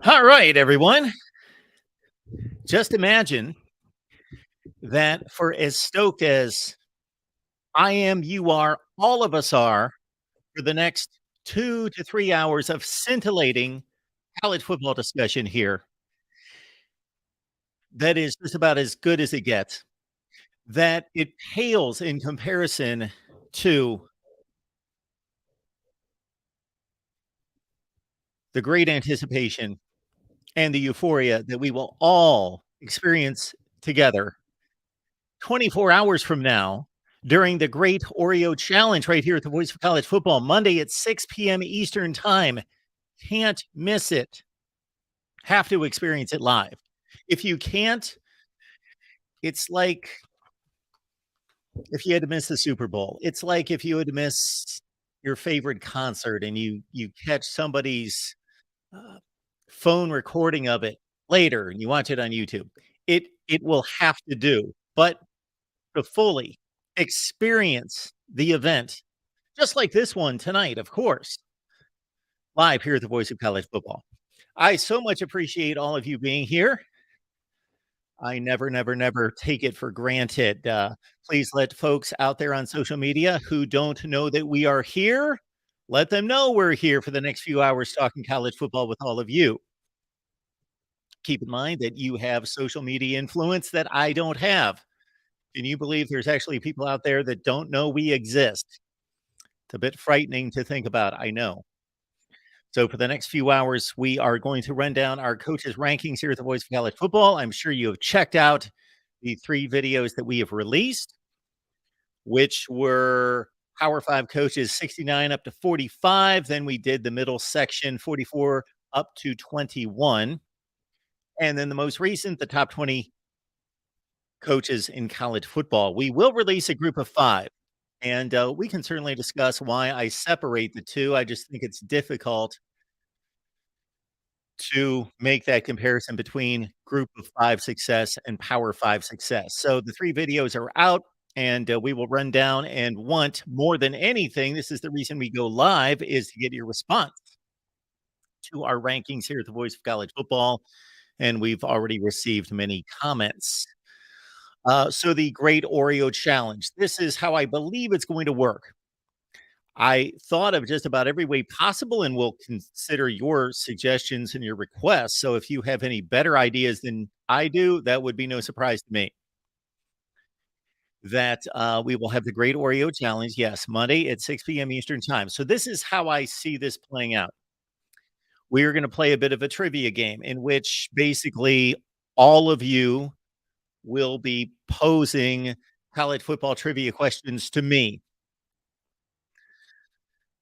All right, everyone. Just imagine that for as stoked as I am, you are, all of us are for the next 2 to 3 hours of scintillating college football discussion here that is just about as good as it gets, that it pales in comparison to the great anticipation and the euphoria that we will all experience together 24 hours from now during the Great Oreo Challenge right here at the Voice of College Football, Monday at 6 p.m. Eastern Time. Can't miss it. Have to experience it live. If you can't, it's like if you had to miss the Super Bowl. It's like if you had to miss your favorite concert and you catch somebody's uh, phone recording of it later and you watch it on YouTube. It will have to do. But to fully experience the event, just like this one tonight, of course, live here at the Voice of College Football. I so much appreciate all of you being here. I never, never, never take it for granted. Please let folks out there on social media who don't know that we are here, let them know we're here for the next few hours talking college football with all of you. Keep in mind that you have social media influence that I don't have. Can you believe there's actually people out there that don't know we exist? It's a bit frightening to think about, I know. So, for the next few hours, we are going to run down our coaches' rankings here at the Voice of College Football. I'm sure you have checked out the 3 videos that we have released, which were Power 5 coaches 69 up to 45. Then we did the middle section 44 up to 21. And then the most recent, the top 20 coaches in college football. We will release a group of 5, and we can certainly discuss why I separate the 2. I just think it's difficult to make that comparison between group of 5 success and power 5 success. So the 3 videos are out, and we will run down and want more than anything, this is the reason we go live, is to get your response to our rankings here at the Voice of College Football, and we've already received many comments. So the Great Oreo Challenge. This is how I believe it's going to work. I thought of just about every way possible and will consider your suggestions and your requests. So if you have any better ideas than I do, that would be no surprise to me. That we will have the Great Oreo Challenge. Yes, Monday at 6 p.m. Eastern Time. So this is how I see this playing out. We are going to play a bit of a trivia game in which basically all of you will be posing college football trivia questions to me.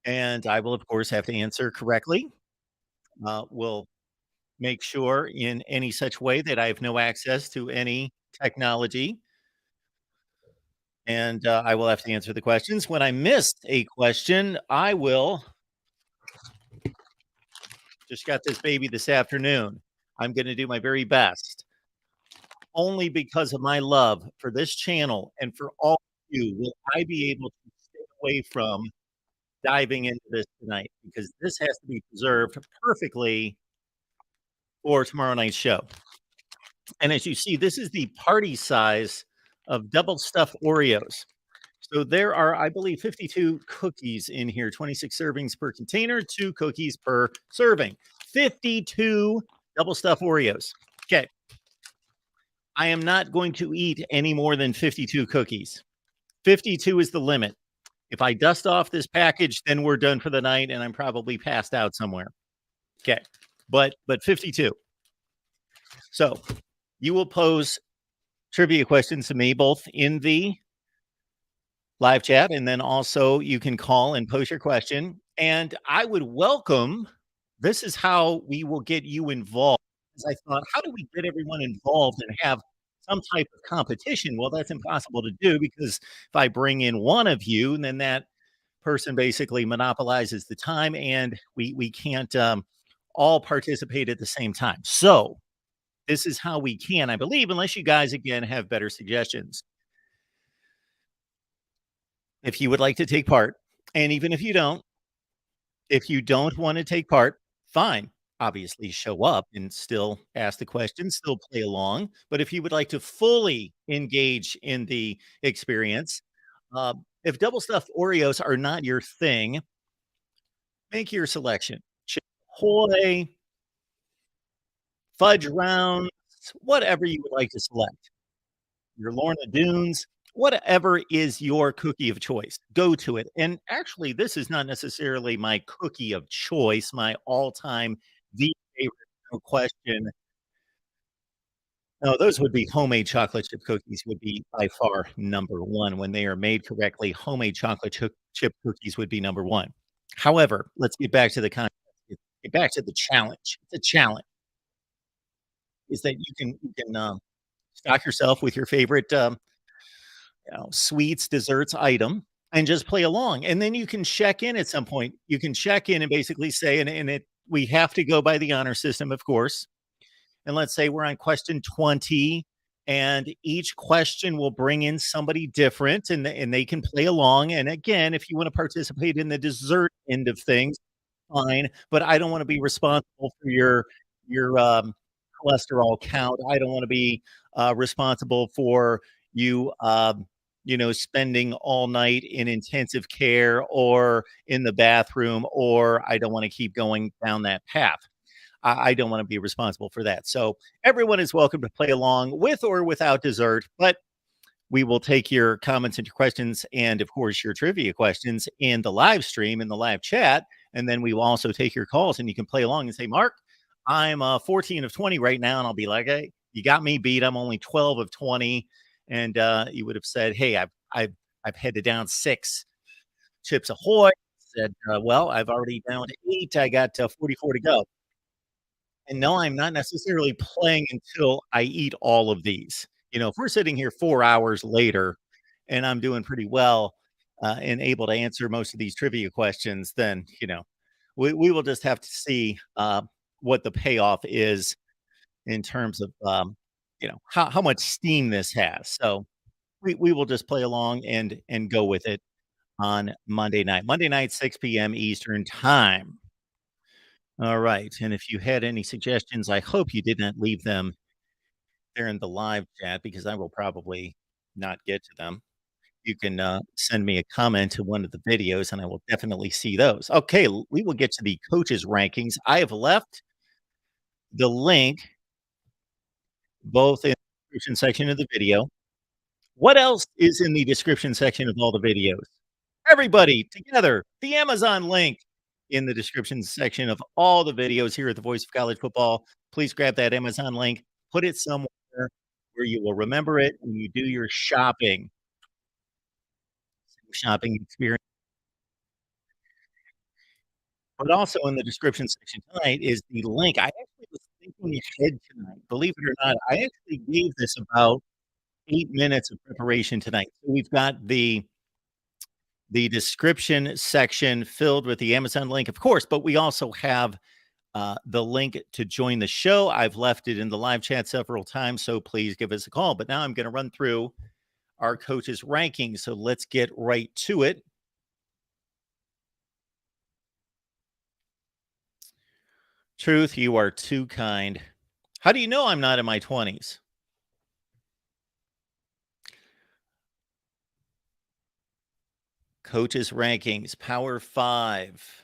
And I will, of course, have to answer correctly. We'll make sure in any such way that I have no access to any technology. And I will have to answer the questions. When I missed a question, I will just got this baby this afternoon. I'm going to do my very best. Only because of my love for this channel and for all of you will I be able to stay away from diving into this tonight, because this has to be preserved perfectly for tomorrow night's show. And as you see, this is the party size of double stuffed Oreos. So there are, I believe, 52 cookies in here, 26 servings per container, 2 cookies per serving, 52 double stuffed Oreos. Okay. I am not going to eat any more than 52 cookies. 52 is the limit. If I dust off this package, then we're done for the night and I'm probably passed out somewhere. Okay. But 52. So you will pose trivia questions to me both in the live chat, and then also you can call and pose your question. And I would welcome, this is how we will get you involved. As I thought, how do we get everyone involved and have some type of competition? Well, that's impossible to do, because if I bring in one of you, and then that person basically monopolizes the time, and we can't all participate at the same time. So this is how we can, I believe, unless you guys again have better suggestions. If you would like to take part, and even if you don't want to take part, fine. Obviously show up and still ask the questions, still play along. But if you would like to fully engage in the experience, if double stuffed Oreos are not your thing, make your selection. Chip Ahoy, Fudge Rounds, whatever you would like to select. Your Lorna Dunes, whatever is your cookie of choice, go to it. And actually, this is not necessarily my cookie of choice, my all-time the favorite, no question. No, those would be homemade chocolate chip cookies would be by far number 1. When they are made correctly, homemade chocolate chip cookies would be number 1. However, let's get back to the contest. Get back to the challenge. The challenge is that you can stock yourself with your favorite sweets, desserts item, and just play along. And then you can check in at some point. You can check in and basically say, and it we have to go by the honor system, of course. And let's say we're on question 20, and each question will bring in somebody different, and they can play along. And again, if you want to participate in the dessert end of things, fine. But I don't want to be responsible for your cholesterol count. I don't want to be responsible for you spending all night in intensive care or in the bathroom, or I don't want to keep going down that path. I don't want to be responsible for that. So everyone is welcome to play along with or without dessert, but we will take your comments and your questions and, of course, your trivia questions in the live stream, in the live chat, and then we will also take your calls, and you can play along and say, "Mark, I'm 14 of 20 right now," and I'll be like, "Hey, you got me beat. I'm only 12 of 20," and you would have said, "Hey, I've headed down 6 Chips Ahoy." Said, "Well, I've already down to 8. I got 44 to go." And no, I'm not necessarily playing until I eat all of these. If we're sitting here 4 hours later and I'm doing pretty well, and able to answer most of these trivia questions, then, we will just have to see, what the payoff is in terms of, how much steam this has. So we will just play along and go with it on Monday night. Monday night, 6 p.m. Eastern Time. All right, and if you had any suggestions, I hope you did not leave them there in the live chat because I will probably not get to them. You can, send me a comment to one of the videos, and I will definitely see those. Okay, we will get to the coaches' rankings. I have left the link both in the description section of the video. What else is in the description section of all the videos? Everybody together, the Amazon link in the description section of all the videos here at the Voice of College Football. Please grab that Amazon link, put it somewhere where you will remember it when you do your shopping experience. But also in the description section tonight is the link. I actually was thinking ahead tonight. Believe it or not, I actually gave this about 8 minutes of preparation tonight. So we've got the description section filled with the Amazon link, of course, but we also have the link to join the show. I've left it in the live chat several times, so please give us a call. But now I'm going to run through our coaches' rankings. So let's get right to it. Truth, you are too kind. How do you know I'm not in my 20s? Coaches' rankings, Power 5.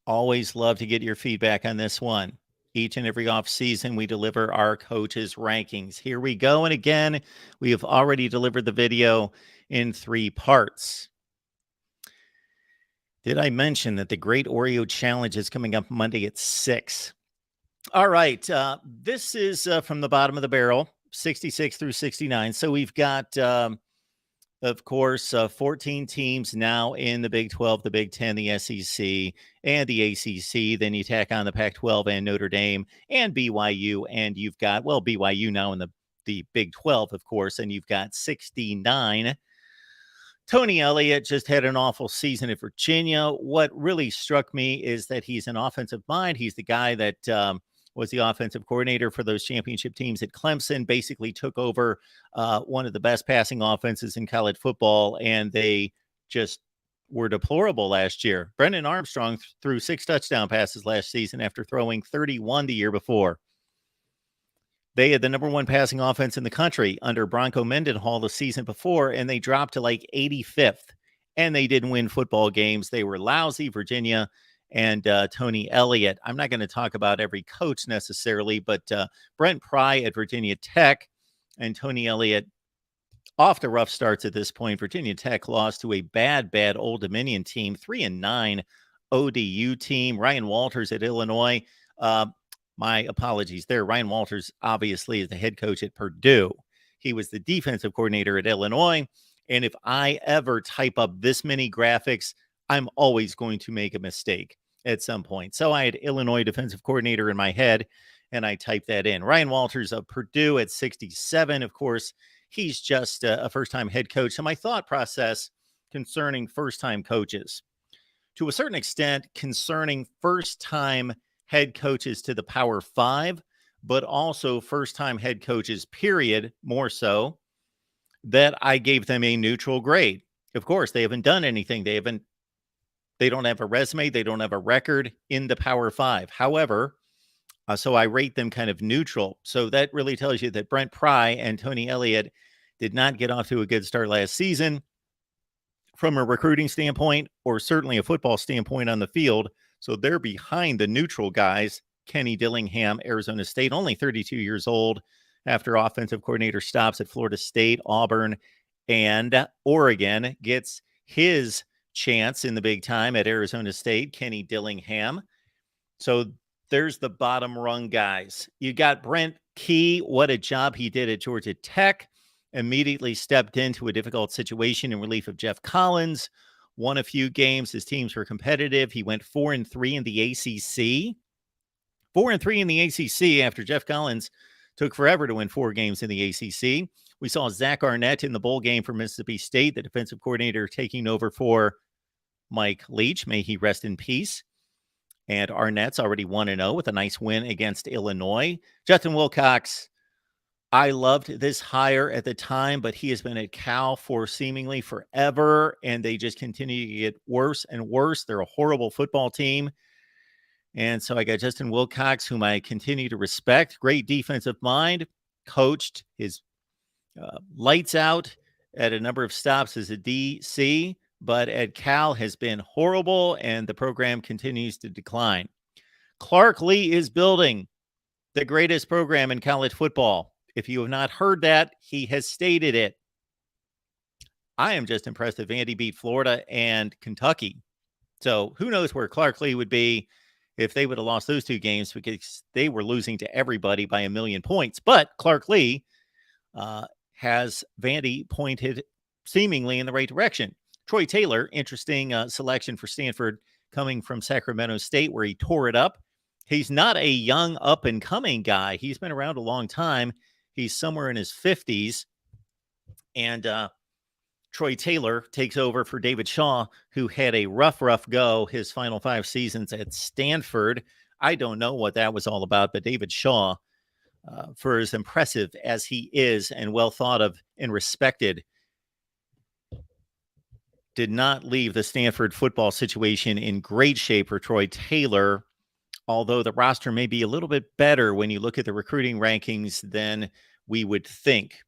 Always love to get your feedback on this one. Each and every off season, we deliver our coaches' rankings. Here we go. And again, we have already delivered the video in 3 parts. Did I mention that the Great Oreo Challenge is coming up Monday at 6? All right. This is from the bottom of the barrel, 66 through 69. So we've got, of course, 14 teams now in the Big 12, the Big 10, the SEC, and the ACC. Then you tack on the Pac 12 and Notre Dame and BYU. And you've got, well, BYU now in the Big 12, of course, and you've got 69. Tony Elliott just had an awful season at Virginia. What really struck me is that he's an offensive mind. He's the guy that was the offensive coordinator for those championship teams at Clemson, basically took over one of the best passing offenses in college football, and they just were deplorable last year. Brendan Armstrong threw 6 touchdown passes last season after throwing 31 the year before. They had the number 1 passing offense in the country under Bronco Mendenhall the season before, and they dropped to like 85th, and they didn't win football games. They were lousy, Virginia and Tony Elliott. I'm not going to talk about every coach necessarily, but Brent Pry at Virginia Tech and Tony Elliott off to rough starts at this point. Virginia Tech lost to a bad Old Dominion team, 3-9 ODU team. Ryan Walters at Illinois. My apologies there. Ryan Walters obviously is the head coach at Purdue. He was the defensive coordinator at Illinois. And if I ever type up this many graphics, I'm always going to make a mistake at some point. So I had Illinois defensive coordinator in my head, and I typed that in. Ryan Walters of Purdue at 67. Of course, he's just a first-time head coach. So my thought process concerning first-time coaches, to a certain extent, concerning first-time head coaches to the Power 5, but also first-time head coaches, period, more so, that I gave them a neutral grade. Of course, they haven't done anything. They don't have a resume. They don't have a record in the Power 5. However, so I rate them kind of neutral. So that really tells you that Brent Pry and Tony Elliott did not get off to a good start last season from a recruiting standpoint, or certainly a football standpoint on the field. So they're behind the neutral guys. Kenny Dillingham, Arizona State, only 32 years old after offensive coordinator stops at Florida State, Auburn, and Oregon, gets his chance in the big time at Arizona State, Kenny Dillingham. So there's the bottom rung guys. You got Brent Key. What a job he did at Georgia Tech. Immediately stepped into a difficult situation in relief of Jeff Collins. Won a few games. His teams were competitive. He went 4-3 in the ACC. 4-3 in the ACC after Jeff Collins took forever to win 4 games in the ACC. We saw Zach Arnett in the bowl game for Mississippi State, the defensive coordinator taking over for Mike Leach. May he rest in peace. And Arnett's already 1-0 with a nice win against Illinois. Justin Wilcox, I loved this hire at the time, but he has been at Cal for seemingly forever, and they just continue to get worse and worse. They're a horrible football team. And so I got Justin Wilcox, whom I continue to respect. Great defensive mind, coached his lights out at a number of stops as a DC, but at Cal has been horrible, and the program continues to decline. Clark Lee is building the greatest program in college football. If you have not heard that, he has stated it. I am just impressed that Vandy beat Florida and Kentucky. So who knows where Clark Lee would be if they would have lost those 2 games, because they were losing to everybody by 1,000,000 points. But Clark Lee has Vandy pointed seemingly in the right direction. Troy Taylor, interesting selection for Stanford, coming from Sacramento State, where he tore it up. He's not a young up-and-coming guy. He's been around a long time. He's somewhere in his 50s. And Troy Taylor takes over for David Shaw, who had a rough go his final 5 seasons at Stanford. I don't know what that was all about, but David Shaw, for as impressive as he is and well thought of and respected, did not leave the Stanford football situation in great shape for Troy Taylor, although the roster may be a little bit better when you look at the recruiting rankings than we would think.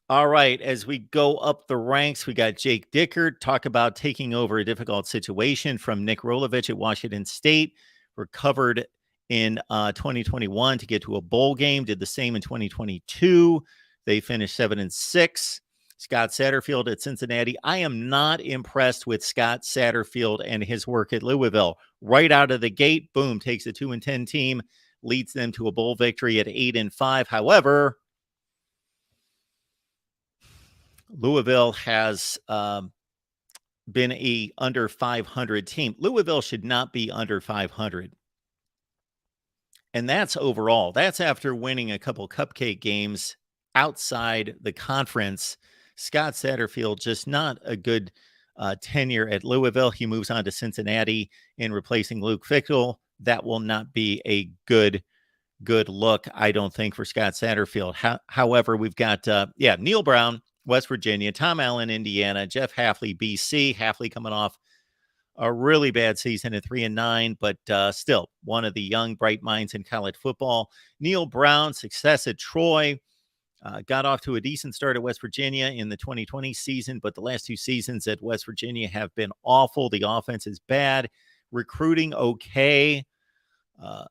All right, as we go up the ranks, we got Jake Dickert, talk about taking over a difficult situation from Nick Rolovich at Washington State, recovered in 2021 to get to a bowl game, did the same in 2022. They finished 7-6. Scott Satterfield at Cincinnati. I am not impressed with Scott Satterfield and his work at Louisville. Right out of the gate, boom, takes a 2-10 team, leads them to a bowl victory at 8-5. However, Louisville has been a under 500 team. Louisville should not be under 500. And that's overall. That's after winning a couple cupcake games outside the conference. Scott Satterfield, just not a good tenure at Louisville. He moves on to Cincinnati in replacing Luke Fickell. That will not be a good look, I don't think, for Scott Satterfield. However, we've got, Neil Brown, West Virginia, Tom Allen, Indiana, Jeff Hafley, BC. Hafley coming off a really bad season at 3-9, but still one of the young, bright minds in college football. Neil Brown, success at Troy. Got off to a decent start at West Virginia in the 2020 season, but the last 2 seasons at West Virginia have been awful. The offense is bad. Recruiting, okay.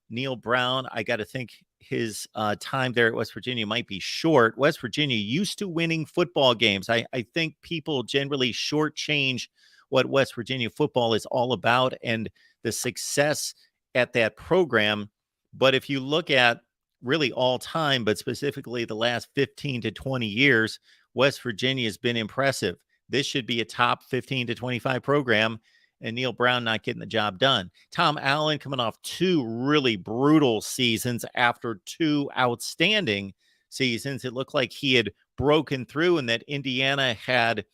Neil Brown, I got to think his time there at West Virginia might be short. West Virginia used to winning football games. I think people generally shortchange what West Virginia football is all about and the success at that program. But if you look at really all time, but specifically the last 15 to 20 years, West Virginia has been impressive. This should be a top 15 to 25 program, and Neil Brown not getting the job done. Tom Allen coming off 2 really brutal seasons after 2 outstanding seasons. It looked like he had broken through and that Indiana had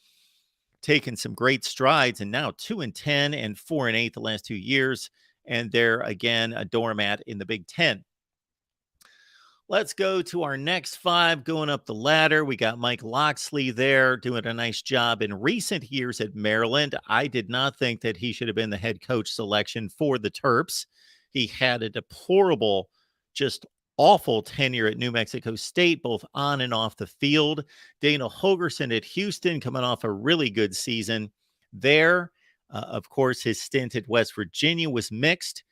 taken some great strides, and now 2-10 and 4-8 the last 2 years. And they're again a doormat in the Big Ten. Let's go to our next 5 going up the ladder. We got Mike Locksley there doing a nice job in recent years at Maryland. I did not think that he should have been the head coach selection for the Terps. He had a deplorable, just awful tenure at New Mexico State, both on and off the field. Dana Holgerson at Houston coming off a really good season there. Of course, his stint at West Virginia was mixed.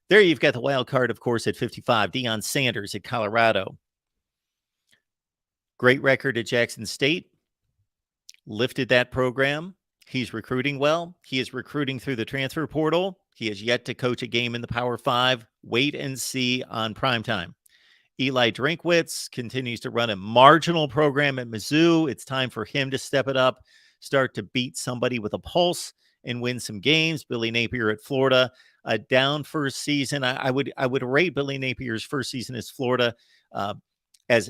There you've got the wild card, of course, at 55. Deion Sanders at Colorado. Great record at Jackson State. Lifted that program. He's recruiting well. He is recruiting through the transfer portal. He has yet to coach a game in the Power Five. Wait and see on primetime. Eli Drinkwitz continues to run a marginal program at Mizzou. It's time for him to step it up, start to beat somebody with a pulse and win some games. Billy Napier at Florida, a down first season. I would rate Billy Napier's first season as Florida uh, as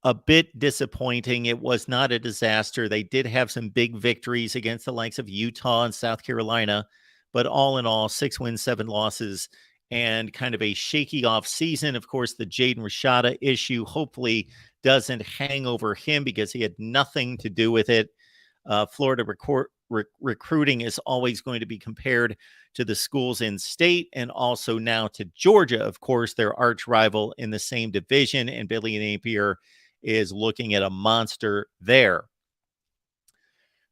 a bit disappointing. It was not a disaster. They did have some big victories against the likes of Utah and South Carolina, but all in all, 6 wins, 7 losses, and kind of a shaky off season. Of course, the Jaden Rashada issue hopefully doesn't hang over him because he had nothing to do with it. Florida recruiting is always going to be compared to the schools in state and also now to Georgia, of course, their arch rival in the same division. And Billy Napier is looking at a monster there.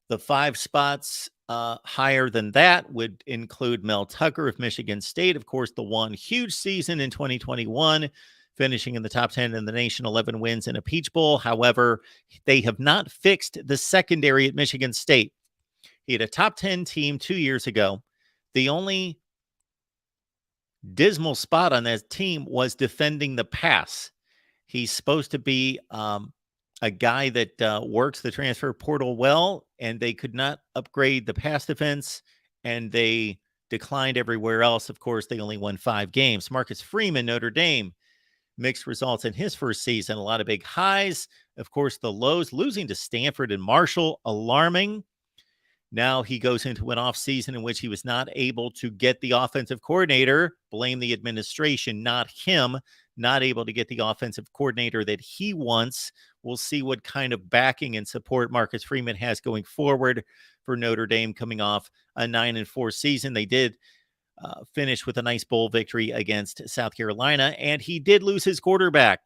The 5 spots higher than that would include Mel Tucker of Michigan State. Of course, the one huge season in 2021, finishing in the top 10 in the nation, 11 wins in a Peach Bowl. However, they have not fixed the secondary at Michigan State. He had a top 10 team 2 years ago. The only dismal spot on that team was defending the pass. He's supposed to be a guy that works the transfer portal well, and they could not upgrade the pass defense, and they declined everywhere else. Of course, they only won 5 games. Marcus Freeman, Notre Dame, mixed results in his first season. A lot of big highs. Of course, the lows, losing to Stanford and Marshall, alarming. Now he goes into an offseason in which he was not able to get the offensive coordinator. Blame the administration, not him. Not able to get the offensive coordinator that he wants. We'll see what kind of backing and support Marcus Freeman has going forward for Notre Dame coming off a 9-4 season. They did finish with a nice bowl victory against South Carolina, and he did lose his quarterback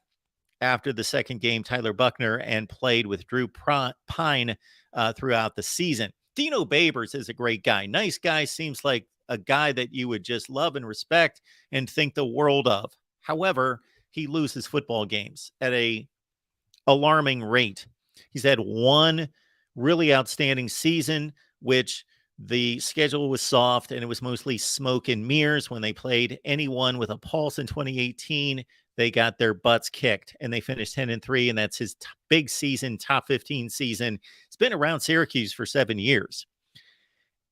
after the second game, Tyler Buckner, and played with Drew Pine throughout the season. Dino Babers is a great guy. Nice guy, seems like a guy that you would just love and respect and think the world of. However, he loses football games at a alarming rate. He's had one really outstanding season, which the schedule was soft and it was mostly smoke and mirrors. When they played anyone with a pulse in 2018, they got their butts kicked and they finished 10-3. And that's his big season, top 15 season. He's been around Syracuse for 7 years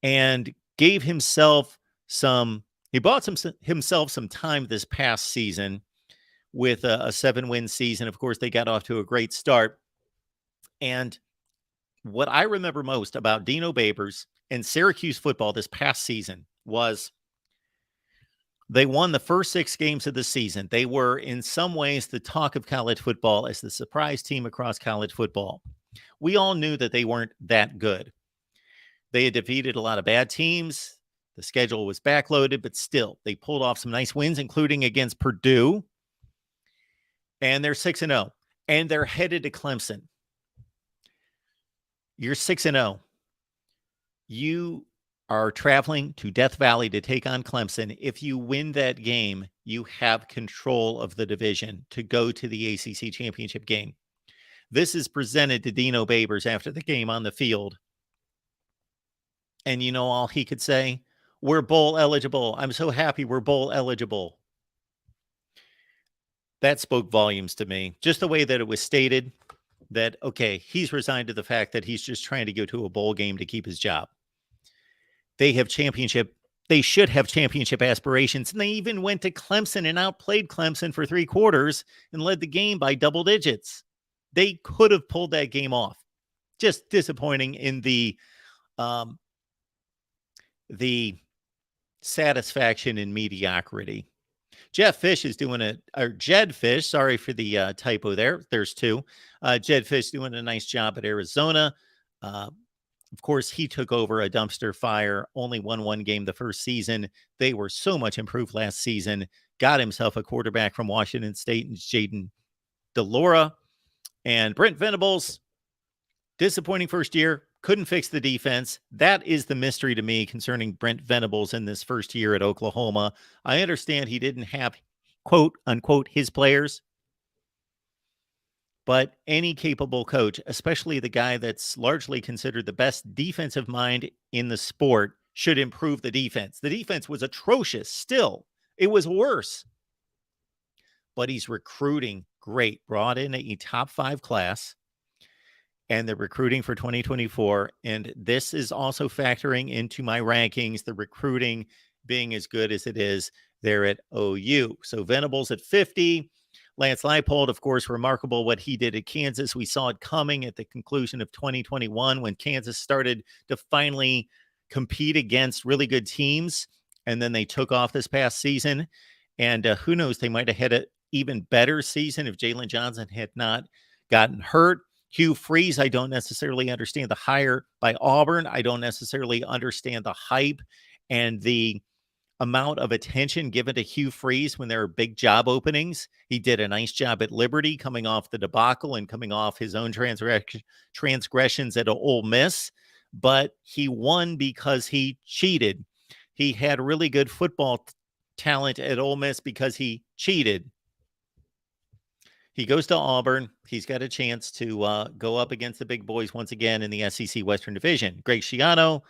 and gave himself he bought himself some time this past season with a 7-win season. Of course, they got off to a great start. And what I remember most about Dino Babers and Syracuse football this past season was they won the first 6 games of the season. They were in some ways the talk of college football as the surprise team across college football. We all knew that they weren't that good. They had defeated a lot of bad teams. The schedule was backloaded, but still, they pulled off some nice wins, including against Purdue. And they're 6-0, and they're headed to Clemson. You're 6-0. You are traveling to Death Valley to take on Clemson. If you win that game, you have control of the division to go to the ACC championship game. This is presented to Dino Babers after the game on the field. And you know all he could say? We're bowl eligible. I'm so happy we're bowl eligible. That spoke volumes to me. Just the way that it was stated that, okay, he's resigned to the fact that he's just trying to go to a bowl game to keep his job. They should have championship aspirations. And they even went to Clemson and outplayed Clemson for 3 quarters and led the game by double digits. They could have pulled that game off. Just disappointing in the satisfaction in mediocrity. Jeff Fish is doing Jed Fish, sorry for the typo there. There's 2. Jed Fish doing a nice job at Arizona. Of course, he took over a dumpster fire, only won 1 game the first season. They were so much improved last season. Got himself a quarterback from Washington State and Jaden DeLora. And Brent Venables, disappointing first year. Couldn't fix the defense. That is the mystery to me concerning Brent Venables in this first year at Oklahoma. I understand he didn't have, quote, unquote, his players. But any capable coach, especially the guy that's largely considered the best defensive mind in the sport, should improve the defense. The defense was atrocious still. It was worse. But he's recruiting great. Brought in a top 5 class, and they're recruiting for 2024. And this is also factoring into my rankings, the recruiting being as good as it is there at OU. So Venables at 50. Lance Leipold, of course, remarkable what he did at Kansas. We saw it coming at the conclusion of 2021 when Kansas started to finally compete against really good teams. And then they took off this past season. And who knows, they might have had an even better season if Jalen Johnson had not gotten hurt. Hugh Freeze, I don't necessarily understand the hire by Auburn. I don't necessarily understand the hype and the amount of attention given to Hugh Freeze when there are big job openings. He did a nice job at Liberty coming off the debacle and coming off his own transgressions at Ole Miss, but he won because he cheated. He had really good football talent at Ole Miss because he cheated. He goes to Auburn. He's got a chance to go up against the big boys once again in the SEC Western Division. Greg Schiano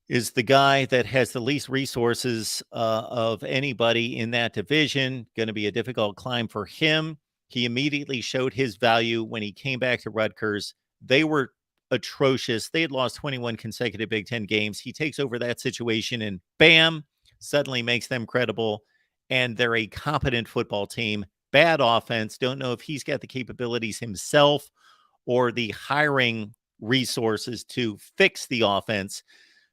is the guy that has the least resources of anybody in that division. Going to be a difficult climb for him. He immediately showed his value when he came back to Rutgers. They were atrocious. They had lost 21 consecutive Big Ten games. He takes over that situation and bam, suddenly makes them credible. And they're a competent football team. Bad offense. Don't know if he's got the capabilities himself or the hiring resources to fix the offense.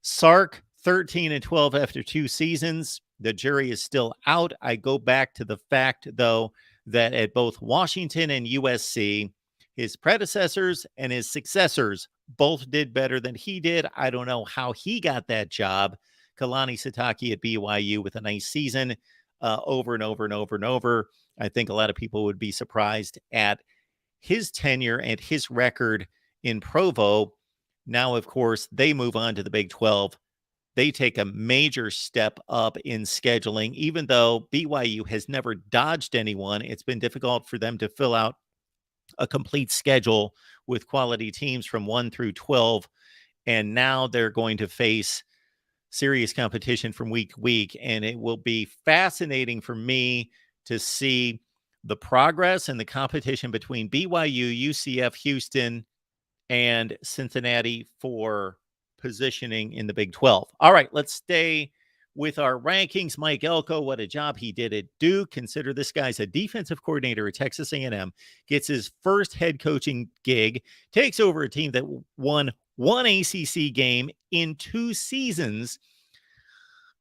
Sark, 13-12 after 2 seasons. The jury is still out. I go back to the fact, though, that at both Washington and USC, his predecessors and his successors both did better than he did. I don't know how he got that job. Kalani Sitake at BYU with a nice season over and over and over and over. I think a lot of people would be surprised at his tenure and his record in Provo. Now, of course, they move on to the Big 12. They take a major step up in scheduling. Even though BYU has never dodged anyone, it's been difficult for them to fill out a complete schedule with quality teams from 1 through 12. And now they're going to face serious competition from week to week. And it will be fascinating for me to see the progress and the competition between BYU, UCF, Houston, and Cincinnati for positioning in the Big 12. All right, let's stay with our rankings. Mike Elko, what a job he did at Duke. Consider this guy's a defensive coordinator at Texas A&M, gets his first head coaching gig, takes over a team that won one ACC game in 2 seasons,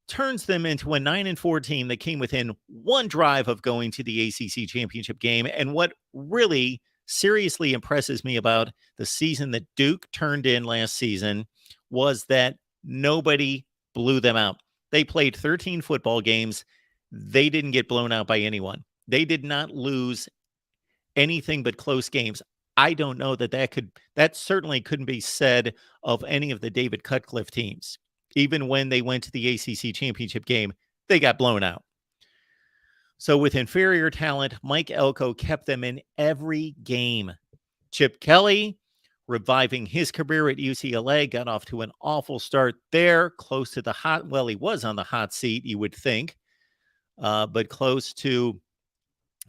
turns them into a 9-4 team that came within 1 drive of going to the ACC championship game. And what really seriously impresses me about the season that Duke turned in last season was that nobody blew them out. They played 13 football games. They didn't get blown out by anyone. They did not lose anything but close games. I don't know that certainly couldn't be said of any of the David Cutcliffe teams. Even when they went to the ACC championship game, they got blown out. So with inferior talent, Mike Elko kept them in every game. Chip Kelly, reviving his career at UCLA, got off to an awful start there, close to the hot, well, he was on the hot seat, you would think, but close to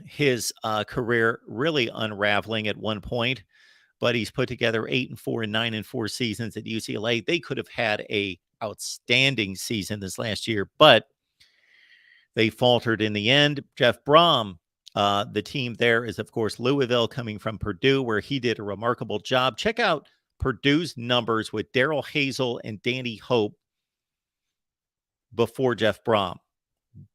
his career really unraveling at one point. But he's put together 8-4 and 9-4 seasons at UCLA. They could have had a outstanding season this last year, but they faltered in the end. Jeff Brom, the team there is, of course, Louisville, coming from Purdue, where he did a remarkable job. Check out Purdue's numbers with Daryl Hazel and Danny Hope before Jeff Brom.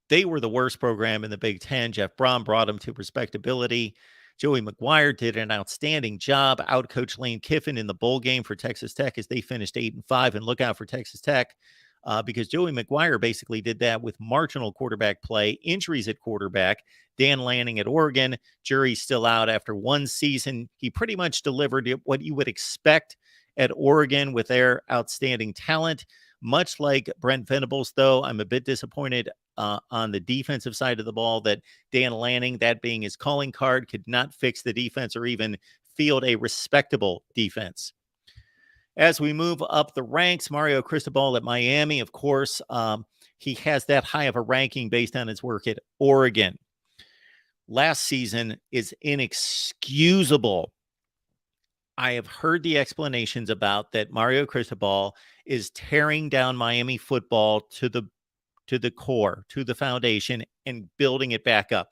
They were the worst program in the Big Ten. Jeff Brom brought them to respectability. Joey McGuire did an outstanding job, outcoached Lane Kiffin in the bowl game for Texas Tech as they finished 8-5. And look out for Texas Tech because Joey McGuire basically did that with marginal quarterback play, injuries at quarterback. Dan Lanning at Oregon, jury's still out after 1 season. He pretty much delivered what you would expect at Oregon with their outstanding talent. Much like Brent Venables, though, I'm a bit disappointed on the defensive side of the ball that Dan Lanning, that being his calling card, could not fix the defense or even field a respectable defense. As we move up the ranks, Mario Cristobal at Miami, of course, he has that high of a ranking based on his work at Oregon. Last season is inexcusable. I have heard the explanations about that Mario Cristobal is tearing down Miami football to the core, to the foundation, and building it back up.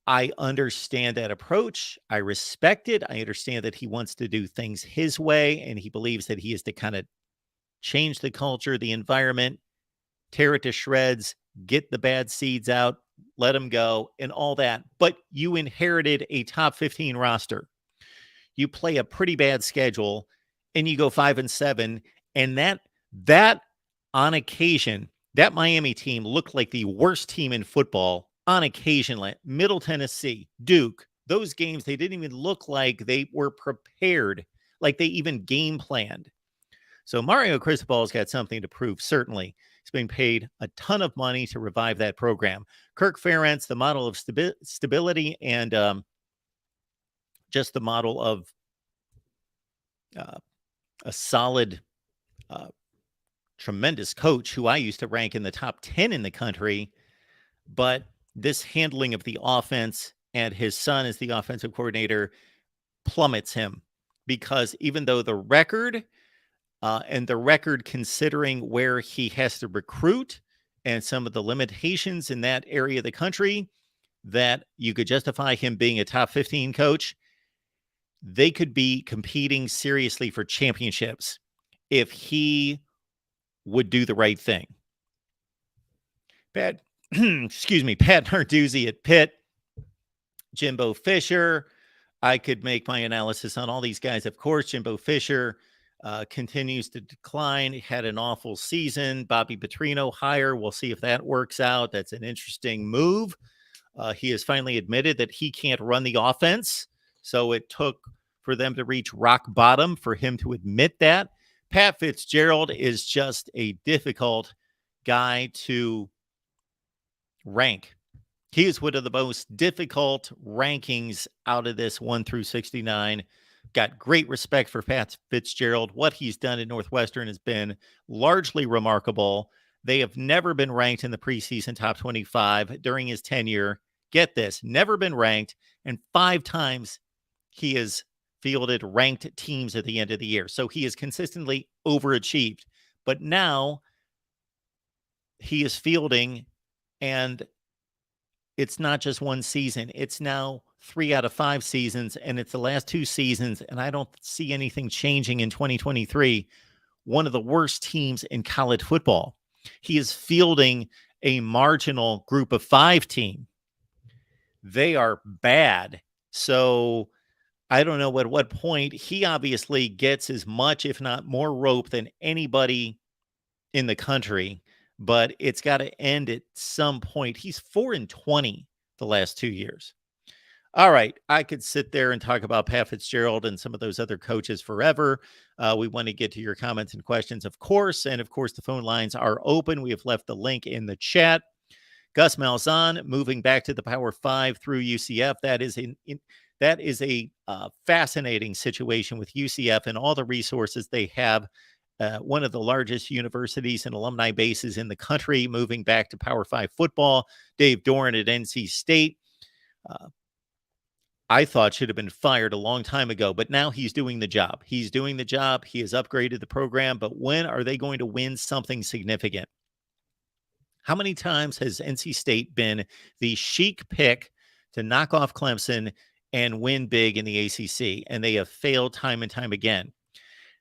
I understand that approach. I respect it. I understand that he wants to do things his way, and he believes that he is to kind of change the culture, the environment, tear it to shreds, get the bad seeds out, let them go, and all that. But you inherited a top 15 roster. You play a pretty bad schedule, and you go 5-7, and that on occasion, that Miami team looked like the worst team in football on occasion. Like Middle Tennessee, Duke, those games, they didn't even look like they were prepared, like they even game planned. So Mario Cristobal's got something to prove, certainly. He's being paid a ton of money to revive that program. Kirk Ferentz, the model of stability and just the model of a solid, tremendous coach who I used to rank in the top 10 in the country. But this handling of the offense and his son as the offensive coordinator plummets him, because even though the record and the record considering where he has to recruit and some of the limitations in that area of the country, that you could justify him being a top 15 coach, they could be competing seriously for championships if he would do the right thing. Pat Narduzzi at Pitt, Jimbo Fisher. I could make my analysis on all these guys. Of course, Jimbo Fisher continues to decline. He had an awful season. Bobby Petrino hire. We'll see if that works out. That's an interesting move. He has finally admitted that he can't run the offense. So it took for them to reach rock bottom for him to admit that. Pat Fitzgerald is just a difficult guy to rank. He is one of the most difficult rankings out of this 1 through 69. Got great respect for Pat Fitzgerald. What he's done at Northwestern has been largely remarkable. They have never been ranked in the preseason top 25 during his tenure. Get this, never been ranked, and 5 times he has fielded ranked teams at the end of the year. So he has consistently overachieved. But now he is fielding, and it's not just one season. It's now 3 out of 5 seasons, and it's the last 2 seasons, and I don't see anything changing in 2023. One of the worst teams in college football. He is fielding a marginal group of 5 team. They are bad. So I don't know at what point. He obviously gets as much, if not more, rope than anybody in the country, but it's got to end at some point. He's 4-20 the last 2 years. All right, I could sit there and talk about Pat Fitzgerald and some of those other coaches forever. We want to get to your comments and questions, of course. And of course, the phone lines are open. We have left the link in the chat. Gus Malzahn moving back to the Power 5 through UCF. That is a fascinating situation with UCF and all the resources they have. One of the largest universities and alumni bases in the country, moving back to Power 5 football. Dave Doran at NC State, I thought should have been fired a long time ago, but now he's doing the job. He's doing the job. He has upgraded the program, but when are they going to win something significant? How many times has NC State been the chic pick to knock off Clemson and win big in the ACC? And they have failed time and time again.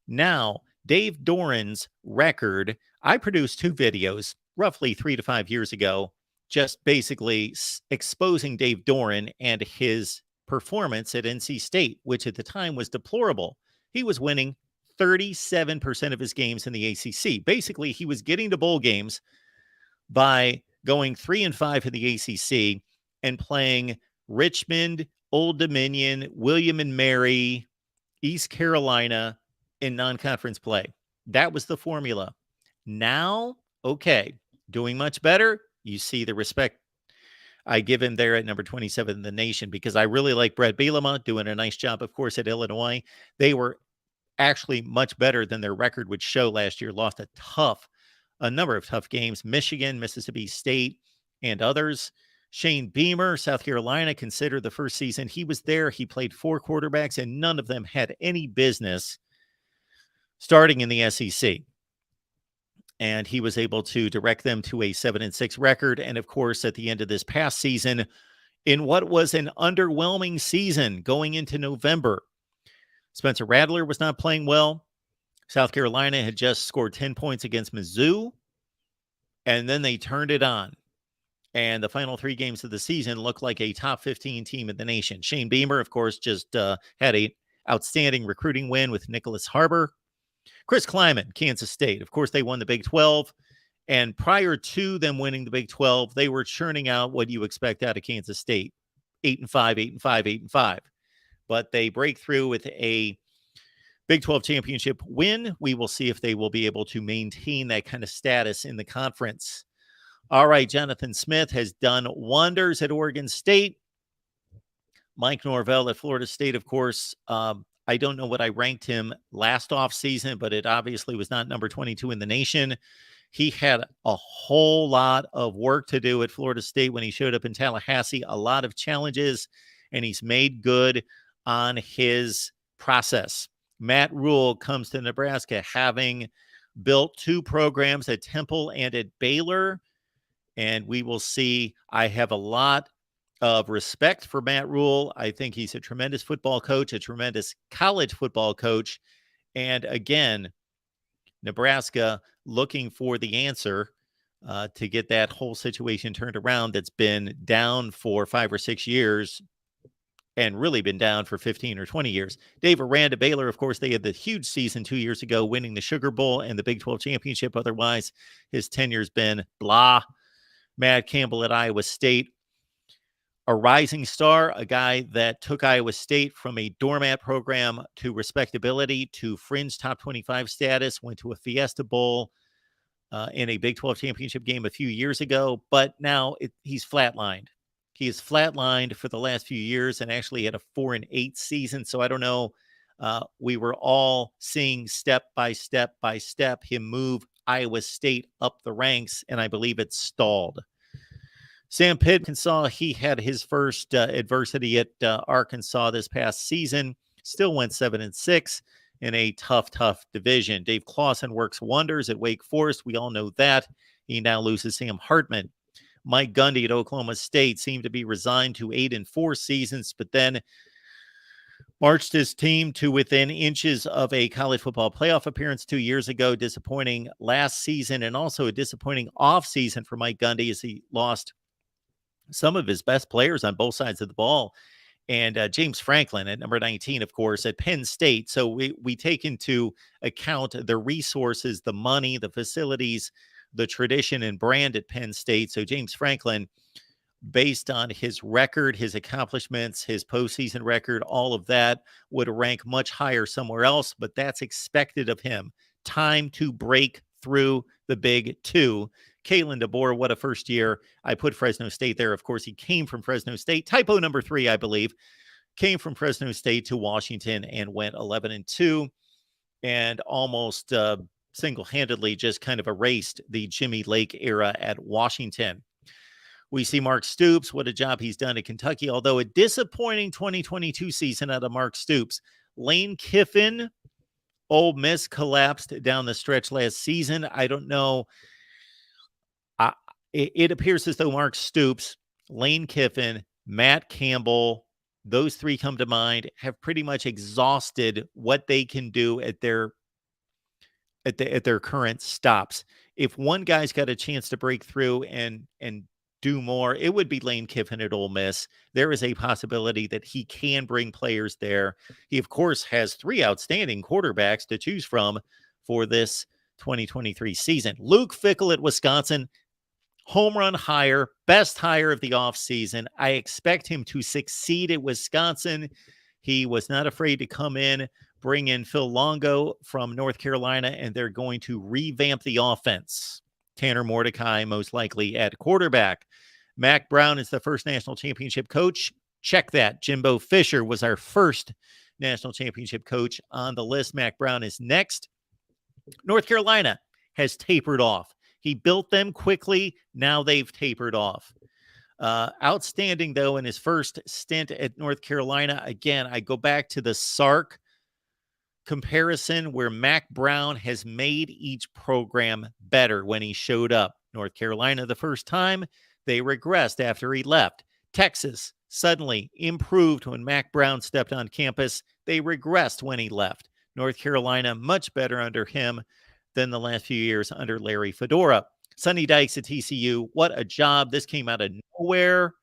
Now, Dave Doran's record, I produced 2 videos roughly 3 to 5 years ago, just basically exposing Dave Doran and his performance at NC State, which at the time was deplorable. He was winning 37% of his games in the ACC. Basically, he was getting to bowl games by going 3-5 in the ACC and playing Richmond, Old Dominion, William and Mary, East Carolina in non-conference play. That was the formula. Now, okay, doing much better. You see the respect I give him there at number 27 in the nation because I really like Brett Bielema doing a nice job, of course, at Illinois. They were actually much better than their record would show last year. Lost a number of tough games, Michigan, Mississippi State, and others. Shane Beamer, South Carolina, considered the first season he was there. He played 4 quarterbacks, and none of them had any business starting in the SEC. And he was able to direct them to a 7-6 record. And of course, at the end of this past season, in what was an underwhelming season going into November, Spencer Rattler was not playing well. South Carolina had just scored 10 points against Mizzou, and then they turned it on. And the final 3 games of the season looked like a top 15 team in the nation. Shane Beamer, of course, just had a outstanding recruiting win with Nicholas Harbor. Chris Kleiman, Kansas State. Of course, they won the Big 12. And prior to them winning the Big 12, they were churning out what you expect out of Kansas State. 8-5, 8-5, 8-5. But they break through with a Big 12 championship win. We will see if they will be able to maintain that kind of status in the conference. All right, Jonathan Smith has done wonders at Oregon State. Mike Norvell at Florida State, of course. I don't know what I ranked him last offseason, but it obviously was not number 22 in the nation. He had a whole lot of work to do at Florida State when he showed up in Tallahassee, a lot of challenges, and he's made good on his process. Matt Rule comes to Nebraska having built 2 programs at Temple and at Baylor, and we will see. I have a lot of respect for Matt Rule. I think he's a tremendous football coach, a tremendous college football coach. And again, Nebraska looking for the answer to get that whole situation turned around that's been down for 5 or 6 years and really been down for 15 or 20 years. Dave Aranda, Baylor, of course, they had the huge season 2 years ago, winning the Sugar Bowl and the Big 12 championship. Otherwise, his tenure's been blah. Matt Campbell at Iowa State, a rising star, a guy that took Iowa State from a doormat program to respectability, to fringe top 25 status, went to a Fiesta Bowl in a Big 12 championship game a few years ago, but now he's flatlined. He is flatlined for the last few years and actually had a 4-8 season. So I don't know. We were all seeing step by step him move Iowa State up the ranks, and I believe it's stalled. Sam Pitt, Arkansas, he had his first adversity at Arkansas this past season. Still went 7-6 in a tough division. Dave Clawson works wonders at Wake Forest. We all know that. He now loses Sam Hartman. Mike Gundy at Oklahoma State seemed to be resigned to 8-4 seasons, but then marched his team to within inches of a college football playoff appearance 2 years ago. Disappointing last season, and also a disappointing offseason for Mike Gundy as he lost some of his best players on both sides of the ball. And James Franklin at number 19, of course, at Penn State. So we take into account the resources, the money, the facilities, the tradition and brand at Penn State. So James Franklin, based on his record, his accomplishments, his postseason record, all of that would rank much higher somewhere else, but that's expected of him. Time to break through the Big 2. Kalen DeBoer, what a first year. I put Fresno State there. Of course, he came from Fresno State. Typo number 3, I believe. Came from Fresno State to Washington and went 11-2 and almost single-handedly just kind of erased the Jimmy Lake era at Washington. We see Mark Stoops, what a job he's done at Kentucky, although a disappointing 2022 season out of Mark Stoops. Lane Kiffin, Ole Miss collapsed down the stretch last season. I don't know. It appears as though Mark Stoops, Lane Kiffin, Matt Campbell, those 3 come to mind, have pretty much exhausted what they can do at their current stops. If one guy's got a chance to break through and do more, it would be Lane Kiffin at Ole Miss. There is a possibility that he can bring players there. He, of course, has 3 outstanding quarterbacks to choose from for this 2023 season. Luke Fickell at Wisconsin, home run hire, best hire of the offseason. I expect him to succeed at Wisconsin. He was not afraid to come in, bring in Phil Longo from North Carolina, and they're going to revamp the offense. Tanner Mordecai, most likely at quarterback. Mac Brown is the first national championship coach. Check that. Jimbo Fisher was our first national championship coach on the list. Mac Brown is next. North Carolina has tapered off. He built them quickly. Now they've tapered off. Outstanding, though, in his first stint at North Carolina. Again, I go back to the Sark comparison where Mac Brown has made each program better when he showed up. North Carolina the first time, they regressed after he left. Texas suddenly improved when Mac Brown stepped on campus. They regressed when he left. North Carolina much better under him than the last few years under Larry Fedora. Sonny Dykes at TCU, what a job. This came out of nowhere.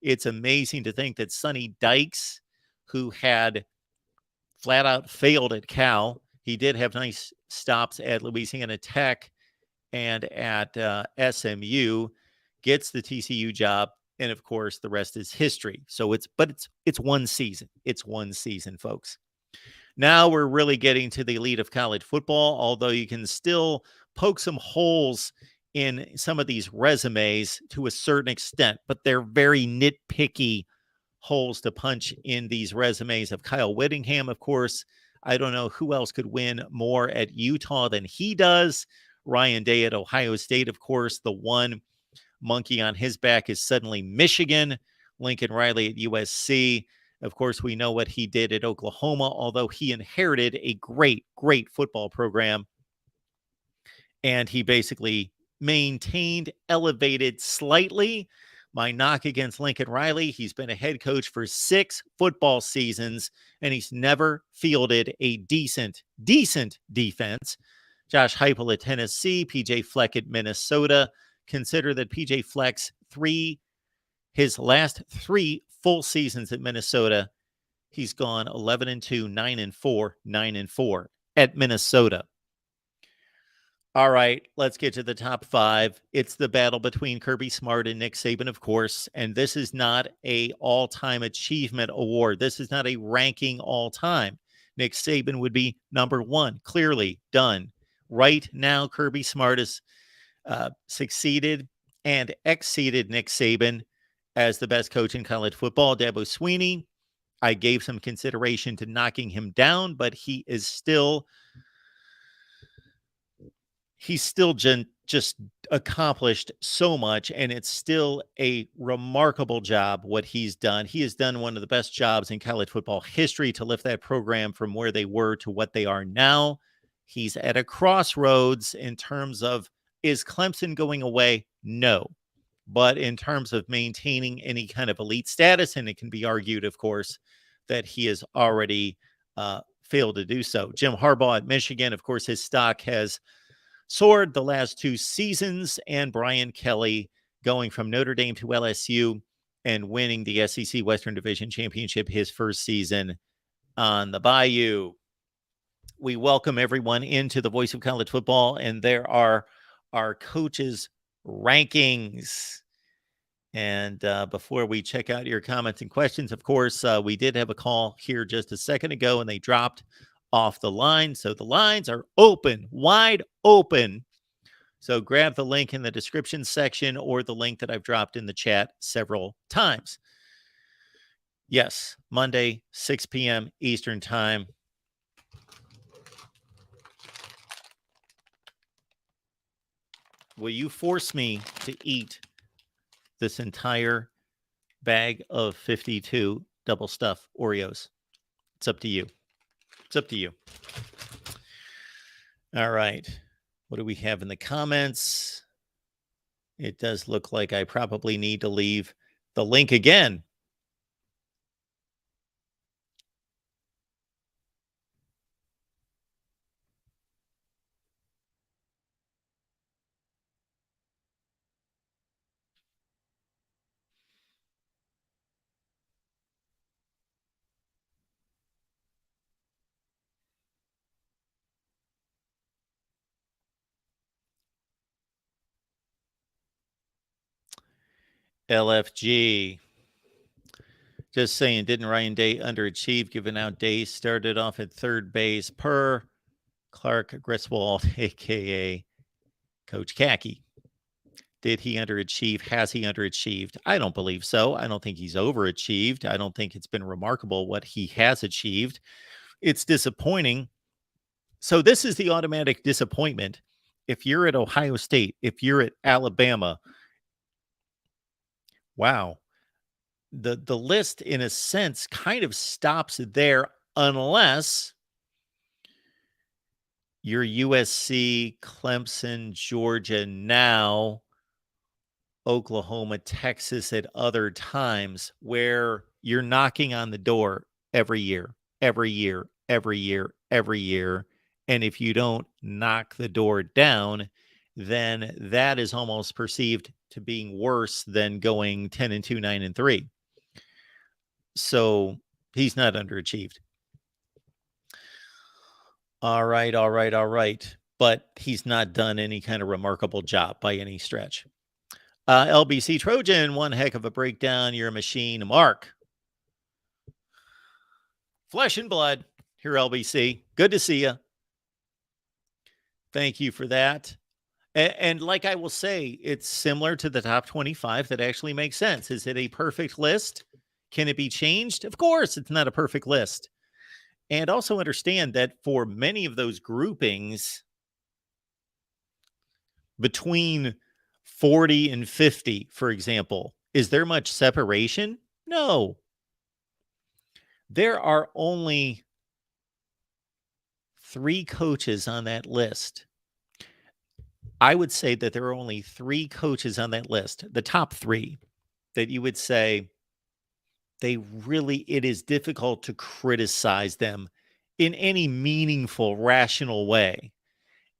It's amazing to think that Sonny Dykes, who had flat out failed at Cal, he did have nice stops at Louisiana Tech and at SMU, gets the TCU job. And of course, the rest is history. So it's one season. It's one season, folks. Now we're really getting to the elite of college football, although you can still poke some holes in some of these resumes to a certain extent, but they're very nitpicky holes to punch in these resumes of Kyle Whittingham, of course. I don't know who else could win more at Utah than he does. Ryan Day at Ohio State, of course. The one monkey on his back is suddenly Michigan. Lincoln Riley at USC. Of course, we know what he did at Oklahoma, although he inherited a great, great football program. And he basically maintained, elevated slightly. My knock against Lincoln Riley, he's been a head coach for 6 football seasons, and he's never fielded a decent defense. Josh Heupel at Tennessee, PJ Fleck at Minnesota. Consider that PJ Fleck's his last 3 full seasons at Minnesota, he's gone 11-2, 9-4, 9-4 at Minnesota. All right, let's get to the top 5. It's the battle between Kirby Smart and Nick Saban, of course, and this is not a all-time achievement award. This is not a ranking all-time. Nick Saban would be number 1, clearly done. Right now, Kirby Smart has succeeded and exceeded Nick Saban as the best coach in college football. Dabo Swinney, I gave some consideration to knocking him down, but he's still just accomplished so much, and it's still a remarkable job what he's done. He has done one of the best jobs in college football history to lift that program from where they were to what they are now. He's at a crossroads in terms of, is Clemson going away? No. But in terms of maintaining any kind of elite status, and it can be argued, of course, that he has already failed to do so. Jim Harbaugh at Michigan, of course, his stock has soared the last 2 seasons, and Brian Kelly going from Notre Dame to LSU and winning the SEC Western Division Championship his first season on the Bayou. We welcome everyone into the Voice of College Football, and there are our coaches' rankings. And before we check out your comments and questions, of course, we did have a call here just a second ago, and they dropped off the line. So the lines are open, wide open. So grab the link in the description section or the link that I've dropped in the chat several times. Yes, Monday, 6 p.m. Eastern Time. Will you force me to eat this entire bag of 52 double stuffed Oreos? It's up to you. It's up to you. All right. What do we have in the comments? It does look like I probably need to leave the link again. LFG. Just saying, didn't Ryan Day underachieve given how Day started off at third base per Clark Griswold, a.k.a. Coach Khaki? Did he underachieve? Has he underachieved? I don't believe so. I don't think he's overachieved. I don't think it's been remarkable what he has achieved. It's disappointing. So, this is the automatic disappointment. If you're at Ohio State, if you're at Alabama, wow, the list in a sense kind of stops there unless you're USC, Clemson, Georgia now, Oklahoma, Texas at other times where you're knocking on the door every year, every year, every year, every year. And if you don't knock the door down, then that is almost perceived to being worse than going 10-2, 9-3. So he's not underachieved. All right, all right, all right. But he's not done any kind of remarkable job by any stretch. LBC Trojan, one heck of a breakdown. You're a machine. Mark. Flesh and blood. Here, LBC. Good to see you. Thank you for that. And like I will say, it's similar to the top 25 that actually makes sense. Is it a perfect list? Can it be changed? Of course, it's not a perfect list. And also understand that for many of those groupings between 40 and 50, for example, is there much separation? No. There are only 3 coaches on that list. I would say that there are only 3 coaches on that list, the top 3, that you would say it is difficult to criticize them in any meaningful, rational way.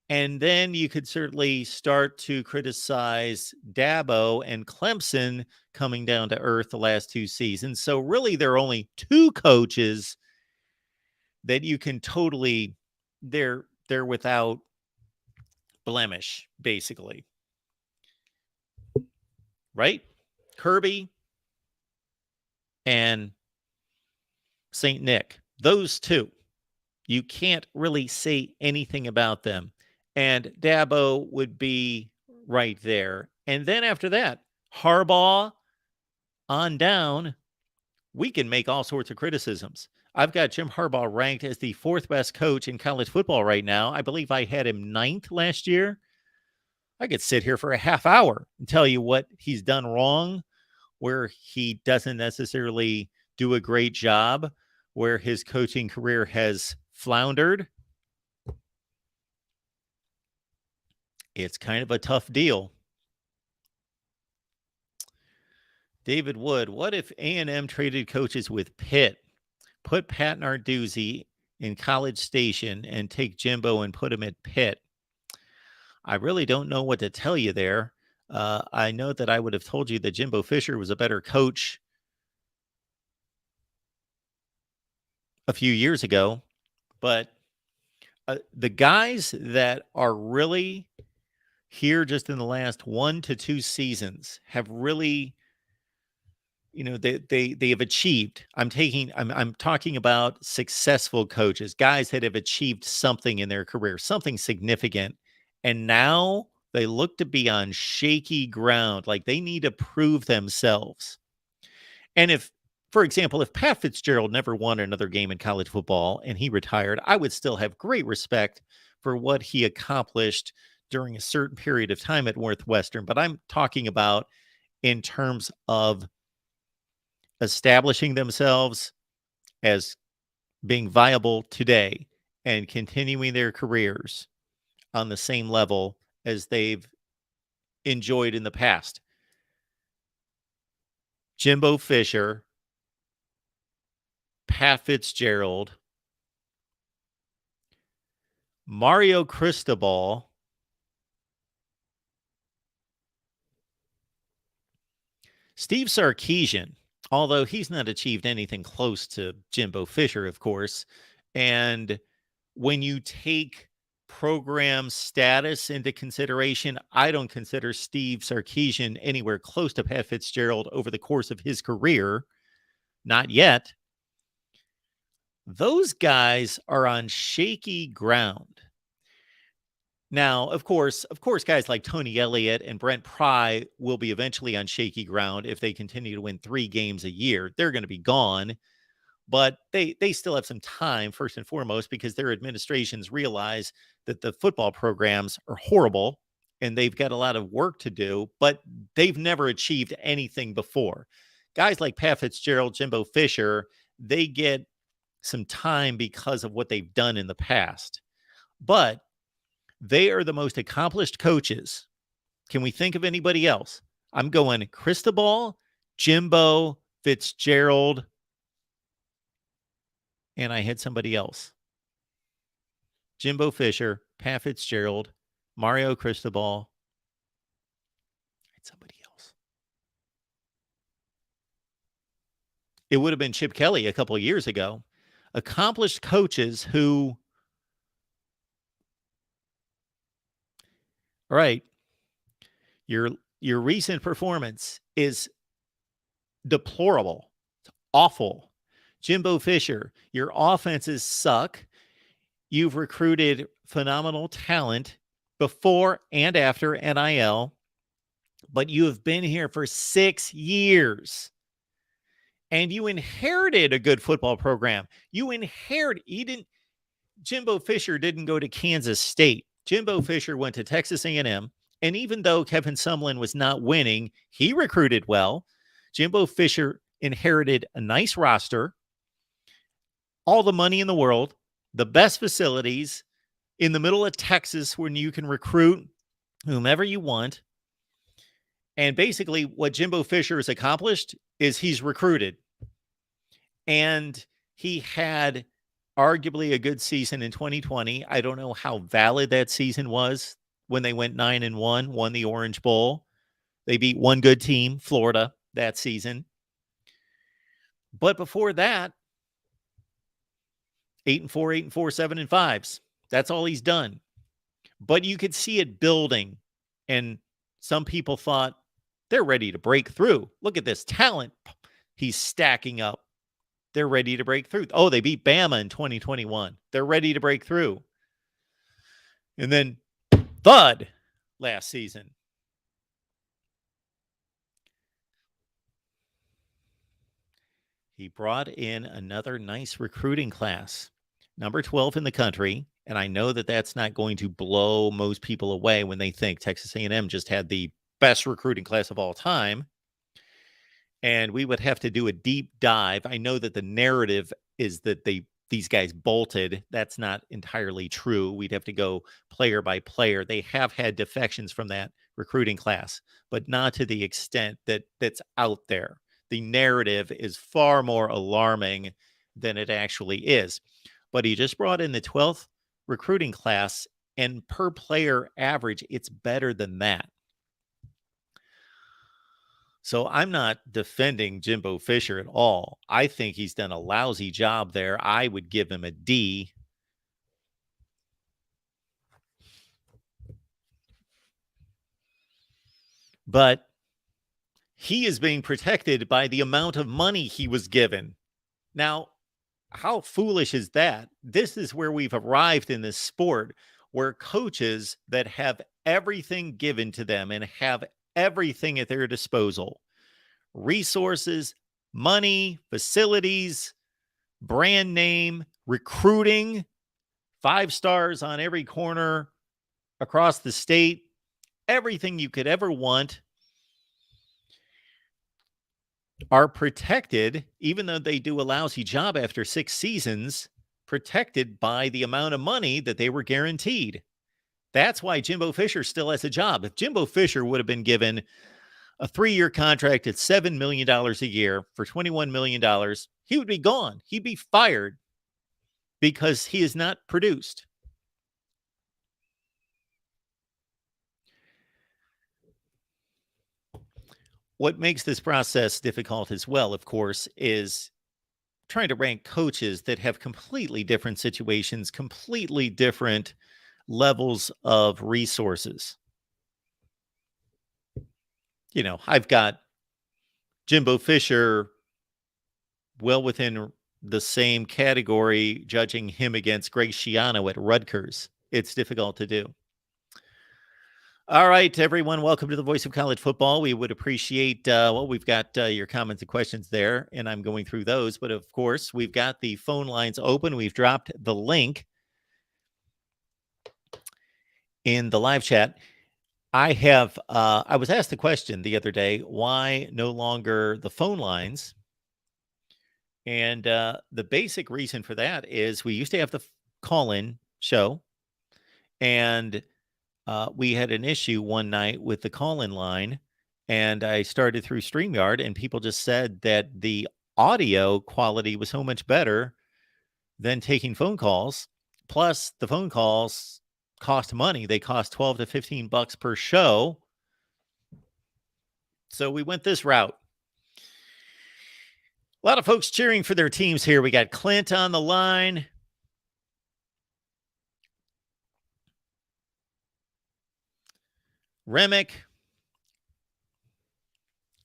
And then you could certainly start to criticize Dabo and Clemson coming down to earth the last 2 seasons. So really, there are only 2 coaches that you can totally, they're without blemish, basically. Right? Kirby and St. Nick. Those 2. You can't really say anything about them. And Dabo would be right there. And then after that, Harbaugh on down, we can make all sorts of criticisms. I've got Jim Harbaugh ranked as the 4th best coach in college football right now. I believe I had him 9th last year. I could sit here for a half hour and tell you what he's done wrong, where he doesn't necessarily do a great job, where his coaching career has floundered. It's kind of a tough deal. David Wood, what if A&M traded coaches with Pitt? Put Pat Narduzzi in College Station and take Jimbo and put him at Pitt. I really don't know what to tell you there. I know that I would have told you that Jimbo Fisher was a better coach a few years ago, but the guys that are really here just in the last 1 to 2 seasons have really, they have achieved. I'm talking about successful coaches, guys that have achieved something in their career, something significant, and now they look to be on shaky ground, like they need to prove themselves. And if, for example, if Pat Fitzgerald never won another game in college football and he retired, I would still have great respect for what he accomplished during a certain period of time at Northwestern. But I'm talking about in terms of establishing themselves as being viable today and continuing their careers on the same level as they've enjoyed in the past. Jimbo Fisher, Pat Fitzgerald, Mario Cristobal, Steve Sarkisian, although he's not achieved anything close to Jimbo Fisher, of course. And when you take program status into consideration, I don't consider Steve Sarkisian anywhere close to Pat Fitzgerald over the course of his career. Not yet. Those guys are on shaky ground. Now, of course, guys like Tony Elliott and Brent Pry will be eventually on shaky ground if they continue to win 3 games a year. They're gonna be gone, but they still have some time, first and foremost, because their administrations realize that the football programs are horrible and they've got a lot of work to do, but they've never achieved anything before. Guys like Pat Fitzgerald, Jimbo Fisher, they get some time because of what they've done in the past. But they are the most accomplished coaches. Can we think of anybody else? I'm going Cristobal, Jimbo, Fitzgerald, and I had somebody else. Jimbo Fisher, Pat Fitzgerald, Mario Cristobal. I had somebody else. It would have been Chip Kelly a couple of years ago. Accomplished coaches who, all right, your recent performance is deplorable. It's awful. Jimbo Fisher, your offenses suck. You've recruited phenomenal talent before and after NIL, but you have been here for 6 years. And you inherited a good football program. Jimbo Fisher didn't go to Kansas State. Jimbo Fisher went to Texas A&M, and even though Kevin Sumlin was not winning, he recruited well. Jimbo Fisher inherited a nice roster, all the money in the world, the best facilities in the middle of Texas when you can recruit whomever you want. And basically what Jimbo Fisher has accomplished is he's recruited. And he had arguably a good season in 2020. I don't know how valid that season was when they went 9-1, won the Orange Bowl. They beat one good team, Florida, that season. But before that, 8-4, 8-4, 7-5s. That's all he's done. But you could see it building. And some people thought they're ready to break through. Look at this talent he's stacking up. They're ready to break through. Oh, they beat Bama in 2021. They're ready to break through. And then thud last season. He brought in another nice recruiting class, number 12 in the country. And I know that that's not going to blow most people away when they think Texas A&M just had the best recruiting class of all time. And we would have to do a deep dive. I know that the narrative is that these guys bolted. That's not entirely true. We'd have to go player by player. They have had defections from that recruiting class, but not to the extent that's out there. The narrative is far more alarming than it actually is. But he just brought in the 12th recruiting class, and per player average, it's better than that. So I'm not defending Jimbo Fisher at all. I think he's done a lousy job there. I would give him a D. But he is being protected by the amount of money he was given. Now, how foolish is that? This is where we've arrived in this sport, where coaches that have everything given to them and have everything at their disposal, resources, money, facilities, brand name, recruiting, 5 stars on every corner across the state, everything you could ever want, are protected, even though they do a lousy job after 6 seasons, protected by the amount of money that they were guaranteed. That's why Jimbo Fisher still has a job. If Jimbo Fisher would have been given a 3-year contract at $7 million a year for $21 million, he would be gone. He'd be fired because he is not produced. What makes this process difficult as well, of course, is trying to rank coaches that have completely different situations, completely different levels of resources. You know, I've got Jimbo Fisher well within the same category, judging him against Greg Schiano at Rutgers. It's difficult to do. All right, everyone, welcome to the Voice of College Football. We would appreciate, we've got your comments and questions there, and I'm going through those. But of course, we've got the phone lines open. We've dropped the link in the live chat. I was asked the question the other day, why no longer the phone lines? And the basic reason for that is we used to have the call in show, and we had an issue one night with the call-in line, and I started through StreamYard, and people just said that the audio quality was so much better than taking phone calls. Plus, the phone calls cost money. They cost 12 to 15 bucks per show. So we went this route. A lot of folks cheering for their teams here. We got Clint on the line. Remick.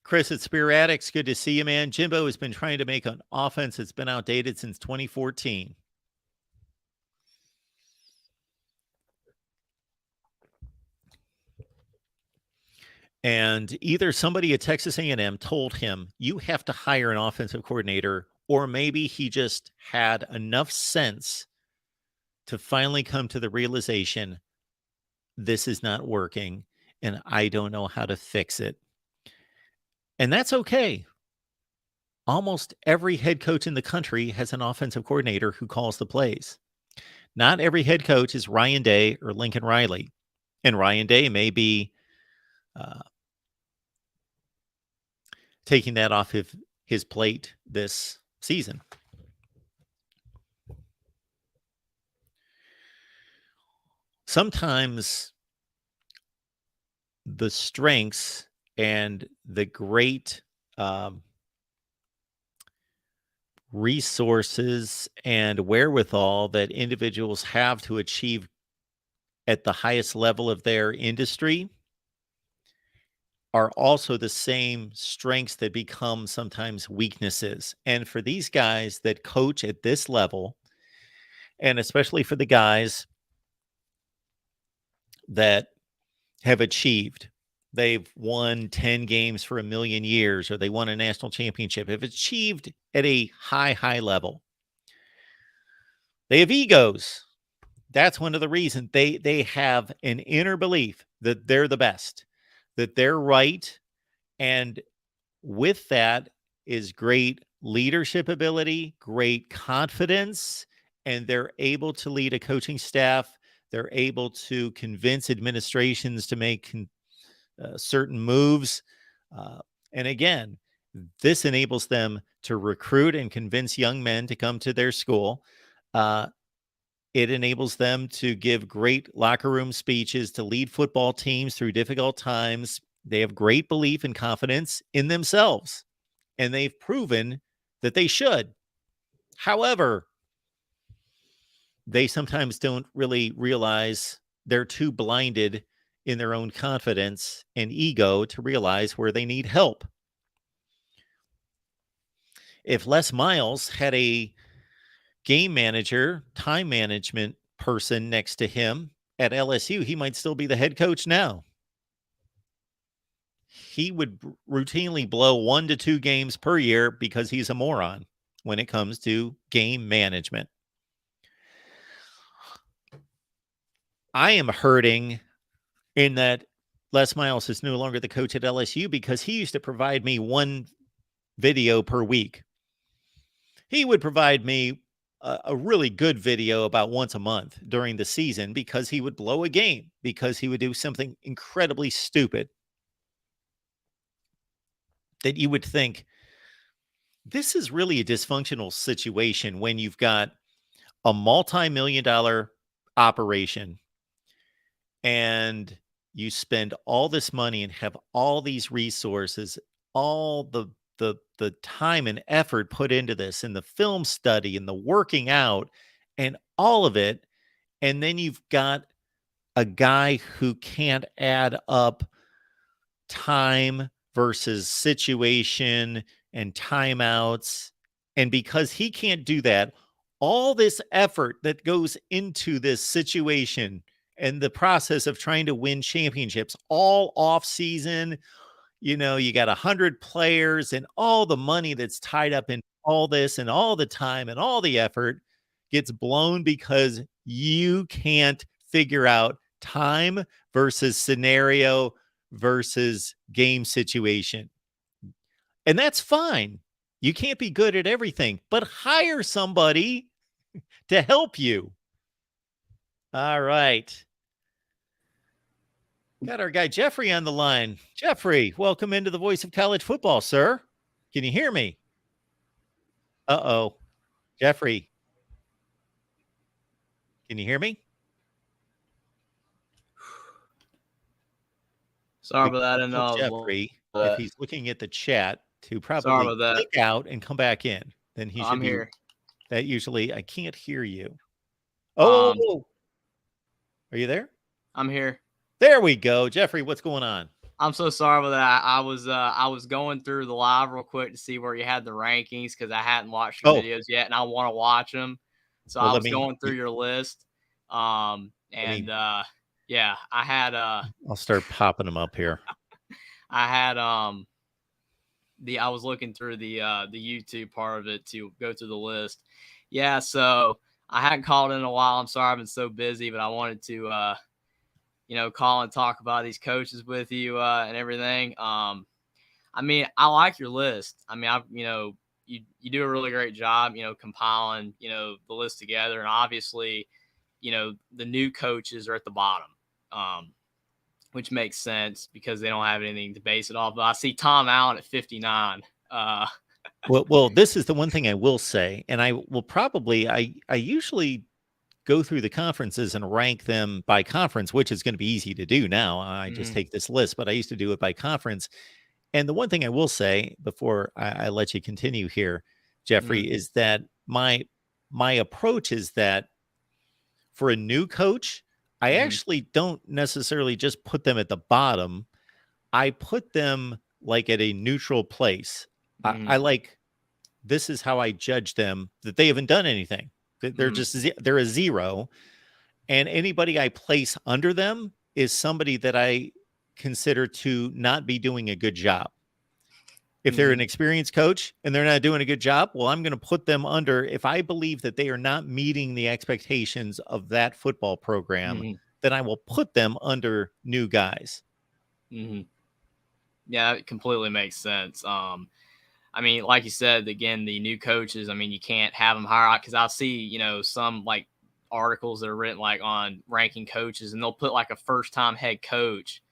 Chris at Spear Addicts, good to see you, man. Jimbo has been trying to make an offense that's been outdated since 2014. And either somebody at Texas A&M told him, you have to hire an offensive coordinator, or maybe he just had enough sense to finally come to the realization, this is not working, and I don't know how to fix it. And that's okay. Almost every head coach in the country has an offensive coordinator who calls the plays. Not every head coach is Ryan Day or Lincoln Riley. And Ryan Day may be taking that off of his plate this season. Sometimes the strengths and the great resources and wherewithal that individuals have to achieve at the highest level of their industry are also the same strengths that become sometimes weaknesses. And for these guys that coach at this level, and especially for the guys that have achieved, they've won 10 games for a million years, or they won a national championship, have achieved at a high level. They have egos. That's one of the reasons they have an inner belief that they're the best, that they're right. And with that is great leadership ability, great confidence, and they're able to lead a coaching staff. They're able to convince administrations to make certain moves. And again, this enables them to recruit and convince young men to come to their school. It enables them to give great locker room speeches, to lead football teams through difficult times. They have great belief and confidence in themselves, and they've proven that they should. However, they sometimes don't really realize they're too blinded in their own confidence and ego to realize where they need help. If Les Miles had a game manager, time management person next to him at LSU, he might still be the head coach now. He would routinely blow 1 to 2 games per year because he's a moron when it comes to game management. I am hurting in that Les Miles is no longer the coach at LSU because he used to provide me one video per week. He would provide me a really good video about once a month during the season because he would blow a game, because he would do something incredibly stupid that you would think, this is really a dysfunctional situation when you've got a multi-million-dollar operation and you spend all this money and have all these resources, all the time and effort put into this, and the film study and the working out and all of it. And then you've got a guy who can't add up time versus situation and timeouts. And because he can't do that, all this effort that goes into this situation and the process of trying to win championships all off season. You got 100 players and all the money that's tied up in all this and all the time and all the effort gets blown because you can't figure out time versus scenario versus game situation. And that's fine. You can't be good at everything, but hire somebody to help you. All right. Got our guy Jeffrey on the line. Jeffrey, welcome into the Voice of College Football, sir. Can you hear me? Uh-oh. Jeffrey, can you hear me? Sorry about that. And Jeffrey, if he's looking at the chat, to probably click out and come back in, then he should be here. That usually, I can't hear you. Oh, are you there? I'm here. There we go. Jeffrey, what's going on? I'm so sorry about that. I was going through the live real quick to see where you had the rankings because I hadn't watched your videos yet, and I want to watch them. So I was going through your list. Yeah, I had I'll start popping them up here. I had I was looking through the YouTube part of it to go through the list. Yeah, so I hadn't called in a while. I'm sorry I've been so busy, but I wanted to call and talk about these coaches with you and everything. I mean, I like your list. I mean, you do a really great job, compiling, the list together. And obviously, the new coaches are at the bottom, which makes sense because they don't have anything to base it off. But I see Tom Allen at 59. Well, this is the one thing I will say, and I will probably, I usually go through the conferences and rank them by conference, which is going to be easy to do now. I just take this list, but I used to do it by conference. And the one thing I will say before I let you continue here, Jeffrey, is that my approach is that for a new coach, I actually don't necessarily just put them at the bottom. I put them like at a neutral place. I like, this is how I judge them, that they haven't done anything. They're they're a zero, and anybody I place under them is somebody that I consider to not be doing a good job. If they're an experienced coach and they're not doing a good job, well, I'm going to put them under. If I believe that they are not meeting the expectations of that football program, then I will put them under new guys. Yeah, it completely makes sense. I mean, like you said, again, the new coaches, I mean, you can't have them hire out because I'll see, some like articles that are written like on ranking coaches, and they'll put like a first-time head coach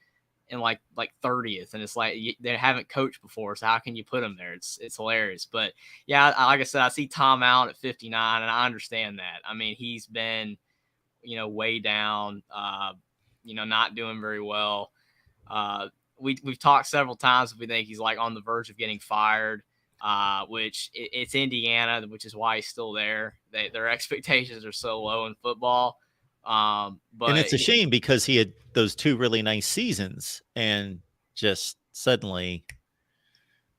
in like 30th, and it's like they haven't coached before, so how can you put them there? It's hilarious. But yeah, like I said, I see Tom Allen at 59, and I understand that. I mean, he's been, way down, not doing very well. We've talked several times if we think he's like on the verge of getting fired. Which it's Indiana, which is why he's still there. Their expectations are so low in football. But and it's a shame because he had those two really nice seasons, and just suddenly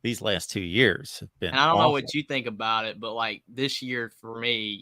these last 2 years have been. And I don't know what you think about it, but like this year for me,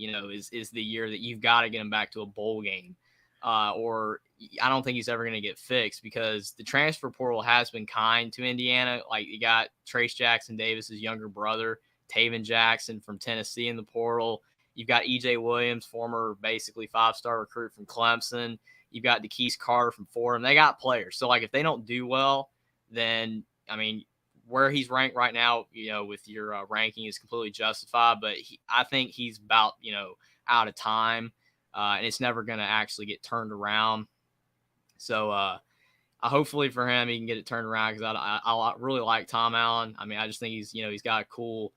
is the year that you've got to get him back to a bowl game. Or I don't think he's ever going to get fixed because the transfer portal has been kind to Indiana. Like you got Trace Jackson Davis's younger brother, Taven Jackson from Tennessee in the portal. You've got EJ Williams, former basically 5-star recruit from Clemson. You've got DeKeys Carter from Fordham. They got players. So like if they don't do well, then I mean where he's ranked right now, with your ranking is completely justified. But I think he's about out of time. And it's never going to actually get turned around. So hopefully for him, he can get it turned around because I really like Tom Allen. I mean, I just think he's got a cool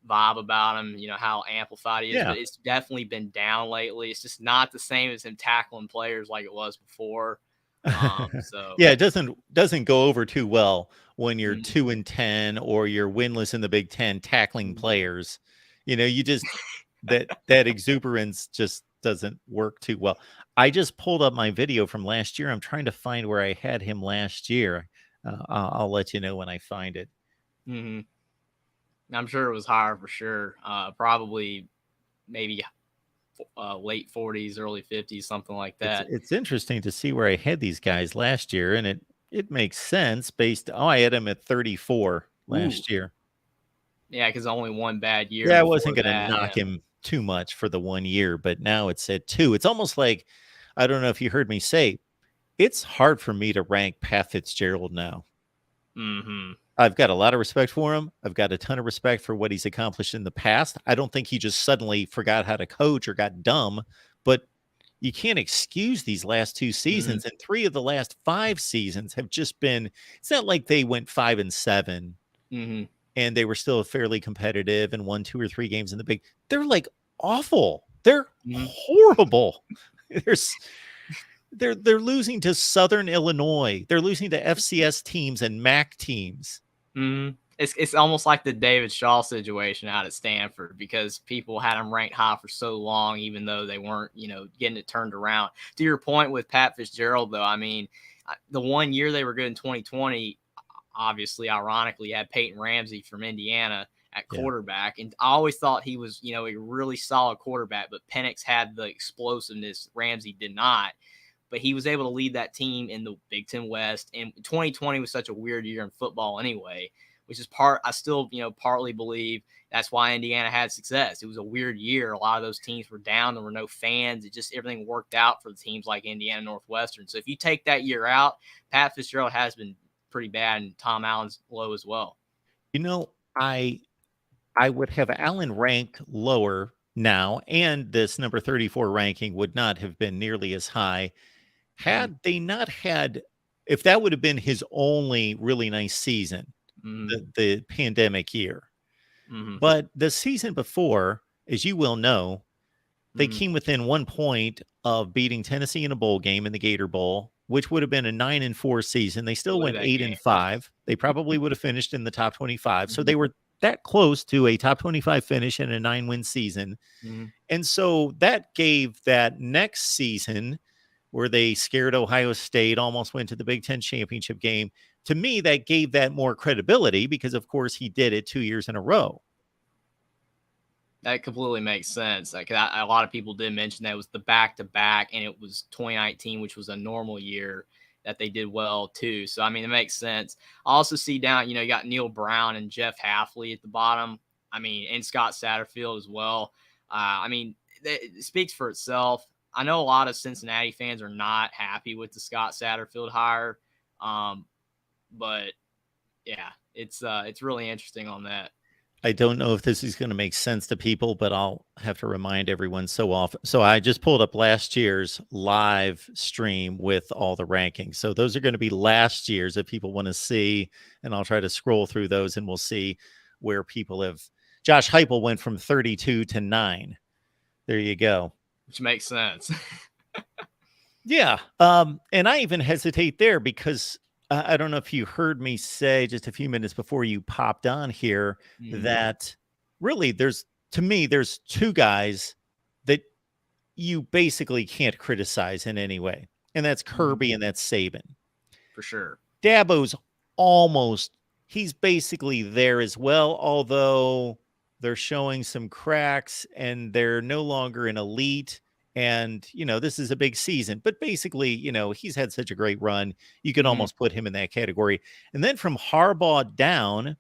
vibe about him, how amplified he is. Yeah. But it's definitely been down lately. It's just not the same as him tackling players like it was before. So yeah, it doesn't go over too well when you're 2-10 or you're winless in the Big Ten tackling players. You just that exuberance just doesn't work too well. I just pulled up my video from last year. I'm trying to find where I had him last year. I'll let you know when I find it. I'm sure it was higher for sure. Probably maybe late 40s, early 50s, something like It's that. it's interesting to see where I had these guys last year, and it makes sense based. Oh, I had him at 34 Ooh, last year. yeah, because only one bad year Yeah, I wasn't before going to that. knock Yeah. him too much for the 1 year, but now it's at two. It's almost like I don't know if you heard me say it's hard for me to rank Pat Fitzgerald now. Mm-hmm. I've got a lot of respect for him. I've got a ton of respect for what he's accomplished in the past. I don't think he just suddenly forgot how to coach or got dumb, but you can't excuse these last two Mm-hmm. seasons. And three of the last five seasons have just been, it's not like they went 5-7 Mm-hmm. and they were still fairly competitive and won 2 or 3 games in the big. They're like awful. They're Mm-hmm. horrible. There's they're losing to Southern Illinois. They're losing to FCS teams and MAC teams. Mm-hmm. It's almost like the David Shaw situation out at Stanford, because people had him ranked high for so long, even though they weren't, getting it turned around. To your point with Pat Fitzgerald, though, I mean, the 1 year they were good in 2020, obviously, ironically, had Peyton Ramsey from Indiana at Yeah. quarterback. And I always thought he was, a really solid quarterback, but Penix had the explosiveness Ramsey did not. But he was able to lead that team in the Big Ten West. And 2020 was such a weird year in football anyway, which is I still, partly believe that's why Indiana had success. It was a weird year. A lot of those teams were down. There were no fans. It just, everything worked out for the teams like Indiana Northwestern. So if you take that year out, Pat Fitzgerald has been pretty bad, and Tom Allen's low as well. You know, I would have Allen rank lower now, and this number 34 ranking would not have been nearly as high Mm-hmm. had they not had, if that would have been his only really nice season, Mm-hmm. the pandemic year. Mm-hmm. But the season before, as you will know, they Mm-hmm. came within 1 point of beating Tennessee in a bowl game in the Gator Bowl, which would have been a 9-4 season. They still Blew went that eight game. and five. They probably would have finished in the top 25. So Mm-hmm. they were that close to a top 25 finish and a 9-win season. Mm-hmm. And so that gave that next season where they scared Ohio State, almost went to the Big Ten championship game. To me, that gave that more credibility because, of course, he did it 2 years in a row. That completely makes sense. Like, a lot of people did mention that it was the back-to-back, and it was 2019, which was a normal year, that they did well too. So I mean, it makes sense. I also see down, you got Neil Brown and Jeff Halfley at the bottom. I mean, and Scott Satterfield as well. I mean, it speaks for itself. I know a lot of Cincinnati fans are not happy with the Scott Satterfield hire, but yeah, it's really interesting on that. I don't know if this is going to make sense to people, but I'll have to remind everyone so often. So I just pulled up last year's live stream with all the rankings. So those are going to be last year's if people want to see, and I'll try to scroll through those and we'll see where people have. Josh Heupel went from 32 to 9. There you go. Which makes sense. Yeah. And I even hesitate there because I don't know if you heard me say just a few minutes before you popped on here that really to me, there's two guys that you basically can't criticize in any way. And that's Kirby and that's Saban. For sure. Dabo's he's basically there as well, although they're showing some cracks and they're no longer an elite. And, this is a big season, but basically, he's had such a great run. You can almost put him in that category. And then from Harbaugh down,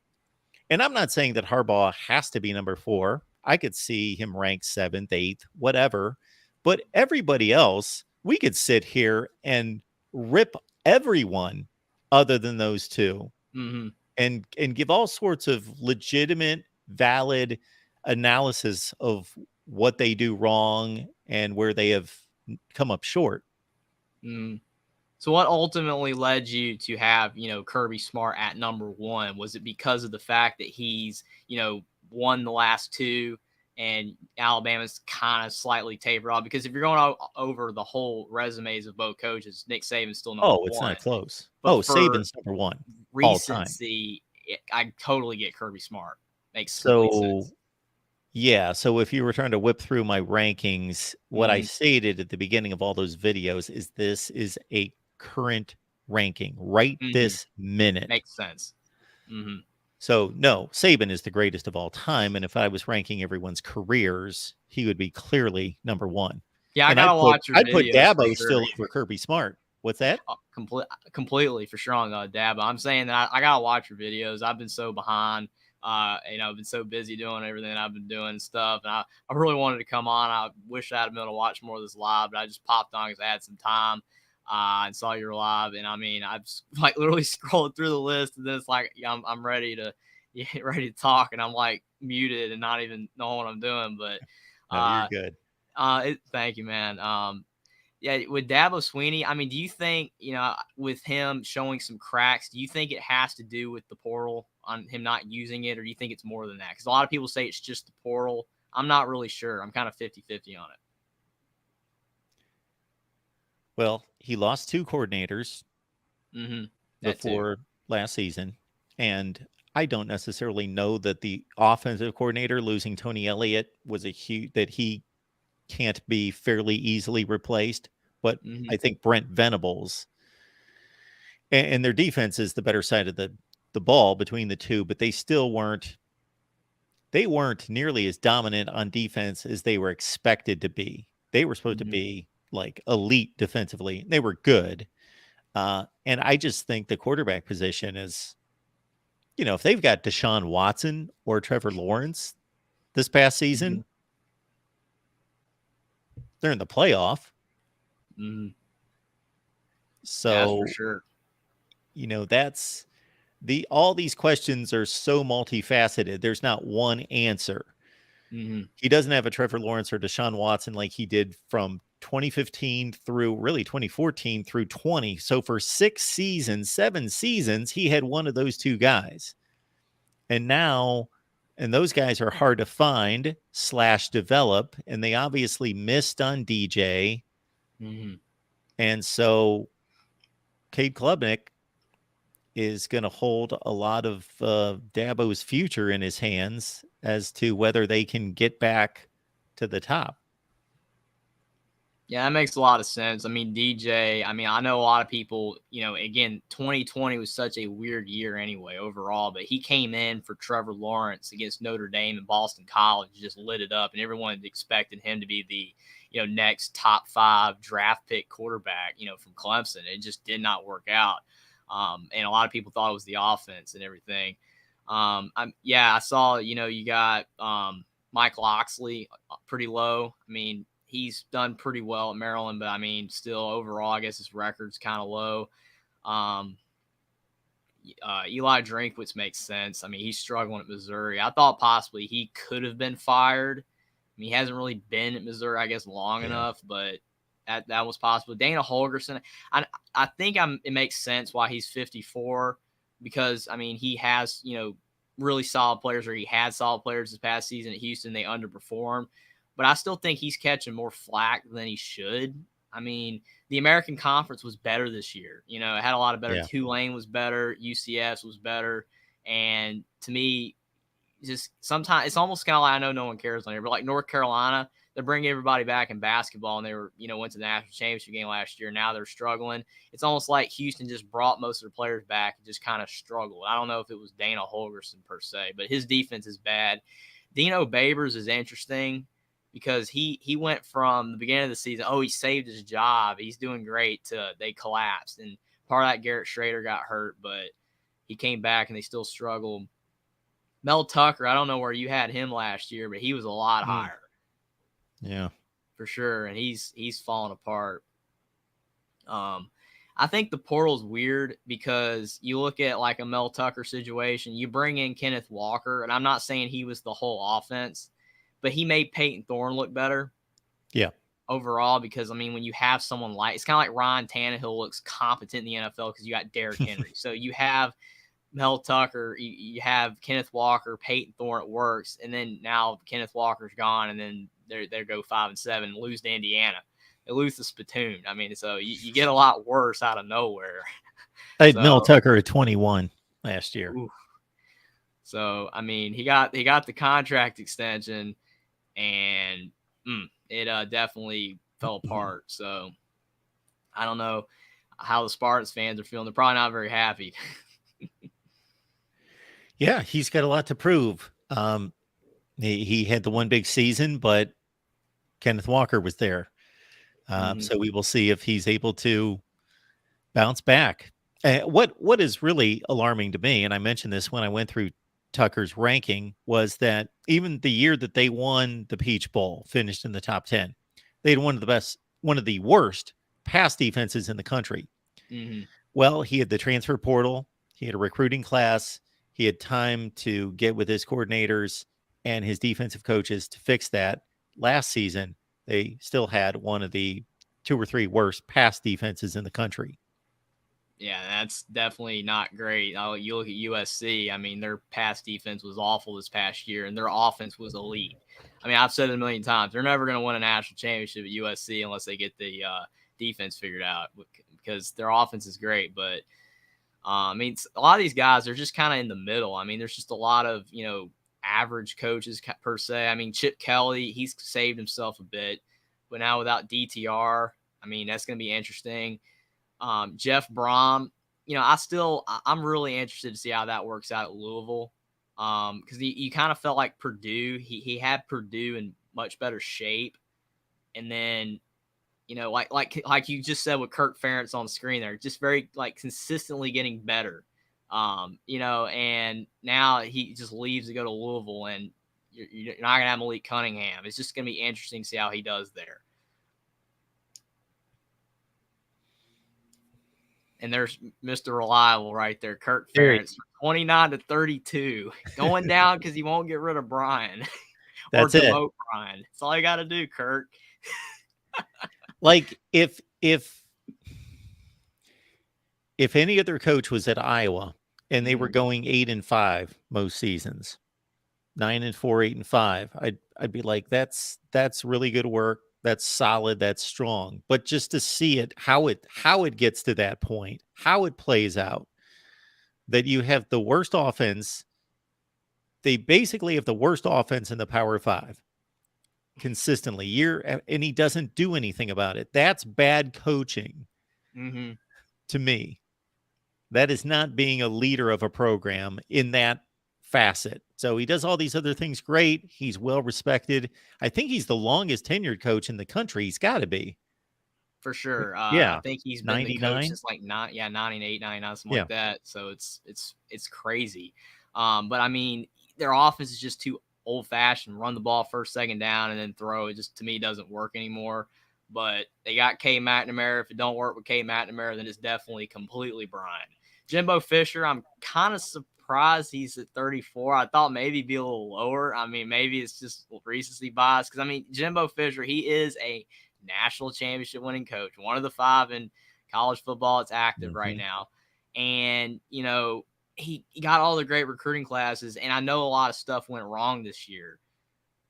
and I'm not saying that Harbaugh has to be number 4. I could see him ranked 7th, 8th, whatever. But everybody else, we could sit here and rip everyone other than those two and give all sorts of legitimate, valid analysis of what they do wrong and where they have come up short. So what ultimately led you to have, Kirby Smart at number 1? Was it because of the fact that he's, won the last 2 and Alabama's kind of slightly tapered off? Because if you're going over the whole resumes of both coaches, Nick Saban's still number 1. Oh, it's not close. But Saban's number 1 all time. Recency, I totally get Kirby Smart. Makes complete sense. Yeah, so if you were trying to whip through my rankings, what I stated at the beginning of all those videos is this is a current ranking right this minute. Makes sense. So, no, Saban is the greatest of all time, and if I was ranking everyone's careers, he would be clearly number 1. Yeah, I And gotta watch your I'd put videos for Dabo sure. still over Kirby Smart. What's that? Completely for sure on Dab. I'm saying that I gotta watch your videos. I've been so behind. I've been so busy doing everything I've been doing and stuff. And I really wanted to come on. I wish I had been able to watch more of this live, but I just popped on because I had some time and saw your live. And I mean, I've like literally scrolled through the list, and then it's like I'm ready to ready to talk, and I'm like muted and not even knowing what I'm doing. But No, you're good. thank you, man. Yeah, with Dabo Sweeney, I mean, do you think, with him showing some cracks, do you think it has to do with the portal on him not using it, or do you think it's more than that? Because a lot of people say it's just the portal. I'm not really sure. I'm kind of 50-50 on it. Well, he lost 2 coordinators That too. before last season, and I don't necessarily know that the offensive coordinator losing Tony Elliott was that he can't be fairly easily replaced, but I think Brent Venables and their defense is the better side of the ball between the two, but they weren't nearly as dominant on defense as they were expected to be. They were supposed to be like elite defensively. They were good. And I just think the quarterback position is, if they've got Deshaun Watson or Trevor Lawrence this past season, they're in the playoff. That's for So, sure. that's all these questions are so multifaceted. There's not one answer. He doesn't have a Trevor Lawrence or Deshaun Watson like he did from 2015 through really 2014 through 20. So for 7 seasons, he had one of those 2 guys. And those guys are hard to find / develop. And they obviously missed on DJ. And so Cade Klubnik is going to hold a lot of Dabo's future in his hands as to whether they can get back to the top. Yeah, that makes a lot of sense. I mean, DJ, I mean, I know a lot of people, again, 2020 was such a weird year anyway, overall, but he came in for Trevor Lawrence against Notre Dame and Boston College, just lit it up, and everyone expected him to be the, next top 5 draft pick quarterback, from Clemson. It just did not work out. And a lot of people thought it was the offense and everything. I saw, you got Mike Loxley pretty low. I mean, he's done pretty well at Maryland, but I mean, still overall, I guess his record's kind of low. Eli Drinkwitz makes sense. I mean, he's struggling at Missouri. I thought possibly he could have been fired. I mean, he hasn't really been at Missouri, I guess, long enough, but that was possible. Dana Holgerson, I think it makes sense why he's 54 because, I mean, he has, really solid players, or he had solid players this past season at Houston. They underperformed. But I still think he's catching more flack than he should. I mean, the American Conference was better this year. It had a lot of better. Yeah. Tulane was better. UCS was better. And to me, just sometimes it's almost kind of like, I know no one cares on here, but like North Carolina, they're bringing everybody back in basketball, and they were, went to the national championship game last year. Now they're struggling. It's almost like Houston just brought most of their players back and just kind of struggled. I don't know if it was Dana Holgerson per se, but his defense is bad. Dino Babers is interesting because he went from the beginning of the season, he saved his job, he's doing great, to they collapsed. And part of that, Garrett Schrader got hurt, but he came back and they still struggled. Mel Tucker, I don't know where you had him last year, but he was a lot higher. Yeah. For sure. And he's fallen apart. I think the portal's weird because you look at like a Mel Tucker situation, you bring in Kenneth Walker, and I'm not saying he was the whole offense, but he made Peyton Thorne look better. Yeah. Overall, because I mean, when you have someone it's kind of like Ryan Tannehill looks competent in the NFL because you got Derrick Henry. So you have Mel Tucker, you have Kenneth Walker, Peyton Thorne, it works, and then now Kenneth Walker's gone, and then they go 5-7 and lose to Indiana. They lose to Spittoon. I mean, so you get a lot worse out of nowhere. I had Mel Tucker at 21 last year. Oof. So I mean, he got the contract extension, and it definitely fell apart. So I don't know how the Spartans fans are feeling. They're probably not very happy. Yeah, he's got a lot to prove. He had the one big season, but Kenneth Walker was there. Hmm. So we will see if he's able to bounce back. What is really alarming to me, and I mentioned this when I went through Tucker's ranking, was that even the year that they won the Peach Bowl, finished in the top 10, they had one of the worst pass defenses in the country. Hmm. Well, he had the transfer portal, he had a recruiting class, he had time to get with his coordinators and his defensive coaches to fix that. Last season, they still had one of the two or three worst pass defenses in the country. Yeah, that's definitely not great. You look at USC. I mean, their pass defense was awful this past year, and their offense was elite. I mean, I've said it a million times. They're never going to win a national championship at USC unless they get the defense figured out, because their offense is great. But I mean, a lot of these guys are just kind of in the middle. I mean, there's just a lot of average coaches per se. I mean, Chip Kelly, he's saved himself a bit, but now without DTR, I mean, that's going to be interesting. Jeff Brom, I'm really interested to see how that works out at Louisville. Because you kind of felt like Purdue, he had Purdue in much better shape, and then like you just said with Kirk Ferentz on the screen there, just very like consistently getting better. And now he just leaves to go to Louisville, and you're not gonna have Malik Cunningham. It's just gonna be interesting to see how he does there. And there's Mr. Reliable right there, Kirk There, Ferentz, 29-32, going down because he won't get rid of Brian or that's it. demote Brian. That's all you got to do, Kirk. Like if any other coach was at Iowa and they were going 8-5 most seasons, 9-4, 8-5, I'd be like, that's really good work. That's solid. That's strong. But just to see it, how it gets to that point, how it plays out, that you have the worst offense. They basically have the worst offense in the Power Five consistently and he doesn't do anything about it. That's bad coaching Mm-hmm. to me. That is not being a leader of a program in that facet. So he does all these other things great. He's well respected. I think he's the longest tenured coach in the country. He's got to be. For sure. I Yeah. think he's been the coach 99. since like 98, 99, something Yeah. like that. So it's crazy. But I mean, their offense is just too old fashioned. Run the ball first, second down, and then throw. It just to me doesn't work anymore. But they got K McNamara. If it don't work with K McNamara, then it's definitely completely Brian. Jimbo Fisher, I'm kind of surprised he's at 34. I thought maybe be a little lower. I mean, maybe it's just recency bias, because I mean, Jimbo Fisher, he is a national championship winning coach, one of the 5 in college football. It's active right Mm-hmm. now. And, he got all the great recruiting classes. And I know a lot of stuff went wrong this year,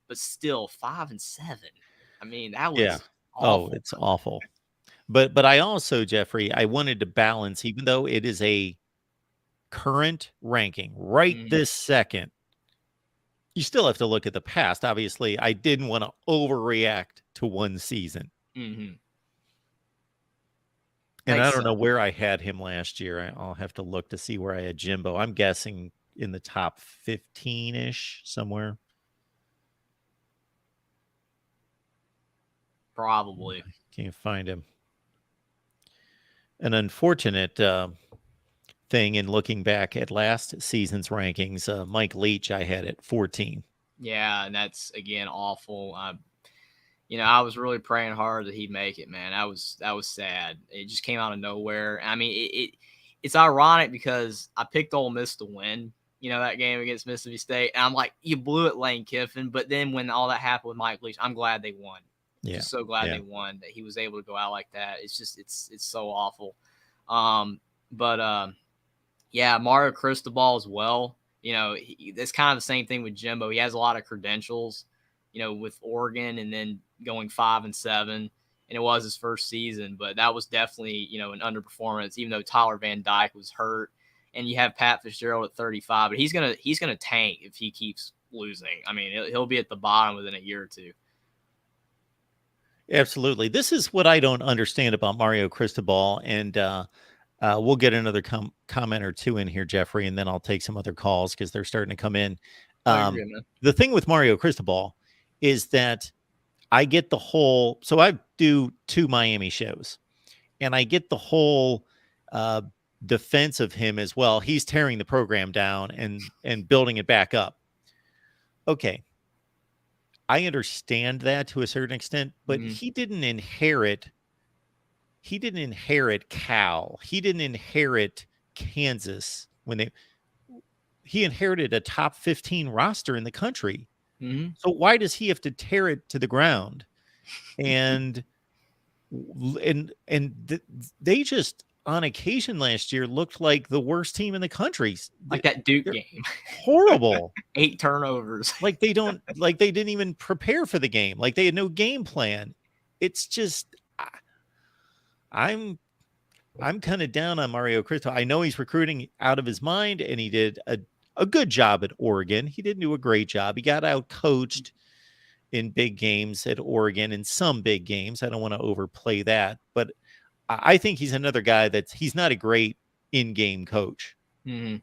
but still 5-7. I mean, that Yeah. was Oh, awful. it's awful. But I also, Jeffrey, I wanted to balance, even though it is a current ranking right Mm-hmm. this second, you still have to look at the past. Obviously, I didn't want to overreact to one season. Mm-hmm. And I Makes don't sense. know where I had him last year. I'll have to look to see where I had Jimbo. I'm guessing in the top 15-ish somewhere. Probably. Can't find him. An unfortunate thing in looking back at last season's rankings, Mike Leach I had at 14. Yeah, and that's again awful. I was really praying hard that he'd make it, man. That was sad. It just came out of nowhere. I mean, it's ironic because I picked Ole Miss to win, that game against Mississippi State. And I'm like, you blew it, Lane Kiffin. But then when all that happened with Mike Leach, I'm glad they won. Yeah. Just so glad Yeah. they won, that he was able to go out like that. It's just it's so awful. But yeah, Mario Cristobal as well. It's kind of the same thing with Jimbo. He has a lot of credentials, with Oregon, and then going 5-7, and it was his first season, but that was definitely, an underperformance, even though Tyler Van Dyke was hurt. And you have Pat Fitzgerald at 35, but he's gonna tank if he keeps losing. I mean, he'll be at the bottom within a year or two. Absolutely. This is what I don't understand about Mario Cristobal. And We'll get another comment or two in here, Jeffrey, and then I'll take some other calls because they're starting to come in. Oh, you're good, man. The thing with Mario Cristobal is that I get the whole. So I do 2 Miami shows, and I get the whole uh, defense of him as well. He's tearing the program down and building it back up. Okay, I understand that to a certain extent, but he didn't inherit Cal. He didn't inherit Kansas he inherited a top 15 roster in the country. So why does he have to tear it to the ground? And they just on occasion last year looked like the worst team in the country. Like that Duke game. Horrible. 8 turnovers. Like they didn't even prepare for the game. Like they had no game plan. It's just I'm kind of down on Mario Cristobal. I know he's recruiting out of his mind, and he did a good job at Oregon. He didn't do a great job. He got out coached in big games at Oregon, in some big games. I don't want to overplay that, but I think he's another guy he's not a great in-game coach, and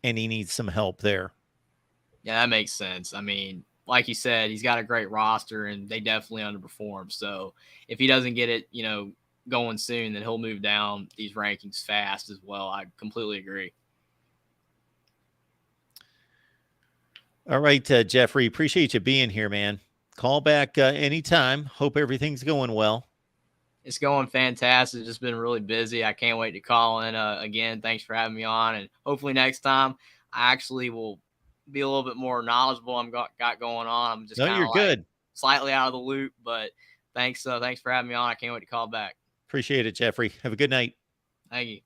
he needs some help there. Yeah, that makes sense. I mean, like you said, he's got a great roster, and they definitely underperform. So if he doesn't get it, going soon, then he'll move down these rankings fast as well. I completely agree. All right, Jeffrey, appreciate you being here, man. Call back anytime. Hope everything's going well. It's going fantastic. It's just been really busy. I can't wait to call in again. Thanks for having me on, and hopefully next time I actually will be a little bit more knowledgeable. Got going on. I'm just you're good. Slightly out of the loop, but thanks for having me on. I can't wait to call back. Appreciate it, Jeffrey. Have a good night. Thank you.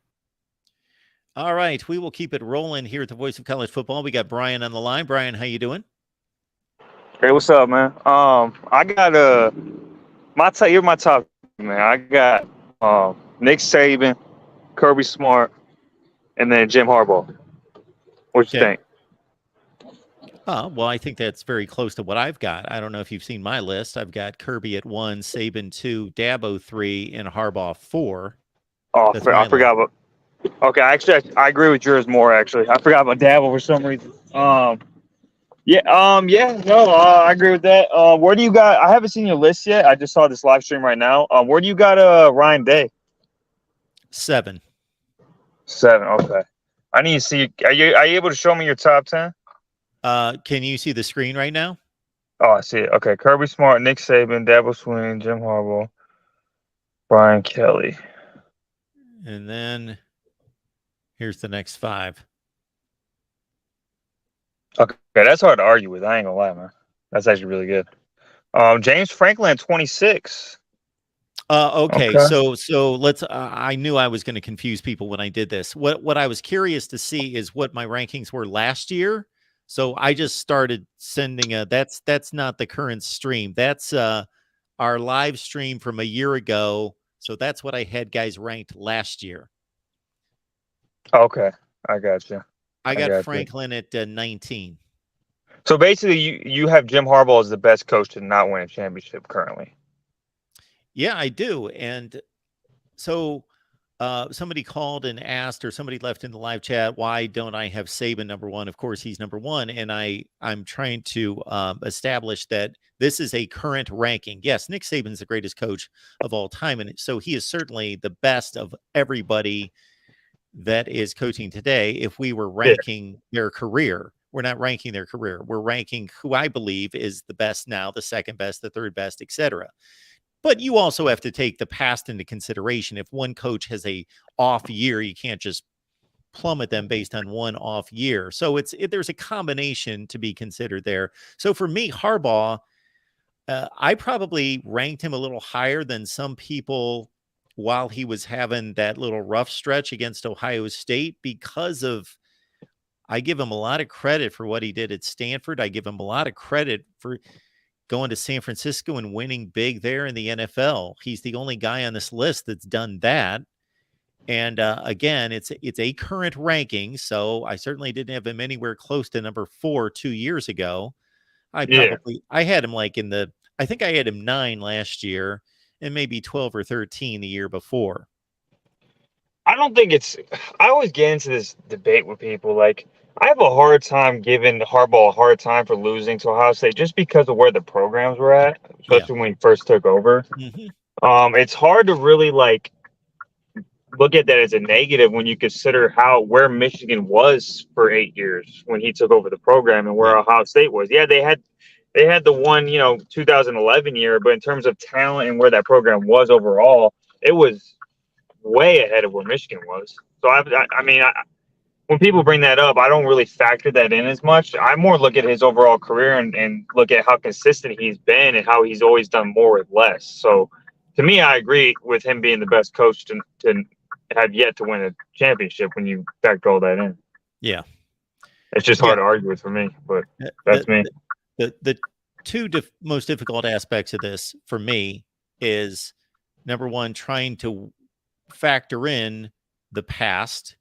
All right, we will keep it rolling here at the Voice of College Football. We got Brian on the line. Brian, how you doing? Hey, what's up, man? I got you're my top, man. I got Nick Saban, Kirby Smart, and then Jim Harbaugh. What you think? Well, I think that's very close to what I've got. I don't know if you've seen my list. I've got Kirby at 1, Saban 2, Dabo 3, and Harbaugh 4. Oh, I forgot about. Okay, actually, I agree with yours more. Actually, I forgot about Dabo for some reason. I agree with that. Where do you got? I haven't seen your list yet. I just saw this live stream right now. Where do you got Ryan Day? 7. 7. Okay. I need to see. Are you able to show me your top 10? Can you see the screen right now? Oh, I see it. Okay, Kirby Smart, Nick Saban, Dabo Swinney, Jim Harbaugh, Brian Kelly, and then here's the next 5. Okay, that's hard to argue with. I ain't gonna lie, man. That's actually really good. James Franklin, 26. Okay. So let's. I knew I was going to confuse people when I did this. What I was curious to see is what my rankings were last year. So I just started sending that's not the current stream. That's our live stream from a year ago. So that's what I had guys ranked last year. Okay, I got you. I got Franklin at 19. So basically, you have Jim Harbaugh as the best coach to not win a championship currently. Yeah, I do. And so somebody called and asked, or somebody left in the live chat, why don't I have Saban number 1? Of course, he's number 1. And I'm trying to establish that this is a current ranking. Yes, Nick Saban's the greatest coach of all time. And so he is certainly the best of everybody that is coaching today. If we were ranking their career, we're not ranking their career. We're ranking who I believe is the best now, the second best, the third best, etc. But you also have to take the past into consideration. If one coach has a off year, you can't just plummet them based on one off year. So there's a combination to be considered there. So for me, Harbaugh, I probably ranked him a little higher than some people while he was having that little rough stretch against Ohio State, because I give him a lot of credit for what he did at Stanford. I give him a lot of credit for going to San Francisco and winning big there in the NFL. He's the only guy on this list that's done that. And again, it's a current ranking, so I certainly didn't have him anywhere close to number 4 2 years ago. I had him I think I had him 9 last year and maybe 12 or 13 the year before. I don't think it's. I always get into this debate with people. Like, I have a hard time giving Harbaugh a hard time for losing to Ohio State just because of where the programs were at, Yeah. especially when he first took over. Hmm. It's hard to really like look at that as a negative when you consider where Michigan was for 8 years when he took over the program and where Yeah. Ohio State was. Yeah, they had the one 2011 year, but in terms of talent and where that program was overall, it was way ahead of where Michigan was. So when people bring that up, I don't really factor that in as much. I more look at his overall career and look at how consistent he's been and how he's always done more with less. So to me, I agree with him being the best coach to have yet to win a championship when you factor all that in. Yeah. It's just hard to argue with for me, but that's me. The two most difficult aspects of this for me is, number one, trying to factor in the past,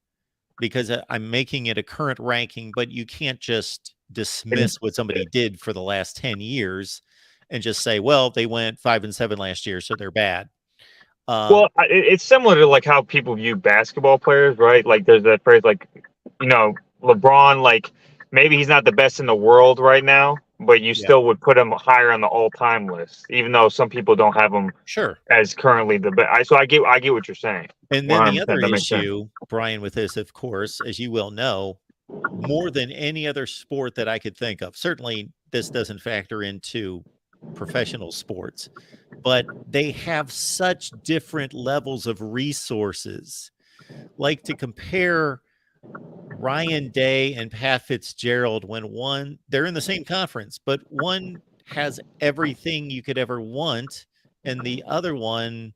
because I'm making it a current ranking, but you can't just dismiss what somebody did for the last 10 years and just say, well, they went 5-7 last year, so they're bad. Well, it's similar to like how people view basketball players, right? Like there's that phrase, like, LeBron, like maybe he's not the best in the world right now, but you still would put him higher on the all-time list, even though some people don't have him as currently the best. So I get what you're saying. And then the other issue, Brian, with this, of course, as you well know, more than any other sport that I could think of, certainly this doesn't factor into professional sports, but they have such different levels of resources. Like, to compare Ryan Day and Pat Fitzgerald, when they're in the same conference, but one has everything you could ever want, and the other one,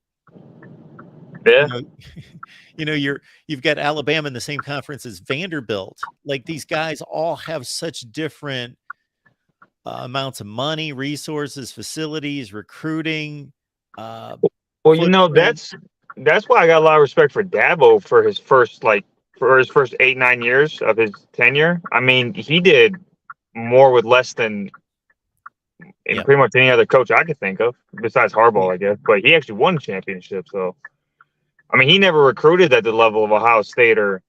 you've got Alabama in the same conference as Vanderbilt. Like, these guys all have such different amounts of money, resources, facilities, recruiting. Well, that's why I got a lot of respect for Dabo for his first 8-9 years of his tenure. I mean, he did more with less than pretty much any other coach I could think of besides Harbaugh, I guess. But he actually won championships. So, I mean, he never recruited at the level of Ohio State or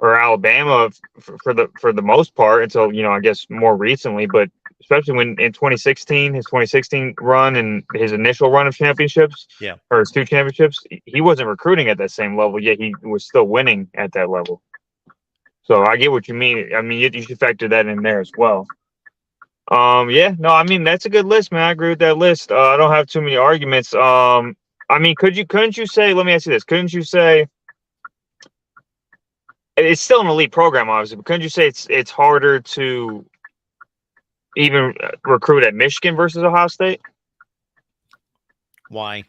Alabama for the most part until I guess more recently. But especially when in 2016, his 2016 run and his initial run of championships, or his 2 championships, he wasn't recruiting at that same level, yet he was still winning at that level. So I get what you mean. I mean, you should factor that in there as well. I mean, that's a good list, man. I agree with that list. I don't have too many arguments. I mean, couldn't you say, let me ask you this, couldn't you say, it's still an elite program, obviously, but couldn't you say it's harder to even recruit at Michigan versus Ohio State? Why?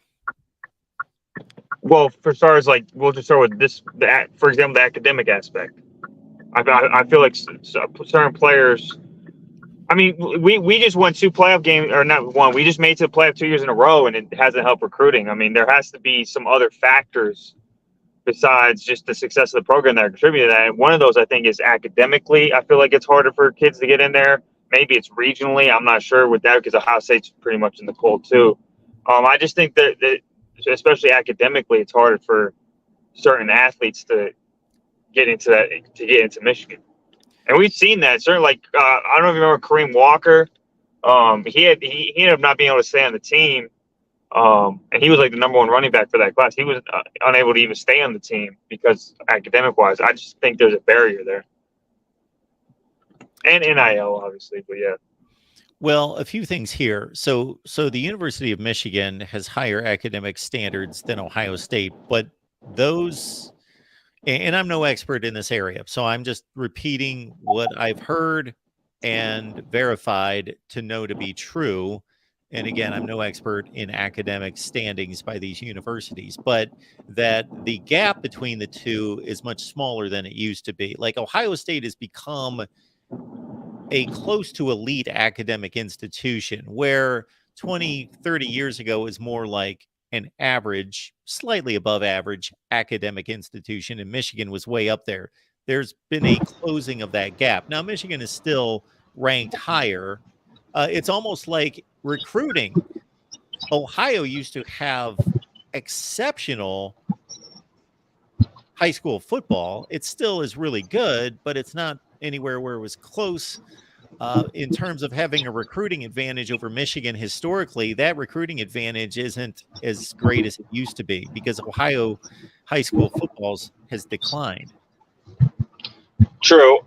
Well, for starters, like, we'll just start with this. For example, the academic aspect. I feel like certain players. I mean, we just won 2 playoff games, or not one. We just made it to the playoff 2 years in a row, and it hasn't helped recruiting. I mean, there has to be some other factors besides just the success of the program that contributed to that. And one of those, I think, is academically. I feel like it's harder for kids to get in there. Maybe it's regionally. I'm not sure with that because Ohio State's pretty much in the cold too. I just think that especially academically, it's harder for certain athletes to get into Michigan. And we've seen that. Certainly, like I don't know if you remember Kareem Walker. He ended up not being able to stay on the team. And he was like the number 1 running back for that class. He was unable to even stay on the team because academic-wise, I just think there's a barrier there. And NIL, obviously, but yeah. Well, a few things here. So the University of Michigan has higher academic standards than Ohio State, but those, and I'm no expert in this area, so I'm just repeating what I've heard and verified to know to be true. And again, I'm no expert in academic standings by these universities, but that the gap between the two is much smaller than it used to be. Like, Ohio State has become a close to elite academic institution, where 20, 30 years ago is more like an average, slightly above average academic institution, and Michigan was way up there. There's been a closing of that gap. Now, Michigan is still ranked higher. It's almost like recruiting. Ohio used to have exceptional high school football, it still is really good, but it's not anywhere where it was close. In terms of having a recruiting advantage over Michigan historically, that recruiting advantage isn't as great as it used to be because Ohio high school footballs has declined. True.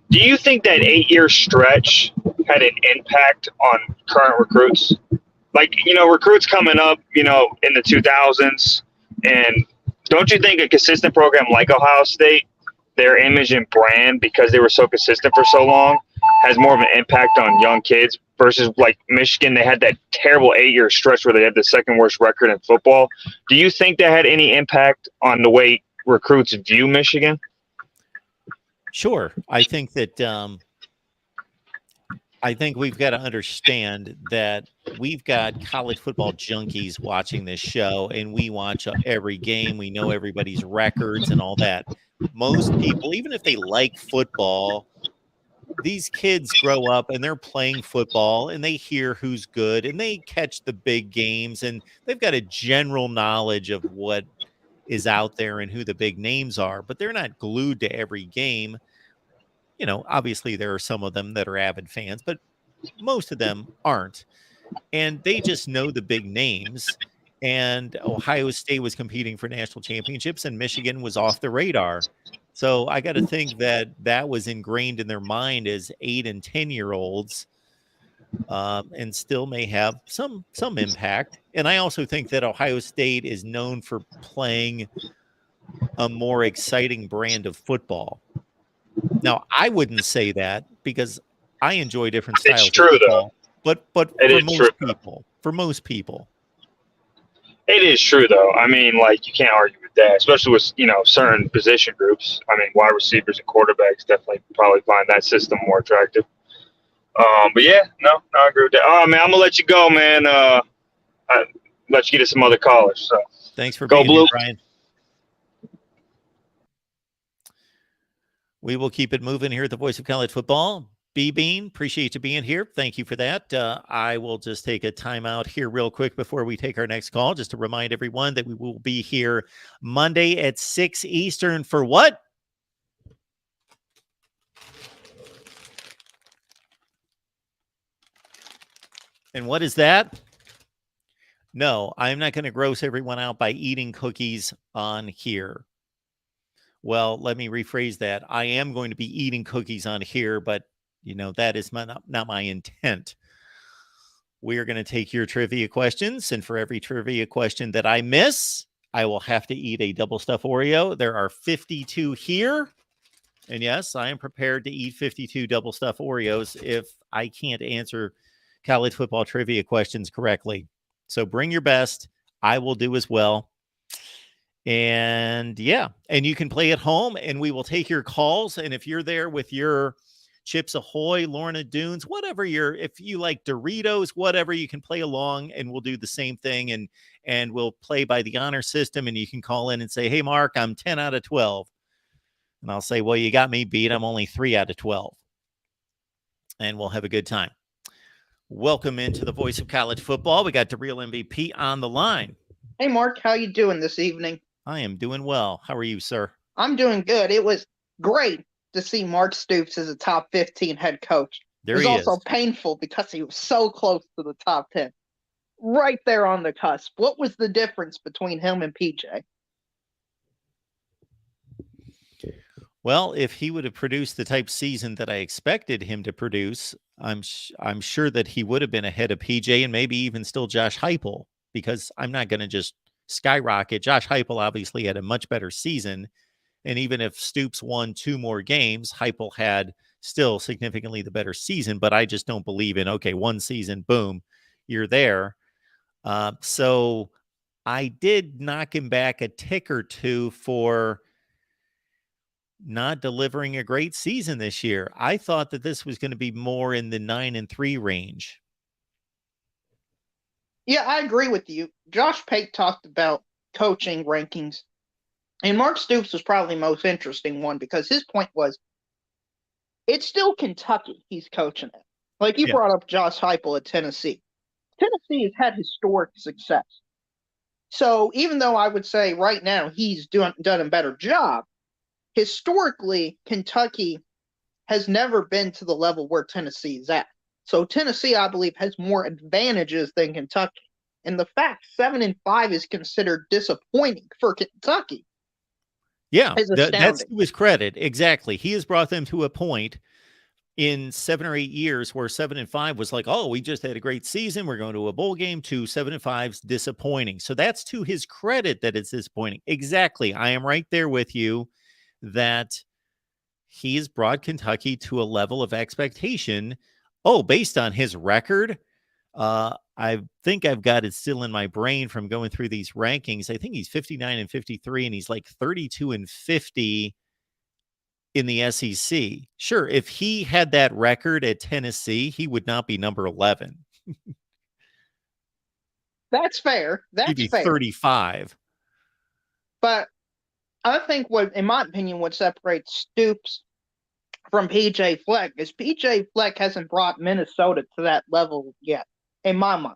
Do you think that 8-year stretch had an impact on current recruits? Like, recruits coming up, in the 2000s, and don't you think a consistent program like Ohio State, their image and brand, because they were so consistent for so long, has more of an impact on young kids versus like Michigan? They had that terrible 8-year stretch where they had the second worst record in football. Do you think that had any impact on the way recruits view Michigan? Sure. I think that I think we've got to understand that we've got college football junkies watching this show, and we watch every game. We know everybody's records and all that. Most people, even if they like football, these kids grow up and they're playing football and they hear who's good and they catch the big games and they've got a general knowledge of what is out there and who the big names are, but they're not glued to every game. Obviously there are some of them that are avid fans, but most of them aren't. And they just know the big names. And Ohio State was competing for national championships and Michigan was off the radar. So I got to think that was ingrained in their mind as 8 and 10-year-olds, and still may have some impact. And I also think that Ohio State is known for playing a more exciting brand of football. Now, I wouldn't say that because I enjoy different styles It's true, of football. though. But for most people, it is true, though. I mean, like, you can't argue with that, especially with, certain position groups. I mean, wide receivers and quarterbacks definitely probably find that system more attractive. But yeah, no, I agree with that. Oh, man, I'm going to let you go, man. I'll let you get to some other callers. So thanks for go being Blue. here, Brian. We will keep it moving here at the Voice of College Football. B-Bean, appreciate you being here. Thank you for that. I will just take a timeout here real quick before we take our next call, just to remind everyone that we will be here Monday at 6 Eastern for what? And what is that? No, I'm not going to gross everyone out by eating cookies on here. Well, let me rephrase that. I am going to be eating cookies on here, but that is not my intent. We are going to take your trivia questions, and for every trivia question that I miss, I will have to eat a double stuffed Oreo. There are 52 here, and yes, I am prepared to eat 52 double stuffed Oreos if I can't answer college football trivia questions correctly. So bring your best. I will do as well. And yeah, and you can play at home, and we will take your calls. And if you're there with your Chips Ahoy, Lorna Dunes, whatever if you like Doritos, whatever, you can play along, and we'll do the same thing. And we'll play by the honor system, and you can call in and say, hey, Mark, I'm 10 out of 12. And I'll say, well, you got me beat. I'm only 3 out of 12. And we'll have a good time. Welcome into the Voice of College Football. We got the real MVP on the line. Hey, Mark, how you doing this evening? I am doing well. How are you, sir? I'm doing good. It was great to see Mark Stoops as a top 15 head coach. It was also painful because he was so close to the top 10. Right there on the cusp. What was the difference between him and PJ? Well, if he would have produced the type season that I expected him to produce, I'm sure that he would have been ahead of PJ and maybe even still Josh Heupel, because I'm not going to just skyrocket. Josh Heupel obviously had a much better season, and even if Stoops won 2 more games, Heupel had still significantly the better season. But I just don't believe in, okay, one season, boom, you're there. So I did knock him back a tick or two for not delivering a great season this year. I thought that this was going to be more in the 9-3 range. Yeah, I agree with you. Josh Pate talked about coaching rankings, and Mark Stoops was probably the most interesting one because his point was, it's still Kentucky he's coaching at. Like you brought up Josh Heupel at Tennessee. Tennessee has had historic success. So even though I would say right now he's done a better job, historically Kentucky has never been to the level where Tennessee is at. So Tennessee, I believe, has more advantages than Kentucky. And the fact 7-5 is considered disappointing for Kentucky. Yeah, is that's astounding. to his credit. Exactly. He has brought them to a point in 7 or 8 years where 7-5 was like, oh, we just had a great season. We're going to a bowl game. To 7-5's disappointing. So that's to his credit that it's disappointing. Exactly. I am right there with you that he's brought Kentucky to a level of expectation. Oh, based on his record, I think I've got it still in my brain from going through these rankings. I think he's 59-53, and he's like 32-50 in the SEC. Sure, if he had that record at Tennessee, he would not be number 11. That's fair. He'd be 35. But I think what, in my opinion, what separates Stoops from PJ Fleck is PJ Fleck hasn't brought Minnesota to that level yet, in my mind.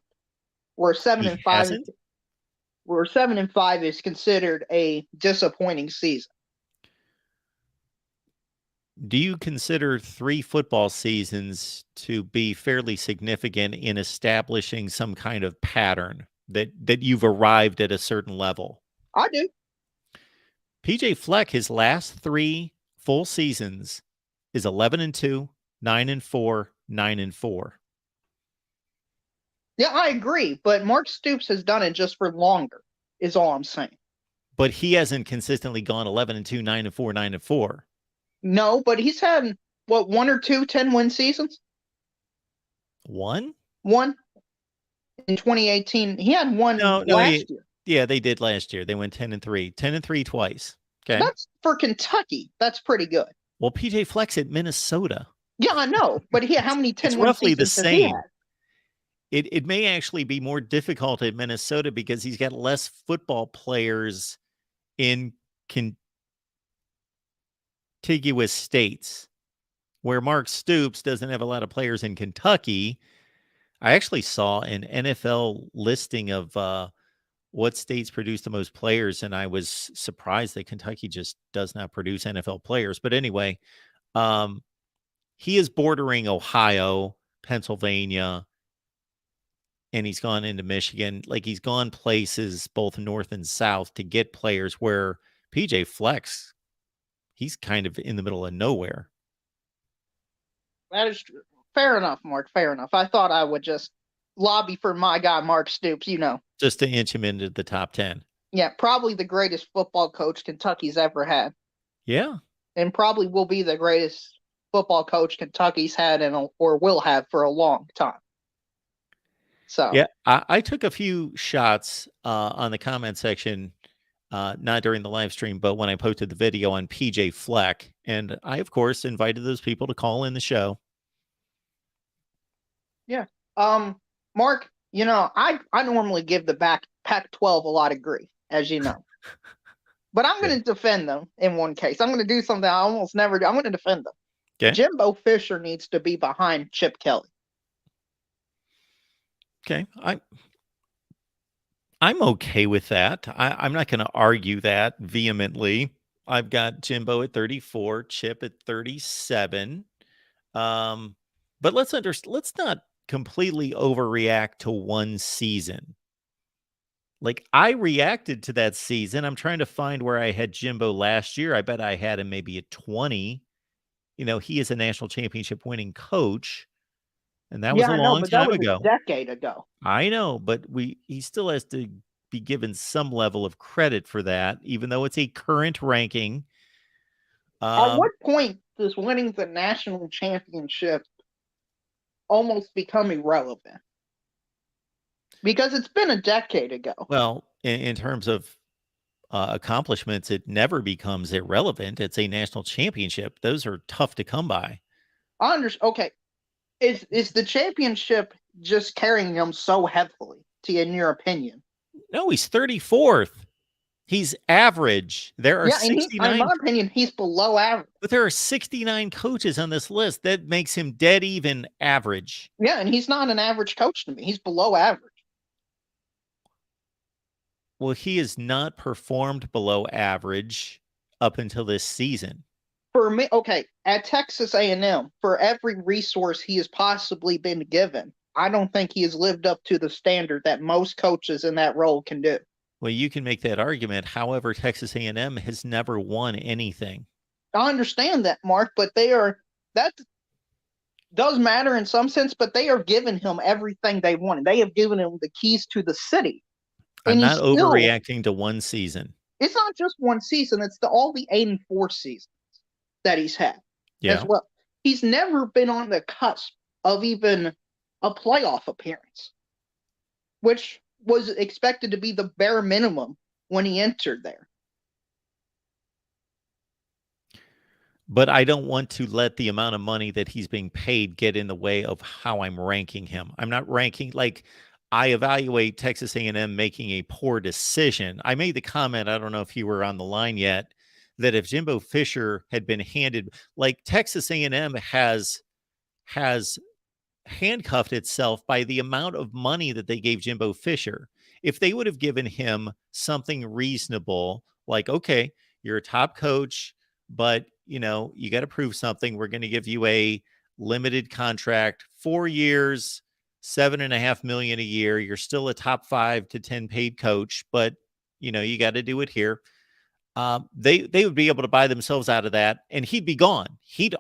Where 7-5 is considered a disappointing season. Do you consider 3 football seasons to be fairly significant in establishing some kind of pattern that you've arrived at a certain level? I do. PJ Fleck, his last 3 full seasons is 11-2, 9-4, 9-4. Yeah, I agree. But Mark Stoops has done it just for longer, is all I'm saying. But he hasn't consistently gone 11-2, 9-4, 9-4. No, but he's had, what, 1 or 2 10-win seasons? One in 2018. He had one last year. Yeah, they did last year. They went 10-3. 10-3 twice. Okay. That's for Kentucky. That's pretty good. Well, PJ Fleck's at Minnesota. Yeah, I know. But how many 10-win it's roughly the seasons same. It may actually be more difficult at Minnesota because he's got less football players in contiguous states, where Mark Stoops doesn't have a lot of players in Kentucky. I actually saw an NFL listing of what states produce the most players, and I was surprised that Kentucky just does not produce NFL players. But anyway, he is bordering Ohio, Pennsylvania, and he's gone into Michigan. Like, he's gone places both north and south to get players, where PJ Fleck's, he's kind of in the middle of nowhere. That is true. Fair enough, Mark. Fair enough. I thought I would just lobby for my guy, Mark Stoops, just to inch him into the top 10. Yeah, probably the greatest football coach Kentucky's ever had. Yeah. And probably will be the greatest football coach Kentucky's had or will have for a long time. So yeah, I took a few shots on the comment section, not during the live stream, but when I posted the video on PJ Fleck, and I, of course, invited those people to call in the show. Yeah. Mark, I normally give the Pac-12 a lot of grief, as you know. But I'm going to defend them in one case. I'm going to do something I almost never do. I'm going to defend them. Okay. Jimbo Fisher needs to be behind Chip Kelly. Okay. I'm okay with that. I'm not going to argue that vehemently. I've got Jimbo at 34, Chip at 37. But let's not completely overreact to one season. Like, I reacted to that season. I'm trying to find where I had Jimbo last year. I bet I had him maybe at 20. He is a national championship winning coach. And that was a long time ago. A decade ago. I know, but he still has to be given some level of credit for that, even though it's a current ranking. At what point does winning the national championship almost become irrelevant? Because it's been a decade ago. Well, in terms of accomplishments, it never becomes irrelevant. It's a national championship. Those are tough to come by. I understand. Okay. Is the championship just carrying him so heavily, in your opinion? No, he's 34th. He's average. There are 69. In my opinion, he's below average. But there are 69 coaches on this list. That makes him dead even average. Yeah, and he's not an average coach to me. He's below average. Well, he has not performed below average up until this season. For me, okay, at Texas A&M, for every resource he has possibly been given, I don't think he has lived up to the standard that most coaches in that role can do. Well, you can make that argument. However, Texas A&M has never won anything. I understand that, Mark, but that does matter in some sense, but they are giving him everything they wanted. They have given him the keys to the city. I'm not overreacting to one season. It's not just one season. It's all the 8-4 seasons that he's had as well. He's never been on the cusp of even a playoff appearance, which was expected to be the bare minimum when he entered there. But I don't want to let the amount of money that he's being paid get in the way of how I'm ranking him. I'm not ranking like I evaluate Texas A&M making a poor decision. I made the comment, I don't know if you were on the line yet, that if Jimbo Fisher had been handed, like Texas A&M has handcuffed itself by the amount of money that they gave Jimbo Fisher. If they would have given him something reasonable, like, okay, you're a top coach, but you got to prove something. We're going to give you a limited contract, 4 years, $7.5 million a year. You're still a top 5 to 10 paid coach, but you got to do it here. They would be able to buy themselves out of that, and he'd be gone. He'd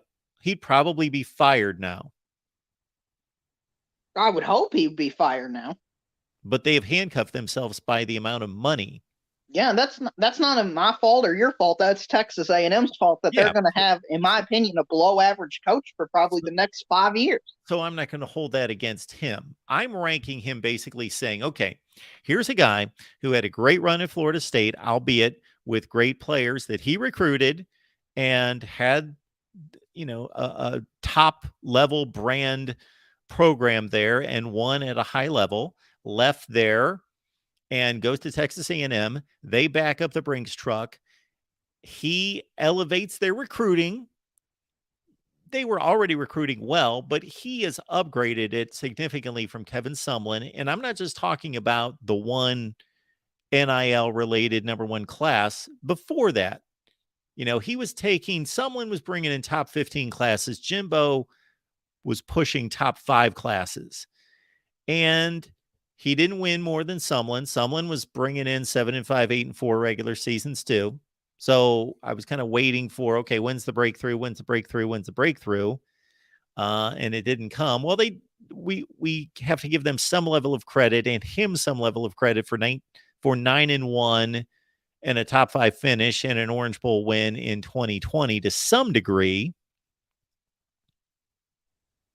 probably be fired now. I would hope he'd be fired now. But they have handcuffed themselves by the amount of money. Yeah, that's not my fault or your fault. That's Texas A&M's fault that they're going to have, in my opinion, a below average coach for probably the next 5 years. So I'm not going to hold that against him. I'm ranking him basically saying, okay, here's a guy who had a great run at Florida State, albeit with great players that he recruited and had, a top level brand program there and won at a high level, left there and goes to Texas A&M. They back up the Brinks truck. He elevates their recruiting. They were already recruiting well, but he has upgraded it significantly from Kevin Sumlin. And I'm not just talking about the one NIL related number 1 class. Before that, Sumlin was bringing in top 15 classes. Jimbo was pushing top 5 classes. And he didn't win more than Sumlin. Sumlin was bringing in 7-5, 8-4 regular seasons too. So I was kind of waiting for, okay, when's the breakthrough? When's the breakthrough? When's the breakthrough? And it didn't come. Well, we have to give them some level of credit and him some level of credit for 9-1 and a top 5 finish and an Orange Bowl win in 2020 to some degree.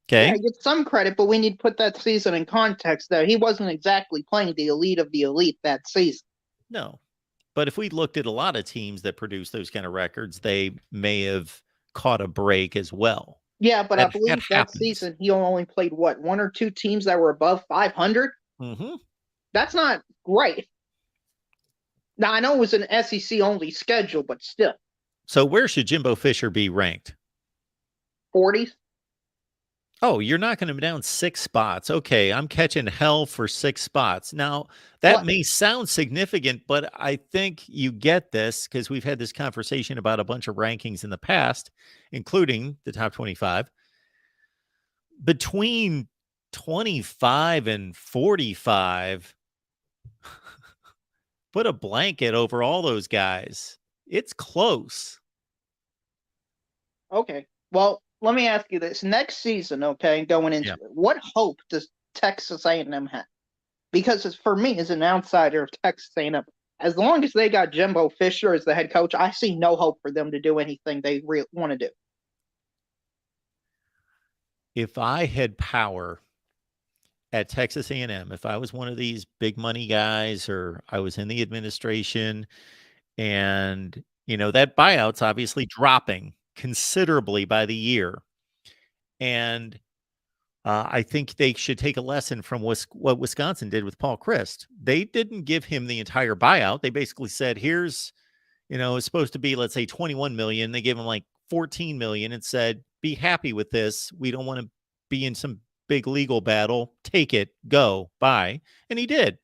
Okay. Yeah, I get some credit, but we need to put that season in context, though. He wasn't exactly playing the elite of the elite that season. No. But if we looked at a lot of teams that produce those kind of records, they may have caught a break as well. Yeah, but I believe that season he only played, 1 or 2 teams that were above 500? Mm-hmm. That's not great. Now, I know it was an SEC-only schedule, but still. So where should Jimbo Fisher be ranked? 40s. Oh, you're knocking him down 6 spots. Okay, I'm catching hell for 6 spots. Now, that may sound significant, but I think you get this because we've had this conversation about a bunch of rankings in the past, including the top 25. Between 25 and 45, put a blanket over all those guys. It's close. Okay, well, let me ask you this. Next season, okay, going into it, what hope does Texas A&M have? Because for me, as an outsider of Texas A&M, as long as they got Jimbo Fisher as the head coach, I see no hope for them to do anything they want to do. If I had power at Texas A&M, if I was one of these big money guys or I was in the administration and, that buyout's obviously dropping considerably by the year. And I think they should take a lesson from what Wisconsin did with Paul Chryst. They didn't give him the entire buyout. They basically said, here's, it's supposed to be, let's say 21 million. They gave him like 14 million and said, be happy with this. We don't want to be in some big legal battle. Take it, go, bye. And he did.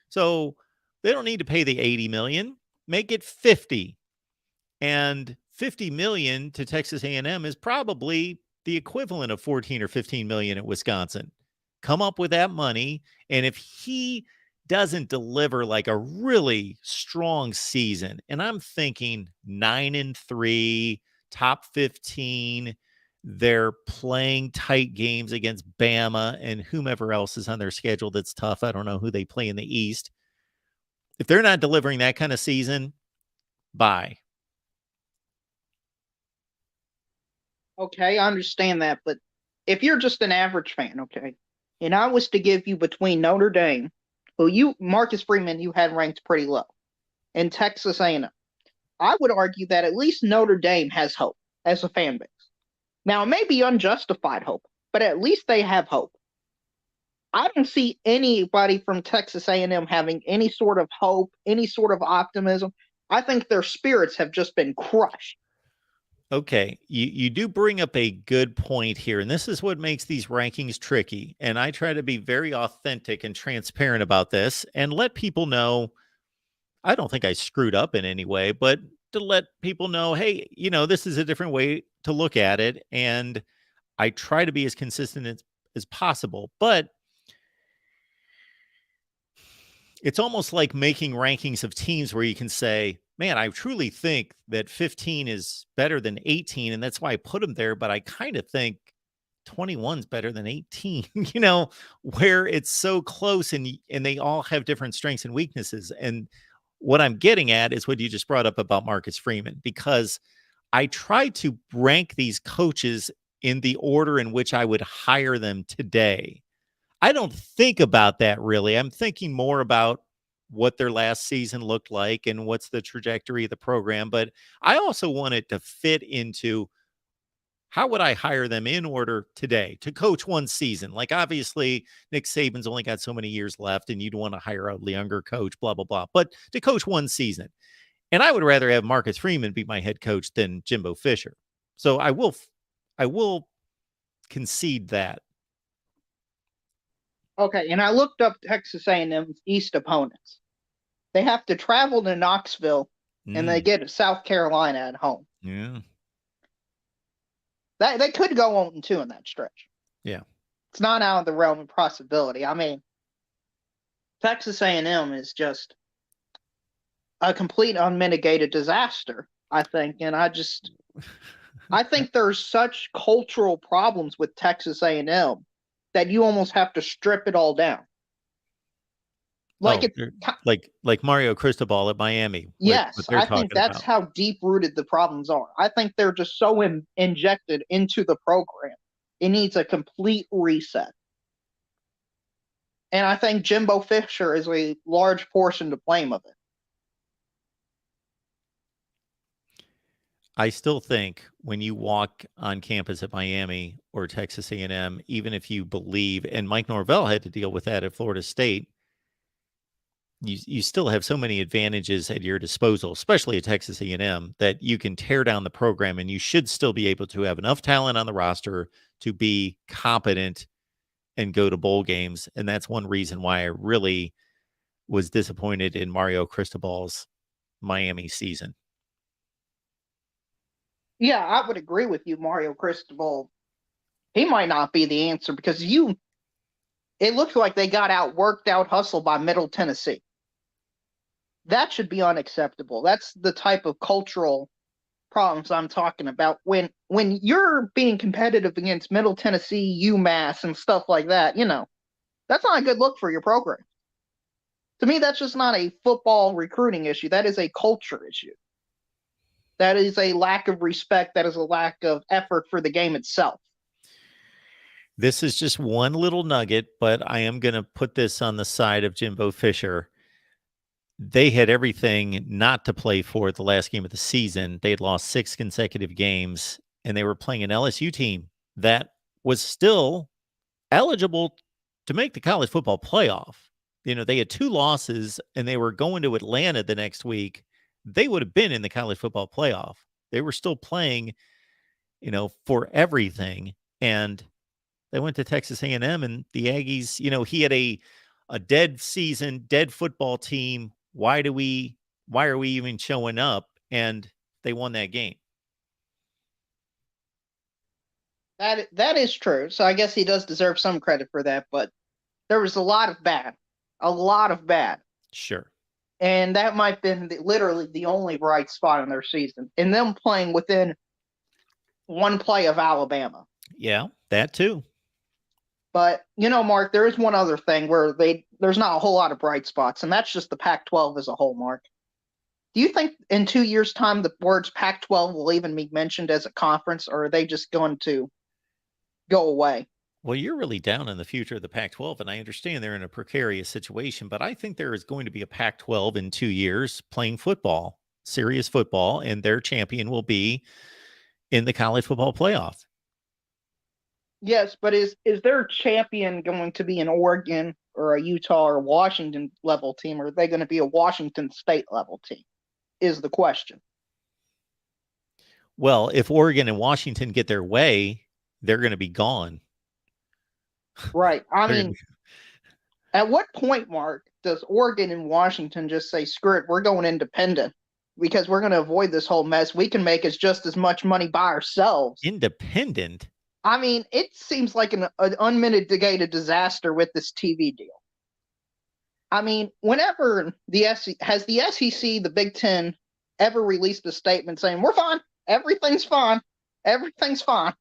So They don't need to pay the $80 million. Make it $50. And $50 million to Texas A&M is probably the equivalent of $14 or $15 million at Wisconsin. Come up with that money. And if he doesn't deliver like a really strong season, and I'm thinking 9-3, top 15, they're playing tight games against Bama and whomever else is on their schedule that's tough. I don't know who they play in the East. If they're not delivering that kind of season, bye. Okay, I understand that, but if you're just an average fan, okay, and I was to give you between Notre Dame, who Marcus Freeman, you had ranked pretty low, and Texas A&M, I would argue that at least Notre Dame has hope as a fan base. Now, it may be unjustified hope, but at least they have hope. I don't see anybody from Texas A&M having any sort of hope, any sort of optimism. I think their spirits have just been crushed. Okay, you do bring up a good point here, and this is what makes these rankings tricky. And I try to be very authentic and transparent about this and let people know, I don't think I screwed up in any way, but to let people know, hey, this is a different way to look at it. And I try to be as consistent as possible. But it's almost like making rankings of teams where you can say, man, I truly think that 15 is better than 18, and that's why I put them there. But I kind of think 21 is better than 18, where it's so close and they all have different strengths and weaknesses. And what I'm getting at is what you just brought up about Marcus Freeman, because I try to rank these coaches in the order in which I would hire them today. I don't think about that really. I'm thinking more about what their last season looked like and what's the trajectory of the program. But I also want it to fit into how would I hire them in order today to coach one season? Like, obviously, Nick Saban's only got so many years left and you'd want to hire a younger coach, blah, blah, blah. But to coach one season. And I would rather have Marcus Freeman be my head coach than Jimbo Fisher. So I will concede that. Okay, and I looked up Texas A&M's East opponents. They have to travel to Knoxville, and they get South Carolina at home. Yeah. They could go 0-2 in that stretch. Yeah. It's not out of the realm of possibility. I mean, Texas A&M is just a complete unmitigated disaster, I think. And I think there's such cultural problems with Texas A&M that you almost have to strip it all down. Like Mario Cristobal at Miami. Yes, I think that's how deep-rooted the problems are. I think they're just so injected into the program. It needs a complete reset. And I think Jimbo Fisher is a large portion to blame of it. I still think when you walk on campus at Miami or Texas A&M, even if you believe, and Mike Norvell had to deal with that at Florida State, you still have so many advantages at your disposal, especially at Texas A&M, that you can tear down the program, and you should still be able to have enough talent on the roster to be competent and go to bowl games. And that's one reason why I really was disappointed in Mario Cristobal's Miami season. Yeah, I would agree with you, Mario Cristobal. He might not be the answer because it looks like they got out hustled by Middle Tennessee. That should be unacceptable. That's the type of cultural problems I'm talking about. When you're being competitive against Middle Tennessee, UMass, and stuff like that, that's not a good look for your program. To me, that's just not a football recruiting issue. That is a culture issue. That is a lack of respect. That is a lack of effort for the game itself. This is just one little nugget, but I am going to put this on the side of Jimbo Fisher. They had everything not to play for the last game of the season. They had lost 6 consecutive games, and they were playing an LSU team that was still eligible to make the college football playoff. They had 2 losses, and they were going to Atlanta the next week. They would have been in the college football playoff. They were still playing, for everything. And they went to Texas A&M, and the Aggies, he had a dead season, dead football team why are we even showing up? And they won that game. That is true. So I guess he does deserve some credit for that, but there was a lot of bad. Sure. And that might have been literally the only bright spot in their season. And them playing within one play of Alabama. Yeah, that too. But, Mark, there is one other thing where there's not a whole lot of bright spots, and that's just the Pac-12 as a whole, Mark. Do you think in 2 years' time the words Pac-12 will even be mentioned as a conference, or are they just going to go away? Well, you're really down in the future of the Pac-12, and I understand they're in a precarious situation, but I think there is going to be a Pac-12 in 2 years playing football, serious football, and their champion will be in the college football playoff. Yes, but is their champion going to be an Oregon or a Utah or Washington level team, or are they going to be a Washington State level team, is the question. Well, if Oregon and Washington get their way, they're going to be gone. Right. I mean, at what point, Mark, does Oregon and Washington just say, screw it, we're going independent because we're going to avoid this whole mess? We can make us just as much money by ourselves. Independent? I mean, it seems like an unmitigated disaster with this TV deal. I mean, whenever has the SEC, the Big Ten, ever released a statement saying, we're fine, everything's fine, everything's fine?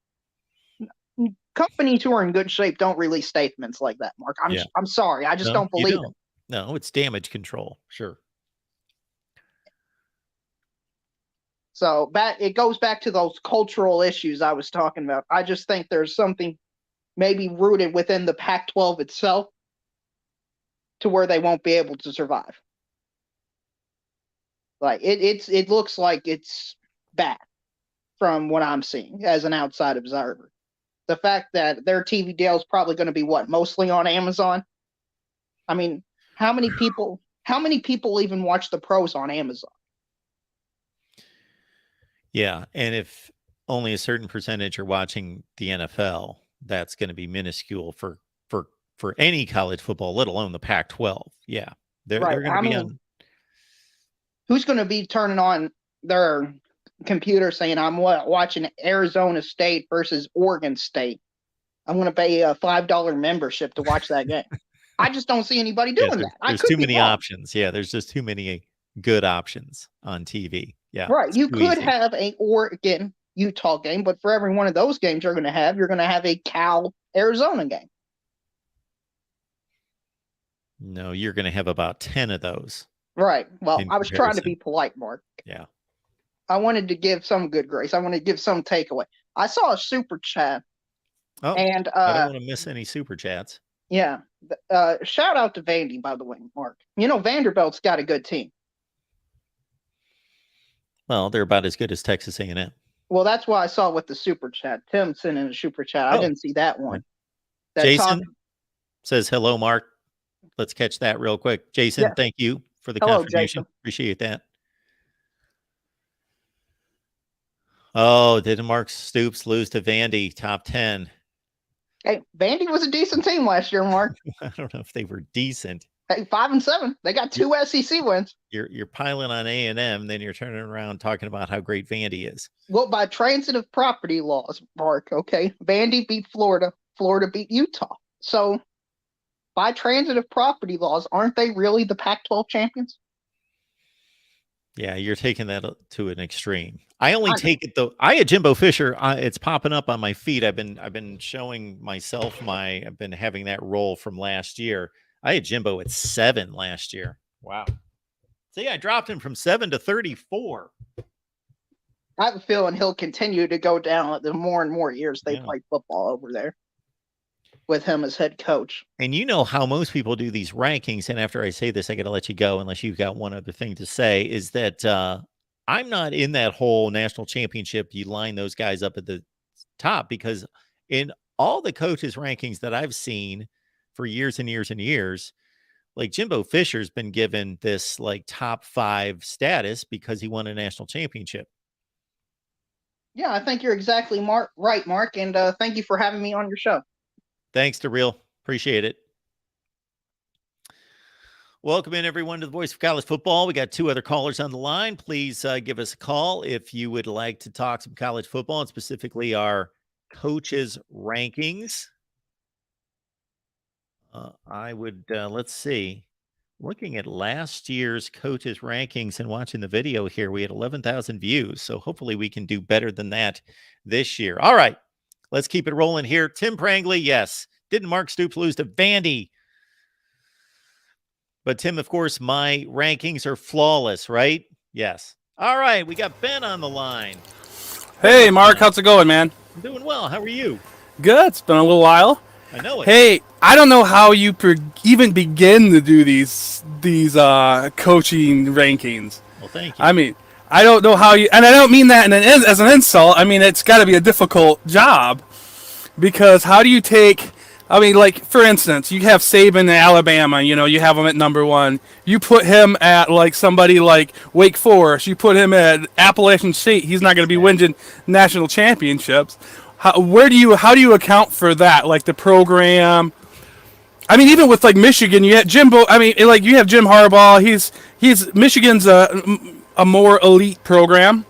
Companies who are in good shape don't release statements like that, Mark. I'm sorry. I just don't believe it. No, it's damage control. Sure. So it goes back to those cultural issues I was talking about. I just think there's something maybe rooted within the Pac-12 itself to where they won't be able to survive. Like it looks like it's bad from what I'm seeing as an outside observer. The fact that their TV deal is probably going to be mostly on Amazon. I mean, how many people even watch the pros on Amazon? Yeah, and if only a certain percentage are watching the NFL, that's going to be minuscule for any college football, let alone the Pac-12. Yeah, they're going to be on. Who's going to be turning on their computer saying, I'm watching Arizona State versus Oregon State? I'm going to pay a $5 membership to watch that game. I just don't see anybody doing that. There's too many options. Yeah, there's just too many good options on TV. Yeah. Right. You could have a Oregon Utah game, but for every one of those games you're going to have a Cal Arizona game. No, you're going to have about 10 of those. Right. Well, I was trying to be polite, Mark. Yeah. I wanted to give some good grace. I wanted to give some takeaway. I saw a super chat. Oh, and I don't want to miss any super chats. Yeah. Shout out to Vandy, by the way, Mark. Vanderbilt's got a good team. Well, they're about as good as Texas A&M. Well, that's why I saw with the super chat. Tim sent in a super chat. I didn't see that one. Jason says, hello, Mark. Let's catch that real quick. Jason, thank you for the contribution. Jason. Appreciate that. Oh, did Mark Stoops lose to Vandy, top 10? Hey, Vandy was a decent team last year, Mark. I don't know if they were decent. Hey, 5-7. They got 2 SEC wins. You're piling on A&M, then you're turning around talking about how great Vandy is. Well, by transitive property laws, Mark, okay? Vandy beat Florida. Florida beat Utah. So, by transitive property laws, aren't they really the Pac-12 champions? Yeah, you're taking that to an extreme. I only take it though. I had Jimbo Fisher. It's popping up on my feed. I've been showing myself I've been having that role from last year. I had Jimbo at 7 last year. Wow. See, I dropped him from 7 to 34. I have a feeling he'll continue to go down the more and more years they play football over there with him as head coach. And you know how most people do these rankings. And after I say this, I got to let you go unless you've got one other thing to say, is that I'm not in that whole national championship. You line those guys up at the top, because in all the coaches rankings that I've seen for years and years and years, like Jimbo Fisher's been given this like top 5 status because he won a national championship. Yeah, I think you're exactly right, Mark. And thank you for having me on your show. Thanks, DeReal. Appreciate it. Welcome in, everyone, to the Voice of College Football. We got 2 other callers on the line. Please give us a call if you would like to talk some college football and specifically our coaches' rankings. I would, let's see, looking at last year's coaches' rankings and watching the video here, we had 11,000 views. So hopefully we can do better than that this year. All right, let's keep it rolling here. Tim Prangley, yes. Didn't Mark Stoops lose to Vandy? But Tim, of course, my rankings are flawless, right? Yes. All right, we got Ben on the line. Hey, Mark, how's it going, man? I'm doing well. How are you? Good. It's been a little while. I know it. Hey, I don't know how you even begin to do these coaching rankings. Well, thank you. I mean, I don't know how you, and I don't mean that as an insult. I mean, it's got to be a difficult job because how do you take? I mean, like, for instance, you have Saban in Alabama, you have him at number 1. You put him at, like, somebody like Wake Forest. You put him at Appalachian State. He's not going to be winning national championships. How do you account for that? Like, the program. I mean, even with, like, Michigan, you have Jimbo. I mean, like, you have Jim Harbaugh. Michigan's a more elite program.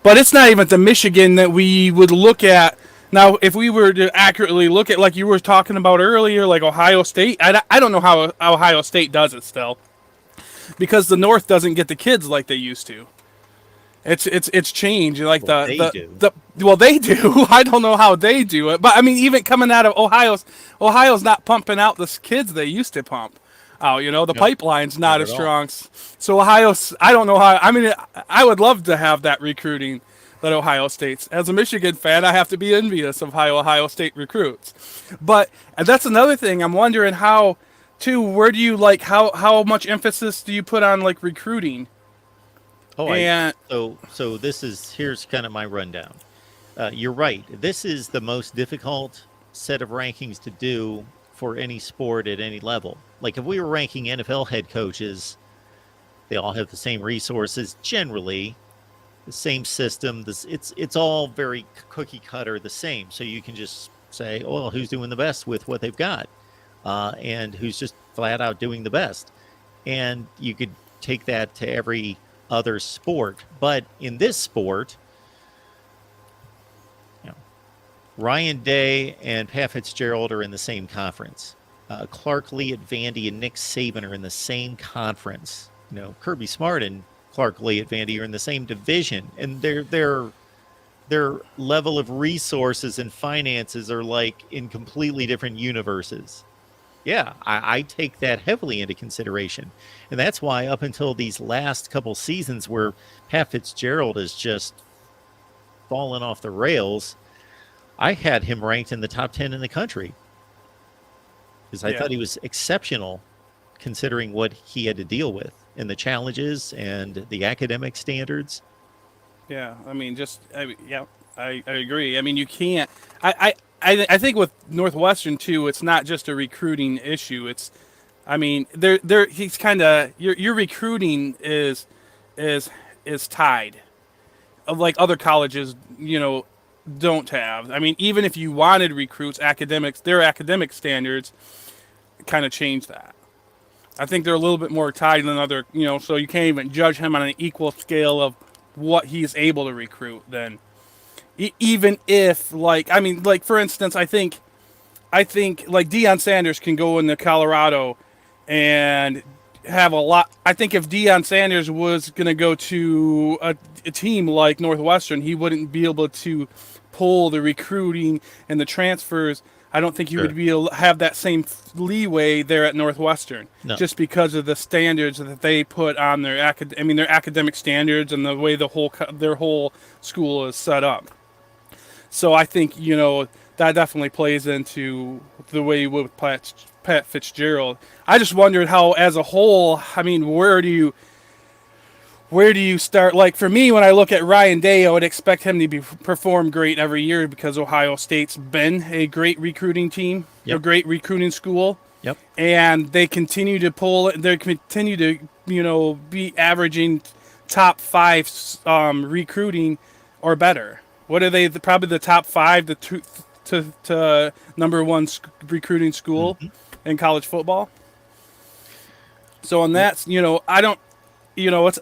But it's not even the Michigan that we would look at. Now, if we were to accurately look at, like you were talking about earlier, like Ohio State, I don't know how Ohio State does it still, because the North doesn't get the kids like they used to. It's changed. Like well, they do. I don't know how they do it, but I mean, even coming out of Ohio's not pumping out the kids they used to pump out. The pipeline's not as strong. So Ohio's, I don't know how. I mean, I would love to have that recruiting that Ohio State's. As a Michigan fan, I have to be envious of how Ohio State recruits. But and that's another thing. I'm wondering how, too. Where do you how much emphasis do you put on like recruiting? Oh, so here's kind of my rundown. You're right. This is the most difficult set of rankings to do for any sport at any level. Like if we were ranking NFL head coaches, they all have the same resources generally. The same system. It's all very cookie cutter, the same. So you can just say, oh, well, who's doing the best with what they've got, and who's just flat out doing the best. And you could take that to every other sport. But in this sport, Ryan Day and Pat Fitzgerald are in the same conference. Clark Lee at Vandy and Nick Saban are in the same conference. Kirby Smart and Clark Lee at Vandy are in the same division, and their level of resources and finances are like in completely different universes. Yeah, I take that heavily into consideration, and that's why up until these last couple seasons where Pat Fitzgerald has just fallen off the rails, I had him ranked in the top 10 in the country because I thought he was exceptional considering what he had to deal with and the challenges and the academic standards. Yeah, I mean, I agree. I mean, you can't. I think with Northwestern too, it's not just a recruiting issue. It's, I mean, he's kind of your recruiting is tied, like other colleges, don't have. I mean, even if you wanted recruits, their academic standards kind of change that. I think they're a little bit more tied than other, so you can't even judge him on an equal scale of what he's able to recruit then. Even if, for instance, I think like Deion Sanders can go into Colorado and have a lot. I think if Deion Sanders was going to go to a team like Northwestern, he wouldn't be able to pull the recruiting and the transfers. I don't think you would be able to have that same leeway there at Northwestern, just because of the standards that they put on their academic standards and the way their whole school is set up. So I think that definitely plays into the way you would with Pat Fitzgerald. I just wondered how, as a whole, I mean, where do you start? Like for me, when I look at Ryan Day, I would expect him to perform great every year because Ohio State's been a great recruiting team, a great recruiting school. Yep. And they continue to be averaging top 5 recruiting or better. What are they? Probably the top 5 to number 1 recruiting school in college football. So on that, I don't,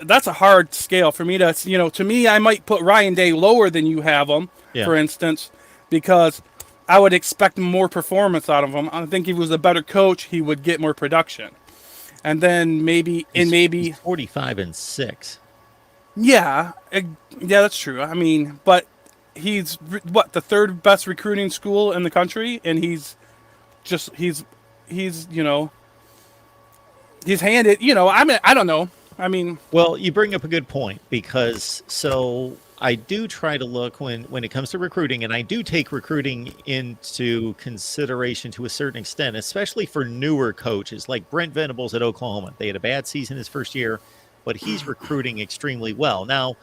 that's a hard scale for me to, to me, I might put Ryan Day lower than you have him, for instance, because I would expect more performance out of him. I think if he was a better coach, he would get more production. And then he's 45-6. Yeah, that's true. I mean, but he's the third best recruiting school in the country, and he's handed. I don't know. I mean, well, you bring up a good point, because I do try to look when it comes to recruiting, and I do take recruiting into consideration to a certain extent, especially for newer coaches like Brent Venables at Oklahoma. They had a bad season his first year, but he's recruiting extremely well. Now,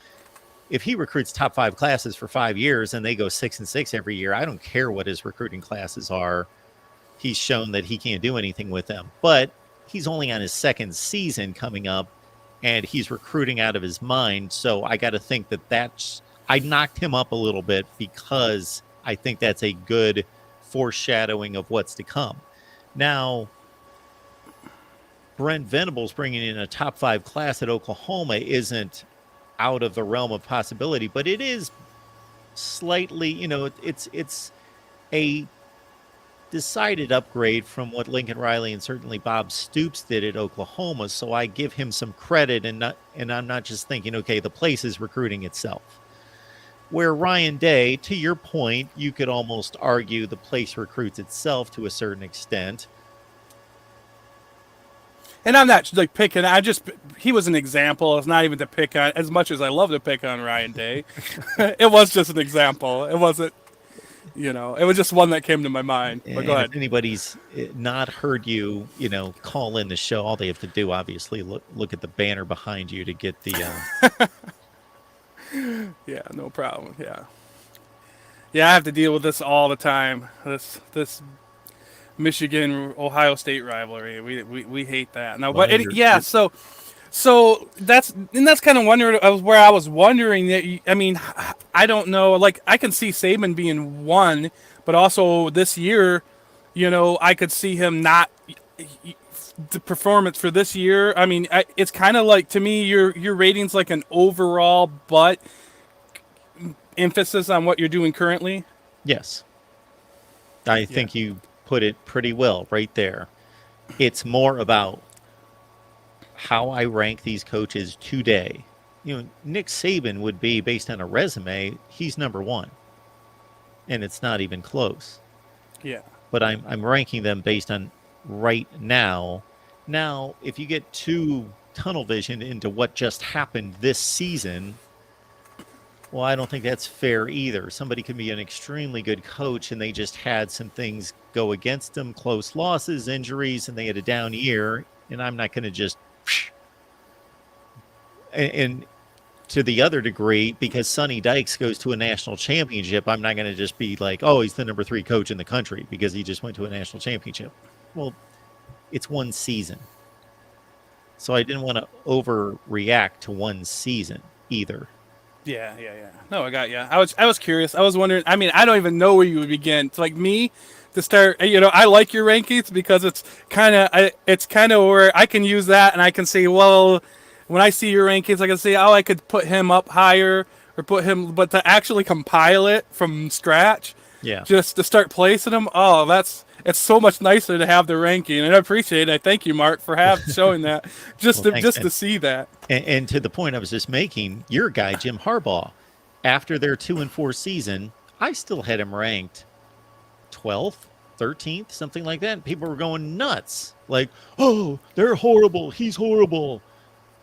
if he recruits top 5 classes for 5 years and they go 6-6 every year, I don't care what his recruiting classes are. He's shown that he can't do anything with them. But he's only on his second season coming up, and he's recruiting out of his mind. So I got to think I knocked him up a little bit, because I think that's a good foreshadowing of what's to come. Now, Brent Venables bringing in a top 5 class at Oklahoma isn't out of the realm of possibility, but it is slightly, it's a decided upgrade from what Lincoln Riley and certainly Bob Stoops did at Oklahoma. So I give him some credit, and I'm not just thinking, okay, the place is recruiting itself. Where Ryan Day, to your point, you could almost argue the place recruits itself to a certain extent. And I'm not like picking. He was an example. It's not even to pick on, as much as I love to pick on Ryan Day. It was just an example. It wasn't, it was just one that came to my mind. But go ahead. If anybody's not heard you, call in the show, all they have to do, obviously, look at the banner behind you to get the. Yeah, no problem. Yeah. Yeah, I have to deal with this all the time. This Michigan-Ohio State rivalry. We hate that. No, Well, but so that's kind of where I was wondering that. I don't know. Like, I can see Saban being one, but also this year, I could see him not. The performance for this year. It's kind of like, to me, your rating's like an overall, but emphasis on what you're doing currently. Yes, I think you put it pretty well right there. It's more about how I rank these coaches today. Nick Saban would be, based on a resume, he's number 1, and it's not even close. Yeah. But I'm ranking them based on right now. Now, if you get too tunnel vision into what just happened this season, well, I don't think that's fair either. Somebody can be an extremely good coach, and they just had some things go against them, close losses, injuries, and they had a down year. And I'm not going to just, and to the other degree, because Sonny Dykes goes to a national championship, I'm not going to just be like, oh, he's the number 3 coach in the country because he just went to a national championship. Well, it's one season. So I didn't want to overreact to one season either. Yeah. No, I got you. I was curious. I was wondering. I don't even know where you would begin. It's like me to start. I like your rankings because it's kind of where I can use that, and I can say, well, when I see your rankings, I can say, oh, I could put him up higher or put him, but to actually compile it from scratch, just to start placing them. Oh, it's so much nicer to have the ranking, and I appreciate it. I thank you, Mark, for showing that, to see that. And to the point I was just making, your guy Jim Harbaugh, after their 2-4 season, I still had him ranked 12th, 13th, something like that. People were going nuts, like, "Oh, they're horrible. He's horrible."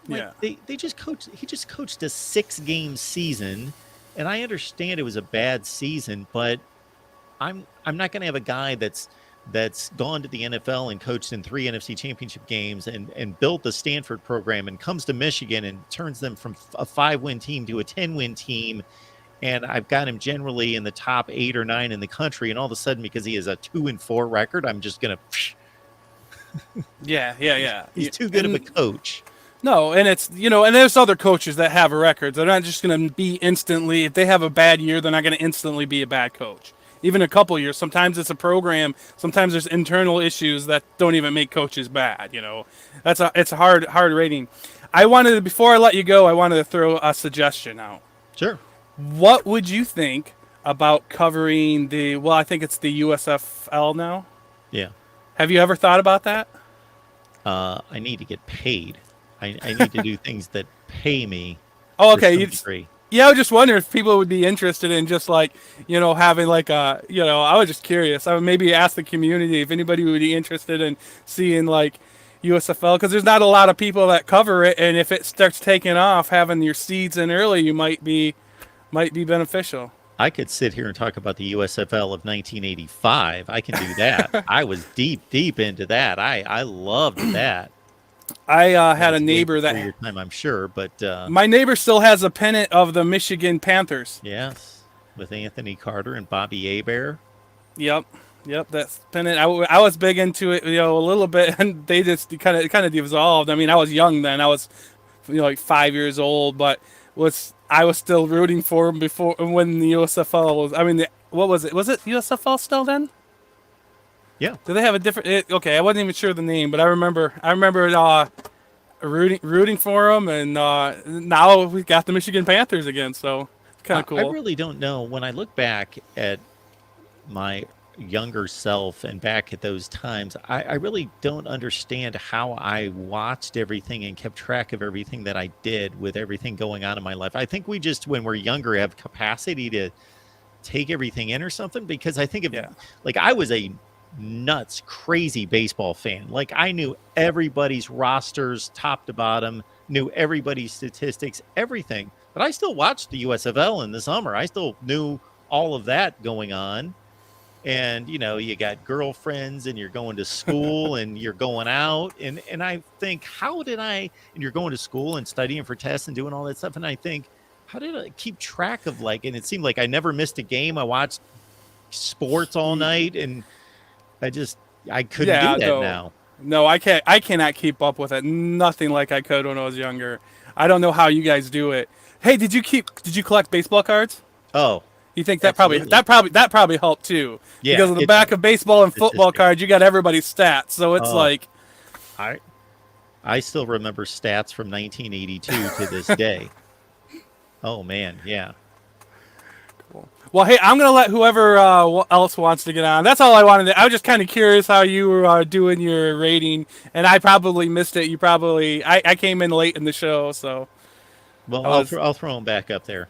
Like, they just coached. He just coached a 6-game season, and I understand it was a bad season, but I'm not going to have a guy that's gone to the NFL and coached in 3 NFC championship games and built the Stanford program and comes to Michigan and turns them from a 5-win team to a 10-win team. And I've got him generally in the top 8 or 9 in the country. And all of a sudden, because he has a 2-4 record, I'm just going to. Yeah. He's too good of a coach. No, and it's, and there's other coaches that have records. They're not just going to be instantly, if they have a bad year, they're not going to instantly be a bad coach. even a couple years. Sometimes it's a program. Sometimes there's internal issues that don't even make coaches bad. It's a hard rating. Before I let you go, I wanted to throw a suggestion out. Sure. What would you think about covering I think it's the USFL now? Yeah. Have you ever thought about that? I need to get paid. I need to do things that pay me. Oh, okay. Yeah, I was just wondering if people would be interested in just having I was just curious. I would maybe ask the community if anybody would be interested in seeing USFL, because there's not a lot of people that cover it, and if it starts taking off, having your seeds in early, you might be beneficial. I could sit here and talk about the USFL of 1985. I can do that. I was deep into that. I loved that. I had a neighbor that your time, I'm sure, but my neighbor still has a pennant of the Michigan Panthers. Yes, with Anthony Carter and Bobby Hebert. Yep, that pennant. I was big into it, a little bit, and they just kind of dissolved. I mean, I was young then. I was, like 5 years old, but I was still rooting for him before when the USFL was. I mean, what was it? Was it USFL still then? Yeah. Do they have a different? Okay, I wasn't even sure the name, but I remember rooting for them, and now we've got the Michigan Panthers again, so it's kind of cool. I really don't know. When I look back at my younger self and back at those times, I really don't understand how I watched everything and kept track of everything that I did with everything going on in my life. I think we just, when we're younger, have capacity to take everything in or something, because I think I was a nuts crazy baseball fan. Like, I knew everybody's rosters top to bottom, knew everybody's statistics, everything. But I still watched the USFL in the summer. I still knew all of that going on. And you got girlfriends, and you're going to school, and you're going out, and I think, and you're going to school and studying for tests and doing all that stuff, and I think, how did I keep track of and it seemed like I never missed a game. I watched sports all night, and I couldn't do that now. No, I can't. I cannot keep up with it. Nothing like I could when I was younger. I don't know how you guys do it. Hey, did you collect baseball cards? Oh, you think that probably helped too? Yeah, because on the back of baseball and football cards, you got everybody's stats. So it's I still remember stats from 1982 to this day. Oh man, yeah. Well, hey, I'm going to let whoever else wants to get on. That's all I wanted to. I was just kind of curious how you were doing your rating, and I probably missed it. I came in late in the show, so. Well, I'll throw them back up there.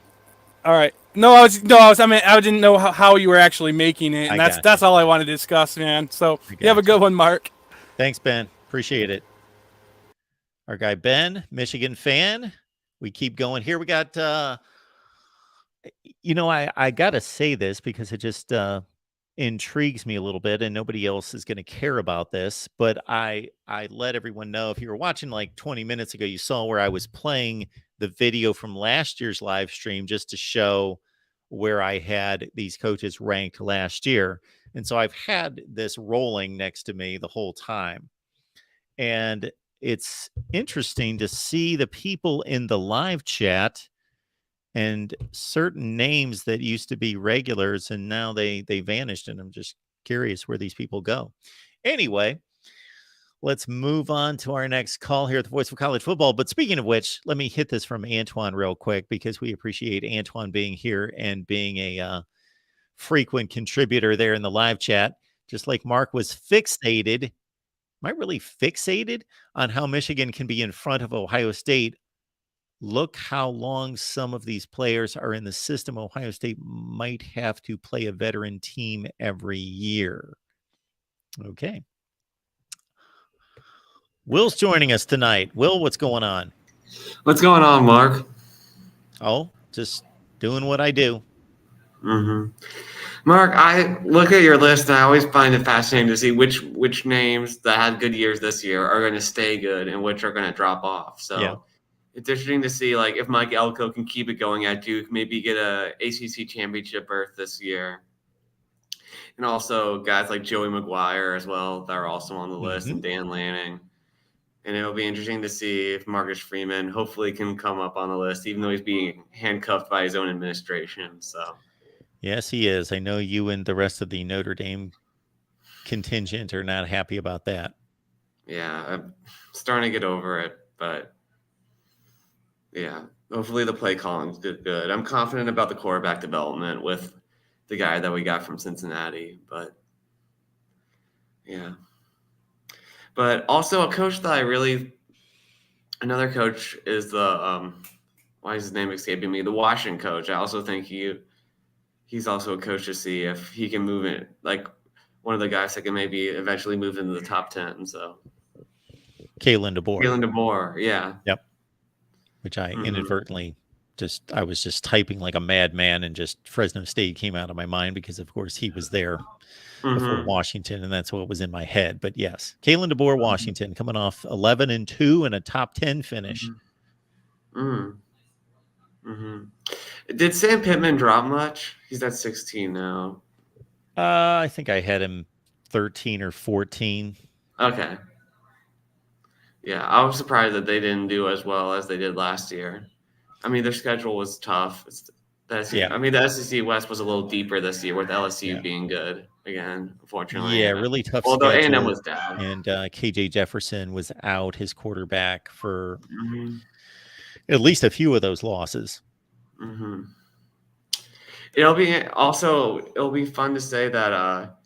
All right. I didn't know how you were actually making it, and that's all I wanted to discuss, man. So you have a good one, Mark. Thanks, Ben. Appreciate it. Our guy Ben, Michigan fan. We keep going here. We got. I got to say this because it just intrigues me a little bit, and nobody else is going to care about this, but I let everyone know, if you were watching like 20 minutes ago, you saw where I was playing the video from last year's live stream just to show where I had these coaches ranked last year. And so I've had this rolling next to me the whole time. And it's interesting to see the people in the live chat and certain names that used to be regulars, and now they vanished, and I'm just curious where these people go. Anyway, let's move on to our next call here at the Voice of College Football. But speaking of which, let me hit this from Antoine real quick, because we appreciate Antoine being here and being a frequent contributor there in the live chat. Just like Mark was fixated. Am I really fixated on how Michigan can be in front of Ohio State? Look how long some of these players are in the system. Ohio State might have to play a veteran team every year. Okay. Will's joining us tonight. Will, what's going on? What's going on, Mark? Oh, just doing what I do. Mm-hmm. Mark, I look at your list, and I always find it fascinating to see which names that had good years this year are going to stay good and which are going to drop off. So. Yeah. It's interesting to see, if Mike Elko can keep it going at Duke, maybe get a ACC championship berth this year. And also guys like Joey McGuire as well that are also on the list, and Dan Lanning. And it'll be interesting to see if Marcus Freeman hopefully can come up on the list, even though he's being handcuffed by his own administration. So Yes, he is. I know you and the rest of the Notre Dame contingent are not happy about that. Yeah, I'm starting to get over it, but yeah, hopefully the play calling's good. I'm confident about the quarterback development with the guy that we got from Cincinnati, but yeah. But also a coach that another coach is the why is his name escaping me? The Washington coach. I also think he's also a coach to see if he can move it, like one of the guys that can maybe eventually move into the top 10. So Kalen DeBoer. Yeah. Yep. Which I inadvertently I was just typing like a madman, and just Fresno State came out of my mind because, of course, he was there before Washington, and that's what was in my head. But yes, Kalen DeBoer, Washington, coming off 11-2 and a top 10 finish. Did Sam Pittman drop much? He's at 16 now. I think I had him 13 or 14. Okay. Yeah, I was surprised that they didn't do as well as they did last year. I mean, their schedule was tough. I mean, the SEC West was a little deeper this year with LSU being good again, unfortunately. Yeah, really tough schedule. Although A&M was down. And KJ Jefferson was out, his quarterback, for at least a few of those losses. It'll be fun to say that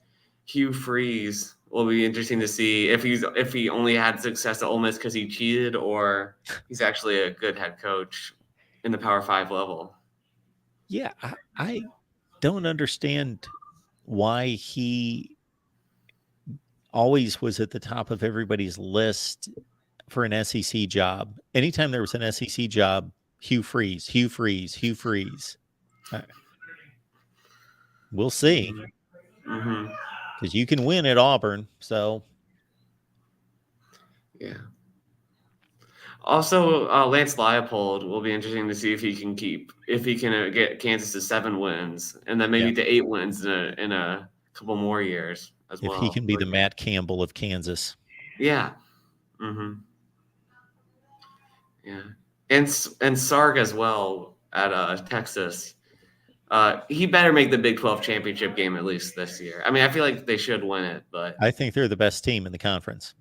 Hugh Freeze will be interesting to see if he only had success at Ole Miss because he cheated, or he's actually a good head coach in the Power 5 level. Yeah, I don't understand why he always was at the top of everybody's list for an SEC job. Anytime there was an SEC job, Hugh Freeze. We'll see. Because you can win at Auburn, so. Yeah. Also, Lance Leipold will be interesting to see if he can get Kansas to 7 wins, and then maybe to 8 wins in a couple more years as well. If he can be the Matt Campbell of Kansas. Yeah. Yeah. And Sark as well at Texas. He better make the Big 12 championship game at least this year. I mean, I feel like they should win it, but I think they're the best team in the conference.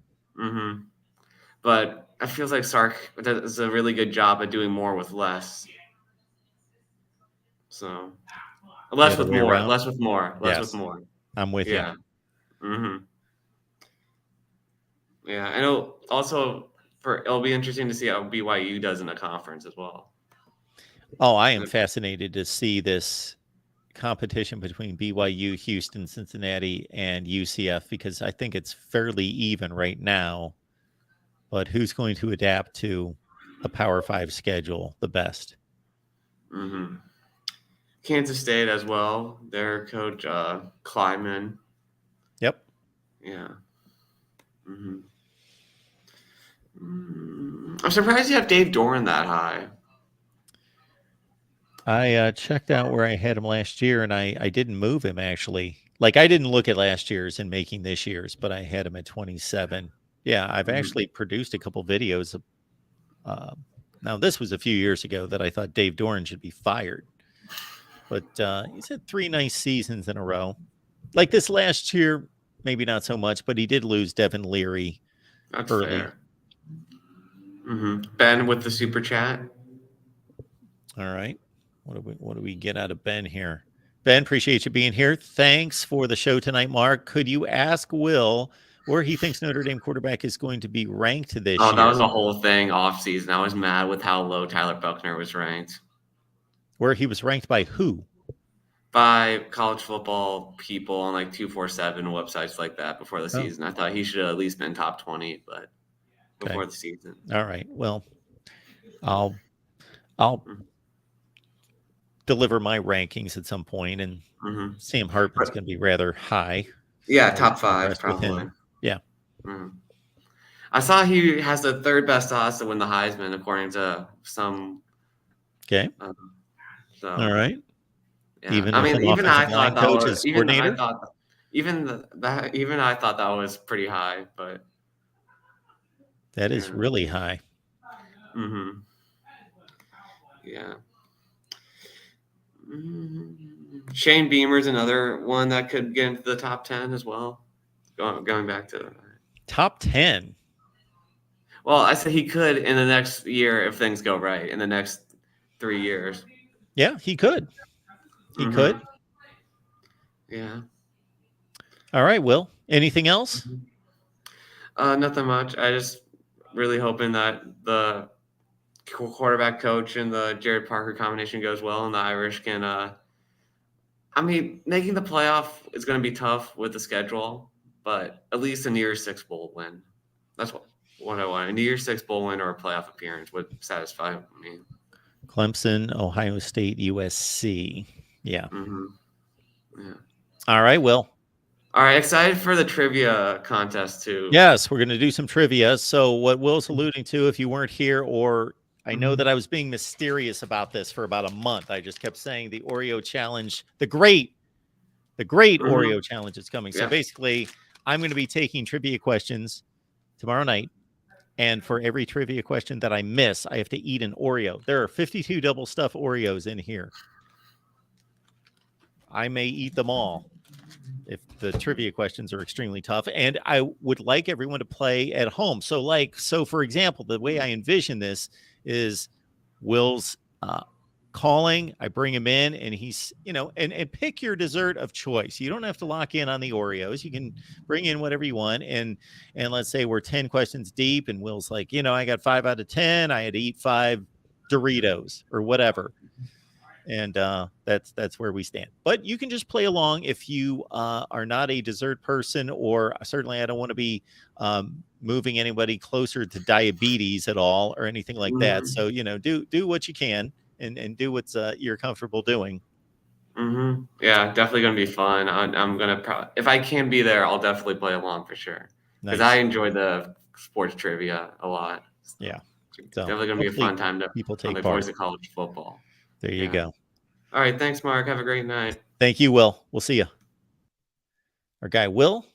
But it feels like Sark does a really good job at doing more with less. So less with more. I'm with you. Yeah, and it'll be interesting to see how BYU does in the conference as well. Oh, I am fascinated to see this competition between BYU, Houston, Cincinnati, and UCF, because I think it's fairly even right now. But who's going to adapt to a Power 5 schedule the best? Kansas State as well. Their coach, Kleiman. Yep. Yeah. I'm surprised you have Dave Doran that high. I checked out where I had him last year, and I didn't move him, actually. Like, I didn't look at last year's and making this year's, but I had him at 27. Yeah, I've actually produced a couple videos. Now, this was a few years ago that I thought Dave Doran should be fired. But he's had 3 nice seasons in a row. Like this last year, maybe not so much, but he did lose Devin Leary early. Fair. Ben with the super chat. All right. What do we get out of Ben here? Ben, appreciate you being here. Thanks for the show tonight, Mark. Could you ask Will where he thinks Notre Dame quarterback is going to be ranked this year? Oh, that was a whole thing off season. I was mad with how low Tyler Buchner was ranked. Where he was ranked by who? By college football people on like 247 websites like that before the season. I thought he should have at least been top 20, but before the season. All right. Well, I'll deliver my rankings at some point, and Sam Hartman's going to be rather high. Yeah, top 5 probably. Yeah. I saw he has the 3rd best odds to win the Heisman according to some. Okay. So, all right. Yeah. Even I thought that was coordinator? Even I thought that was pretty high, but that is really high. Yeah. Shane Beamer's another one that could get into the top 10 as well. Going back to top 10. Well, I said he could in the next year if things go right in the next 3 years. Yeah, he could. He could. Yeah. All right, Will. Anything else? Nothing much. I just really hoping that the quarterback coach and the Jared Parker combination goes well, and the Irish can. I mean, making the playoff is going to be tough with the schedule, but at least a New Year's Six bowl win. That's what I want. A New Year's Six bowl win or a playoff appearance would satisfy me. Clemson, Ohio State, USC. Yeah. Yeah. All right, Will. All right, excited for the trivia contest too. Yes, we're going to do some trivia. So what Will's alluding to, if you weren't here, or I know that I was being mysterious about this for about a month. I just kept saying the Oreo challenge, the great Oreo challenge is coming. So basically, I'm going to be taking trivia questions tomorrow night. And for every trivia question that I miss, I have to eat an Oreo. There are 52 double stuffed Oreos in here. I may eat them all if the trivia questions are extremely tough. And I would like everyone to play at home. So for example, the way I envision this is Will's calling. I bring him in and he's, and pick your dessert of choice. You don't have to lock in on the Oreos. You can bring in whatever you want. And let's say we're 10 questions deep and Will's like, I got 5 out of 10. I had to eat 5 Doritos or whatever. And that's where we stand. But you can just play along if you are not a dessert person, or certainly I don't want to be moving anybody closer to diabetes at all or anything like that. So, do what you can and do what's you're comfortable doing. Yeah, definitely going to be fun. I'm going to, if I can be there, I'll definitely play along for sure. Because I enjoy the sports trivia a lot. Yeah. So definitely going to be a fun time to people take the part. Voice of College Football. There you go. All right. Thanks, Mark. Have a great night. Thank you, Will. We'll see you. Our guy, Will,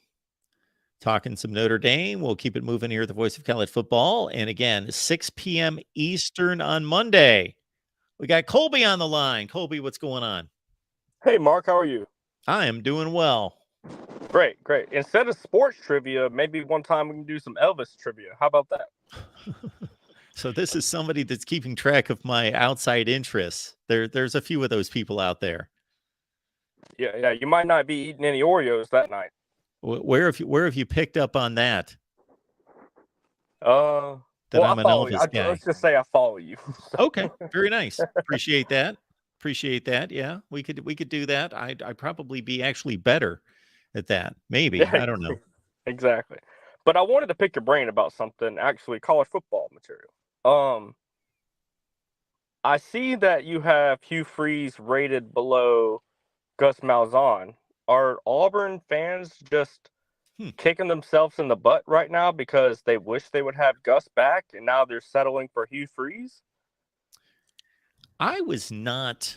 talking some Notre Dame. We'll keep it moving here at the Voice of College Football. And again, 6 p.m. Eastern on Monday. We got Colby on the line. Colby, what's going on? Hey, Mark. How are you? I am doing well. Great. Instead of sports trivia, maybe one time we can do some Elvis trivia. How about that? So this is somebody that's keeping track of my outside interests. There's a few of those people out there. Yeah. You might not be eating any Oreos that night. Where have you picked up on that? I'm an Elvis guy. Let's just say I follow you. Okay, very nice. Appreciate that. Yeah, we could do that. I'd probably be actually better at that. Maybe. Yeah, I don't know. Exactly. But I wanted to pick your brain about something, actually, college football material. I see that you have Hugh Freeze rated below Gus Malzahn. Are Auburn fans just kicking themselves in the butt right now because they wish they would have Gus back and now they're settling for Hugh Freeze? I was not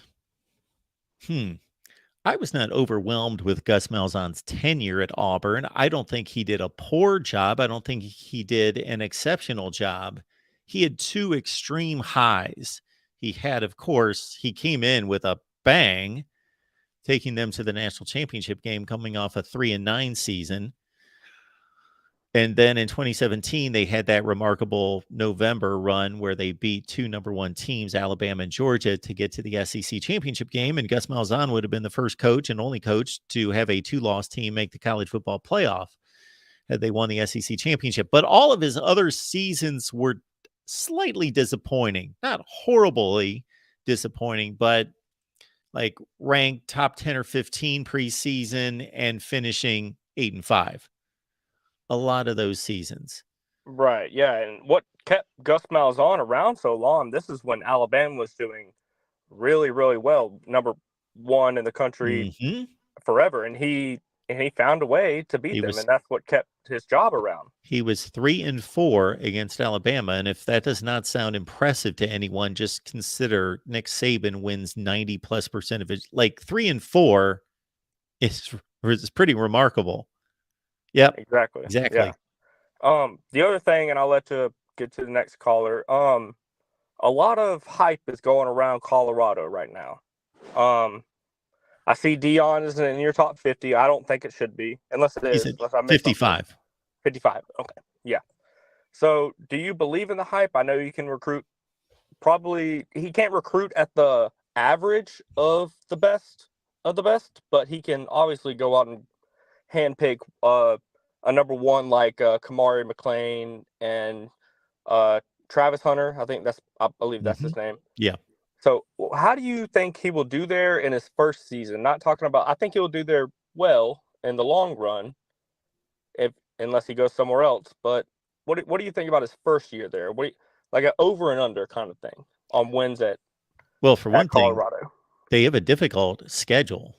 overwhelmed with Gus Malzahn's tenure at Auburn. I don't think he did a poor job. I don't think he did an exceptional job. He had 2 extreme highs. He had, of course, he came in with a bang, taking them to the national championship game, coming off a 3-9 season. And then in 2017, they had that remarkable November run where they beat 2 number 1 teams, Alabama and Georgia, to get to the SEC championship game. And Gus Malzahn would have been the first coach and only coach to have a 2-loss team make the college football playoff had they won the SEC championship. But all of his other seasons were slightly disappointing, not horribly disappointing, but like ranked top 10 or 15 preseason and finishing 8-5. A lot of those seasons. Right. Yeah. And what kept Gus Malzahn around so long, this is when Alabama was doing really, really well. Number 1 in the country forever. And he found a way to beat them. And that's what kept his job around. He was 3-4 against Alabama. And if that does not sound impressive to anyone, just consider Nick Saban wins 90+% of it. Like 3-4 is pretty remarkable. Yep. Exactly. Yeah. The other thing, and I'll let you get to the next caller. A lot of hype is going around Colorado right now. I see Dion is in your top 50. I don't think it should be, unless it is. Unless I missed 55. 55. Okay. Yeah. So do you believe in the hype? I know you can recruit. Probably he can't recruit at the average of the best, but he can obviously go out and handpick a number one like Kamari McLean and Travis Hunter. I believe that's his name. Yeah. So how do you think he will do there in his first season? Not talking about, I think he will do there well in the long run, unless he goes somewhere else. But what do you think about his first year there? Like an over and under kind of thing on wins at for one thing, Colorado? They have a difficult schedule.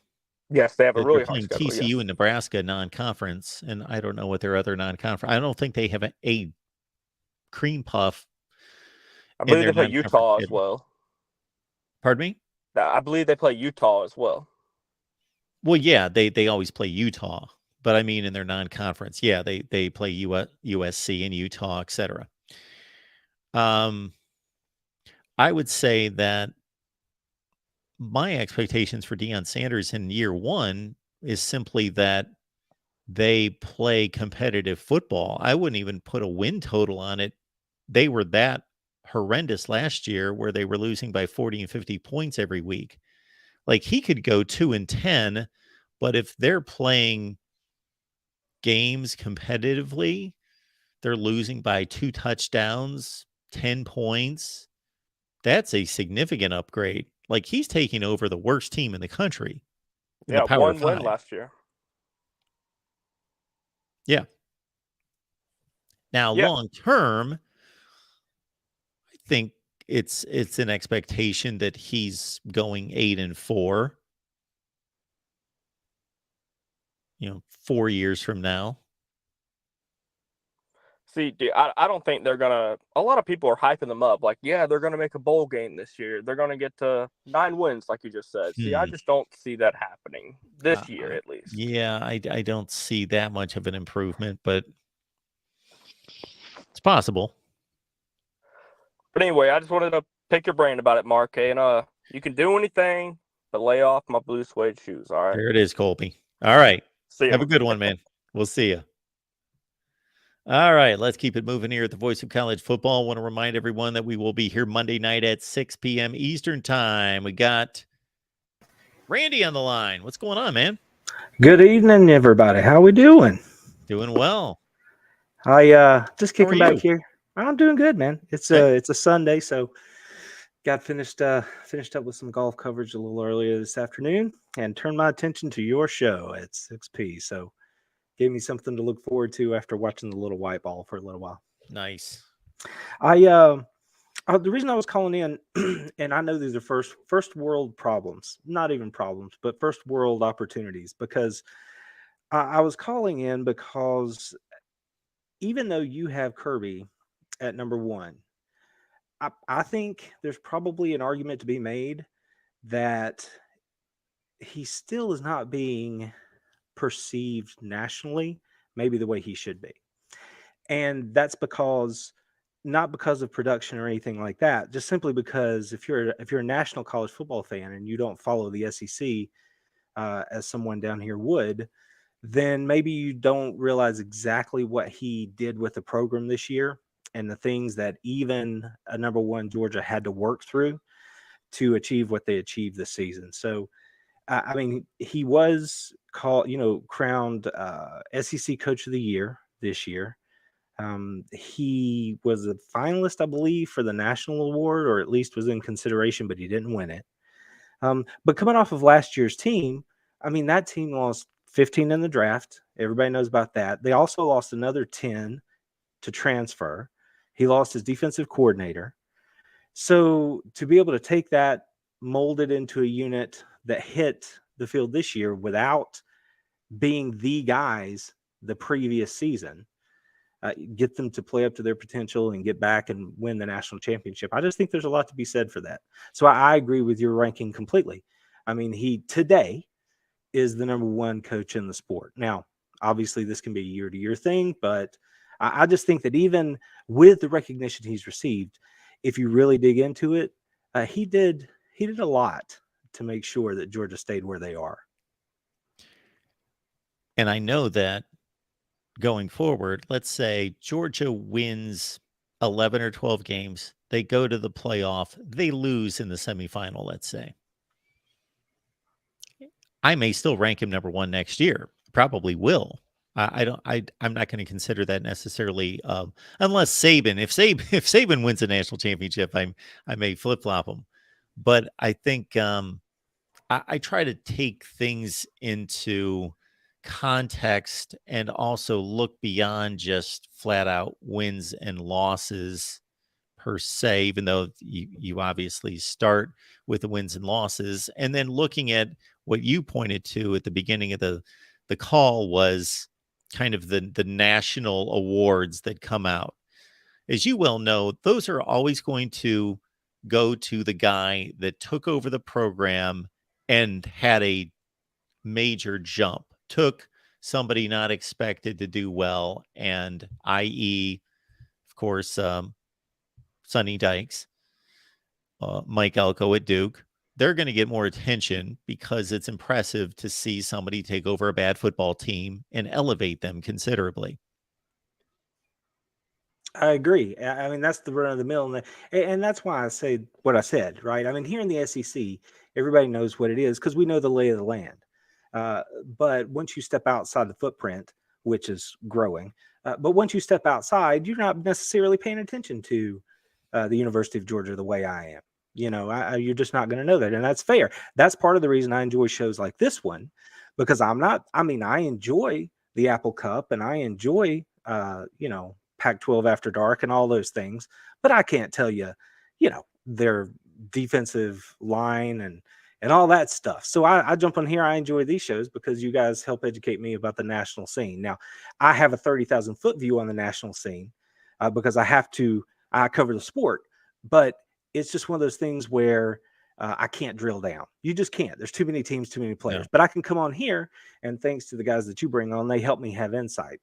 Yes, they have a really hard schedule. TCU and Nebraska non-conference, and I don't know what their other non-conference. I don't think they have a cream puff. I believe they play Utah as well. Pardon me? I believe they play Utah as well. Well, yeah, they always play Utah, but I mean in their non-conference, yeah, they play USC and Utah, etc. I would say that my expectations for Deion Sanders in year one is simply that they play competitive football. I wouldn't even put a win total on it. They were that horrendous last year where they were losing by 40 and 50 points every week. Like he could go 2-10, but if they're playing games competitively, they're losing by 2 touchdowns, 10 points. That's a significant upgrade. Like he's taking over the worst team in the country. Yeah, one win last year. Yeah. Now, long term, I think it's an expectation that he's going 8-4. 4 years from now. See, dude, I don't think they're gonna. A lot of people are hyping them up, like, yeah, they're gonna make a bowl game this year. They're gonna get to 9 wins, like you just said. See, I just don't see that happening this year, at least. Yeah, I don't see that much of an improvement, but it's possible. But anyway, I just wanted to pick your brain about it, Mark. And you can do anything but lay off my blue suede shoes. All right. There it is, Colby. All right. See you. Have a good one, man. We'll see you. All right, let's keep it moving here at the Voice of College Football. I want to remind everyone that we will be here Monday night at 6 p.m. Eastern Time. We got Randy on the line. What's going on, man? Good evening, everybody. How we doing? Doing well. I just kicking back here. I'm doing good, man. It's a Sunday, so got finished up with some golf coverage a little earlier this afternoon and turned my attention to your show at 6p. So gave me something to look forward to after watching the little white ball for a little while. Nice. The reason I was calling in, and I know these are first world problems, not even problems, but first world opportunities, because I was calling in because even though you have Kirby at number 1, I think there's probably an argument to be made that he still is not being perceived nationally maybe the way he should be. And that's not because of production or anything like that, just simply because if you're a national college football fan and you don't follow the SEC as someone down here would, then maybe you don't realize exactly what he did with the program this year and the things that even a number 1 Georgia had to work through to achieve what they achieved this season. So I mean, he was crowned SEC Coach of the Year this year. He was a finalist, I believe, for the national award, or at least was in consideration, but he didn't win it. But coming off of last year's team, I mean, that team lost 15 in the draft. Everybody knows about that. They also lost another 10 to transfer. He lost his defensive coordinator. So to be able to take that, mold it into a unit that hit the field this year without being the guys the previous season, get them to play up to their potential and get back and win the national championship. I just think there's a lot to be said for that. So I agree with your ranking completely. I mean, he today is the number 1 coach in the sport. Now, obviously this can be a year-to-year thing, but I just think that even with the recognition he's received, if you really dig into it, he did a lot to make sure that Georgia stayed where they are. And I know that going forward, let's say Georgia wins 11 or 12 games, they go to the playoff, they lose in the semifinal, let's say. I may still rank him number one next year. Probably will. I'm not going to consider that necessarily, unless Saban. If Saban wins a national championship, I may flip flop him. But I think I try to take things into context and also look beyond just flat out wins and losses per se, even though you obviously start with the wins and losses, and then looking at what you pointed to at the beginning of the call was kind of the national awards that come out. As you well know, those are always going to go to the guy that took over the program and had a major jump, took somebody not expected to do well, and i.e., of course, Sonny Dykes, Mike Elko at Duke. They're going to get more attention because it's impressive to see somebody take over a bad football team and elevate them considerably. I agree. I mean, that's the run of the mill. And that's why I say what I said, right? I mean, here in the SEC, everybody knows what it is because we know the lay of the land. But once you step outside the footprint, which is growing, but once you step outside, you're not necessarily paying attention to the University of Georgia the way I am. You're just not going to know that. And that's fair. That's part of the reason I enjoy shows like this one, because I enjoy the Apple Cup and I enjoy, Pac-12 After Dark and all those things, but I can't tell you, their defensive line and all that stuff. So I jump on here. I enjoy these shows because you guys help educate me about the national scene. Now, I have a 30,000 foot view on the national scene because I cover the sport, but it's just one of those things where I can't drill down. You just can't. There's too many teams, too many players. But I can come on here, and thanks to the guys that you bring on, they help me have insight.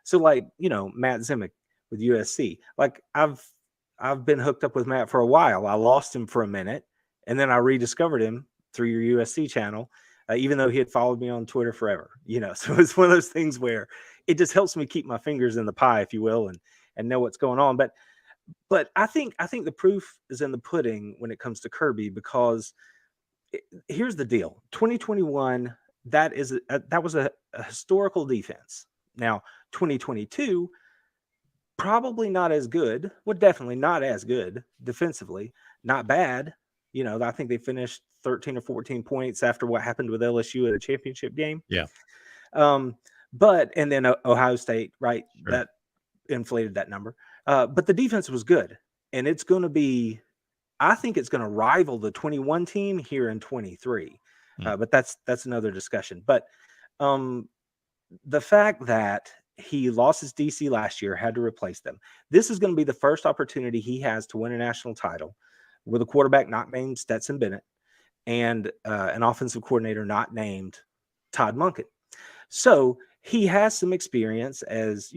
So like, Matt Zimick with USC, like I've been hooked up with Matt for a while. I lost him for a minute and then I rediscovered him through your USC channel, even though he had followed me on Twitter forever, so it's one of those things where it just helps me keep my fingers in the pie, if you will, and know what's going on. But I think the proof is in the pudding when it comes to Kirby, because here's the deal. 2021, that was a historical defense. Now, 2022, probably not as good. Well, definitely not as good defensively. Not bad. I think they finished 13 or 14 points after what happened with LSU at a championship game. Yeah. And then Ohio State, right? Sure. That inflated that number. But the defense was good. And it's going to be, I think it's going to rival the 21 team here in 23. But that's another discussion. But the fact that he lost his DC last year, had to replace them. This is going to be the first opportunity he has to win a national title with a quarterback not named Stetson Bennett and an offensive coordinator not named Todd Monken. So he has some experience as,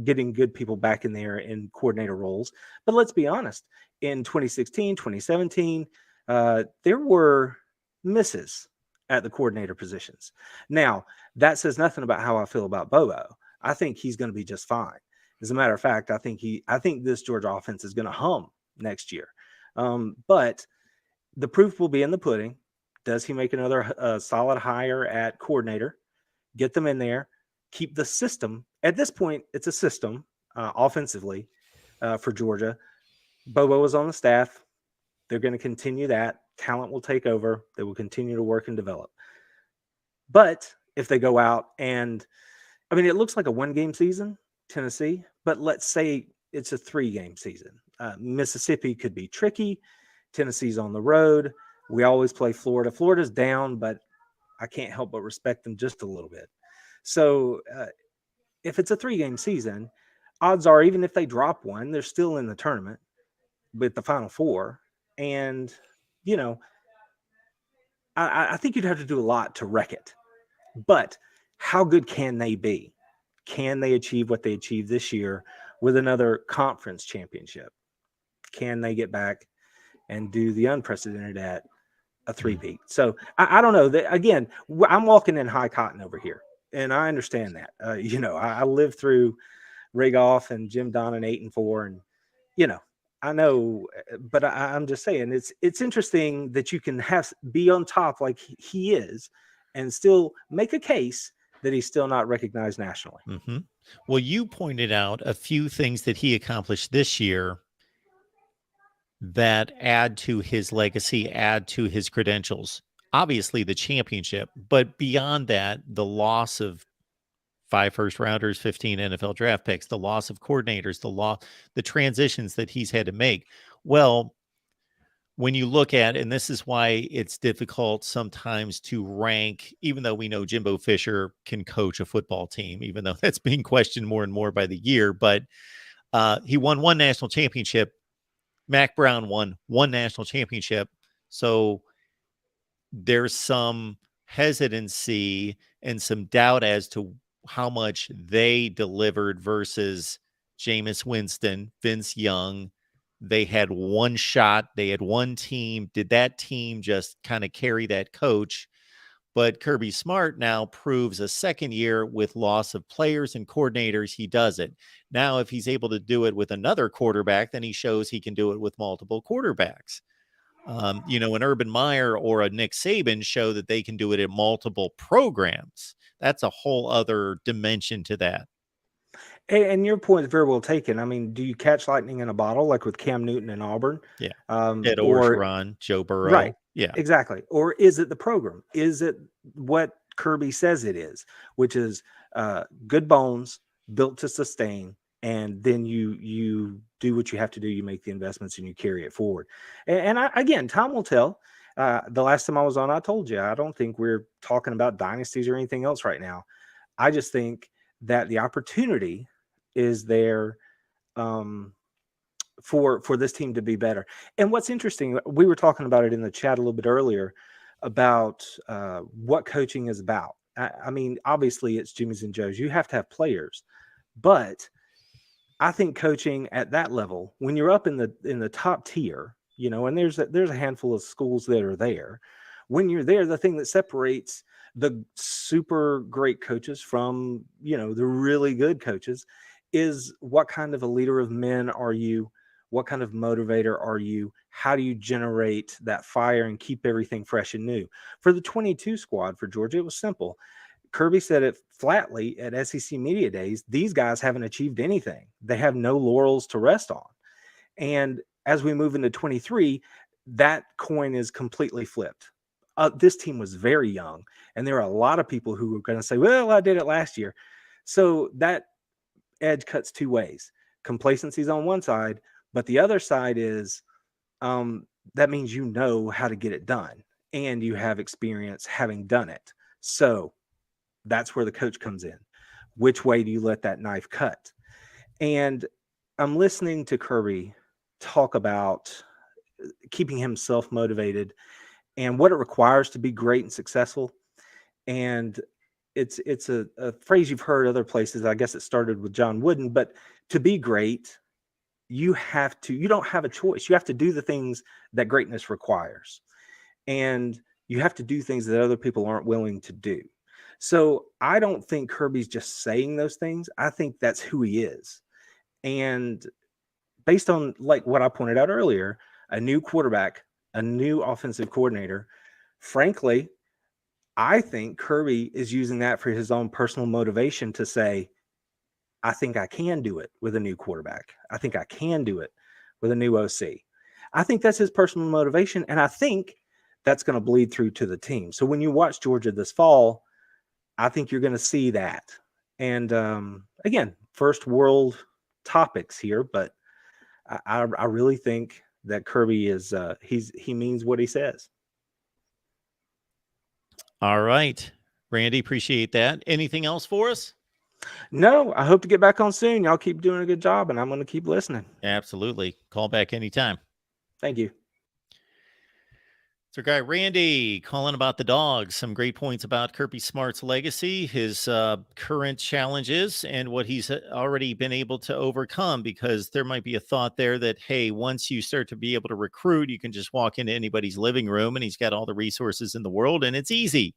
getting good people back in there in coordinator roles. But let's be honest, in 2016, 2017, there were misses at the coordinator positions. Now, that says nothing about how I feel about Bobo. I think he's going to be just fine. As a matter of fact, I think this Georgia offense is going to hum next year. But the proof will be in the pudding. Does he make another solid hire at coordinator? Get them in there. Keep the system. At this point, it's a system offensively for Georgia. Bobo is on the staff. They're going to continue that. Talent will take over. They will continue to work and develop. But if they go out and, it looks like a 1-game season, Tennessee, but let's say it's a 3-game season. Mississippi could be tricky. Tennessee's on the road. We always play Florida. Florida's down, but I can't help but respect them just a little bit. So if it's a 3-game season, odds are even if they drop one, they're still in the tournament with the Final Four. And, I think you'd have to do a lot to wreck it. But how good can they be? Can they achieve what they achieved this year with another conference championship? Can they get back and do the unprecedented at a three-peat. So I don't know. Again, I'm walking in high cotton over here, and I understand that. I lived through Rigoff and Jim Donnan 8-4, and I know, but I'm just saying it's interesting that you can be on top like he is, and still make a case that he's still not recognized nationally. Mm-hmm. Well, you pointed out a few things that he accomplished this year that add to his legacy, add to his credentials. Obviously, the championship, but beyond that, the loss of 5 first-rounders, 15 NFL draft picks, the loss of coordinators, the transitions that he's had to make. Well, when you look at, and this is why it's difficult sometimes to rank, even though we know Jimbo Fisher can coach a football team, even though that's being questioned more and more by the year, but he won 1 national championship. Mac Brown won 1 national championship. So there's some hesitancy and some doubt as to how much they delivered versus Jameis Winston, Vince Young. They had 1 shot. They had 1 team. Did that team just kind of carry that coach? But Kirby Smart now proves a second year with loss of players and coordinators, he does it. Now, if he's able to do it with another quarterback, then he shows he can do it with multiple quarterbacks. An Urban Meyer or a Nick Saban show that they can do it in multiple programs. That's a whole other dimension to that. And your point is very well taken. I mean, do you catch lightning in a bottle like with Cam Newton and Auburn? Yeah. Ed Orgeron, Joe Burrow. Right. Yeah. Exactly. Or is it the program? Is it what Kirby says it is, which is good bones, built to sustain, and then you do what you have to do. You make the investments and you carry it forward. And again, time will tell. The last time I was on, I told you, I don't think we're talking about dynasties or anything else right now. I just think that the opportunity is there for this team to be better. And what's interesting, we were talking about it in the chat a little bit earlier about what coaching is about. I mean, obviously it's Jimmy's and Joe's. You have to have players, but I think coaching at that level, when you're up in the top tier, and there's a handful of schools that are there. When you're there, the thing that separates the super great coaches from, the really good coaches is what kind of a leader of men are you? What kind of motivator are you? How do you generate that fire and keep everything fresh and new? For the 22 squad for Georgia, it was simple. Kirby said it flatly at SEC Media Days. These guys haven't achieved anything. They have no laurels to rest on. And as we move into 23, that coin is completely flipped. This team was very young, and there are a lot of people who are going to say, well, I did it last year. So that edge cuts 2 ways. Complacency is on one side, but the other side is that means you know how to get it done, and you have experience having done it. So that's where the coach comes in. Which way do you let that knife cut? And I'm listening to Kirby talk about keeping himself motivated and what it requires to be great and successful. And it's a phrase you've heard other places. I guess it started with John Wooden, but to be great, you don't have a choice. You have to do the things that greatness requires. And you have to do things that other people aren't willing to do. So I don't think Kirby's just saying those things. I think that's who he is. And based on like what I pointed out earlier, a new quarterback, a new offensive coordinator, frankly, I think Kirby is using that for his own personal motivation to say, I think I can do it with a new quarterback. I think I can do it with a new OC. I think that's his personal motivation, and I think that's going to bleed through to the team. So when you watch Georgia this fall, I think you're going to see that. And again, first world topics here, but I really think that Kirby is he means what he says. All right, Randy, appreciate that. Anything else for us? No, I hope to get back on soon. Y'all keep doing a good job, and I'm going to keep listening. Absolutely. Call back anytime. Thank you. So, guy Randy calling about the dogs. Some great points about Kirby Smart's legacy, his current challenges, and what he's already been able to overcome. Because there might be a thought there that, hey, once you start to be able to recruit, you can just walk into anybody's living room and he's got all the resources in the world and it's easy.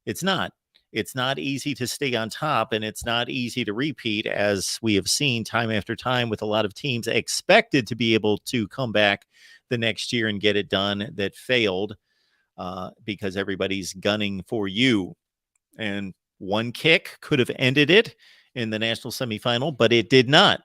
It's not. It's not easy to stay on top, and it's not easy to repeat, as we have seen time after time with a lot of teams expected to be able to come back the next year and get it done that failed because everybody's gunning for you. And one kick could have ended it in the national semifinal, but it did not.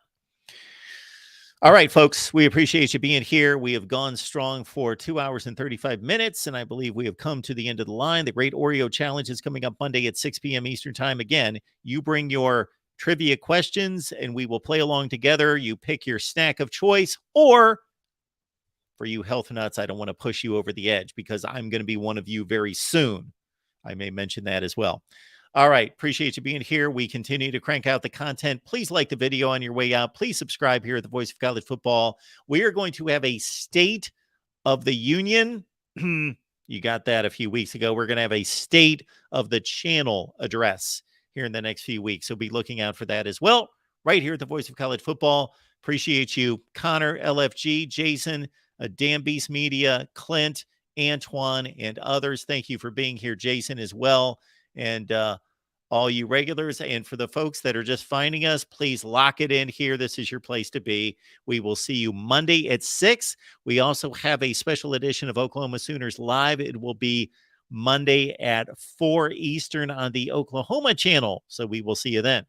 All right, folks, we appreciate you being here. We have gone strong for 2 hours and 35 minutes, and I believe we have come to the end of the line. The Great Oreo Challenge is coming up Monday at 6 p.m. Eastern Time. Again, you bring your trivia questions, and we will play along together. You pick your snack of choice, or for you health nuts, I don't want to push you over the edge because I'm going to be one of you very soon. I may mention that as well. All right. Appreciate you being here. We continue to crank out the content. Please like the video on your way out. Please subscribe here at the Voice of College Football. We are going to have a State of the Union. You got that a few weeks ago. We're going to have a State of the Channel address here in the next few weeks. So be looking out for that as well. Right here at the Voice of College Football. Appreciate you, Connor, LFG, Jason, Dan Beast Media, Clint, Antoine, and others. Thank you for being here, Jason, as well. And all you regulars, and for the folks that are just finding us, please lock it in here. This is your place to be. We will see you Monday at 6. We also have a special edition of Oklahoma Sooners Live. It will be Monday at 4 Eastern on the Oklahoma channel. So we will see you then.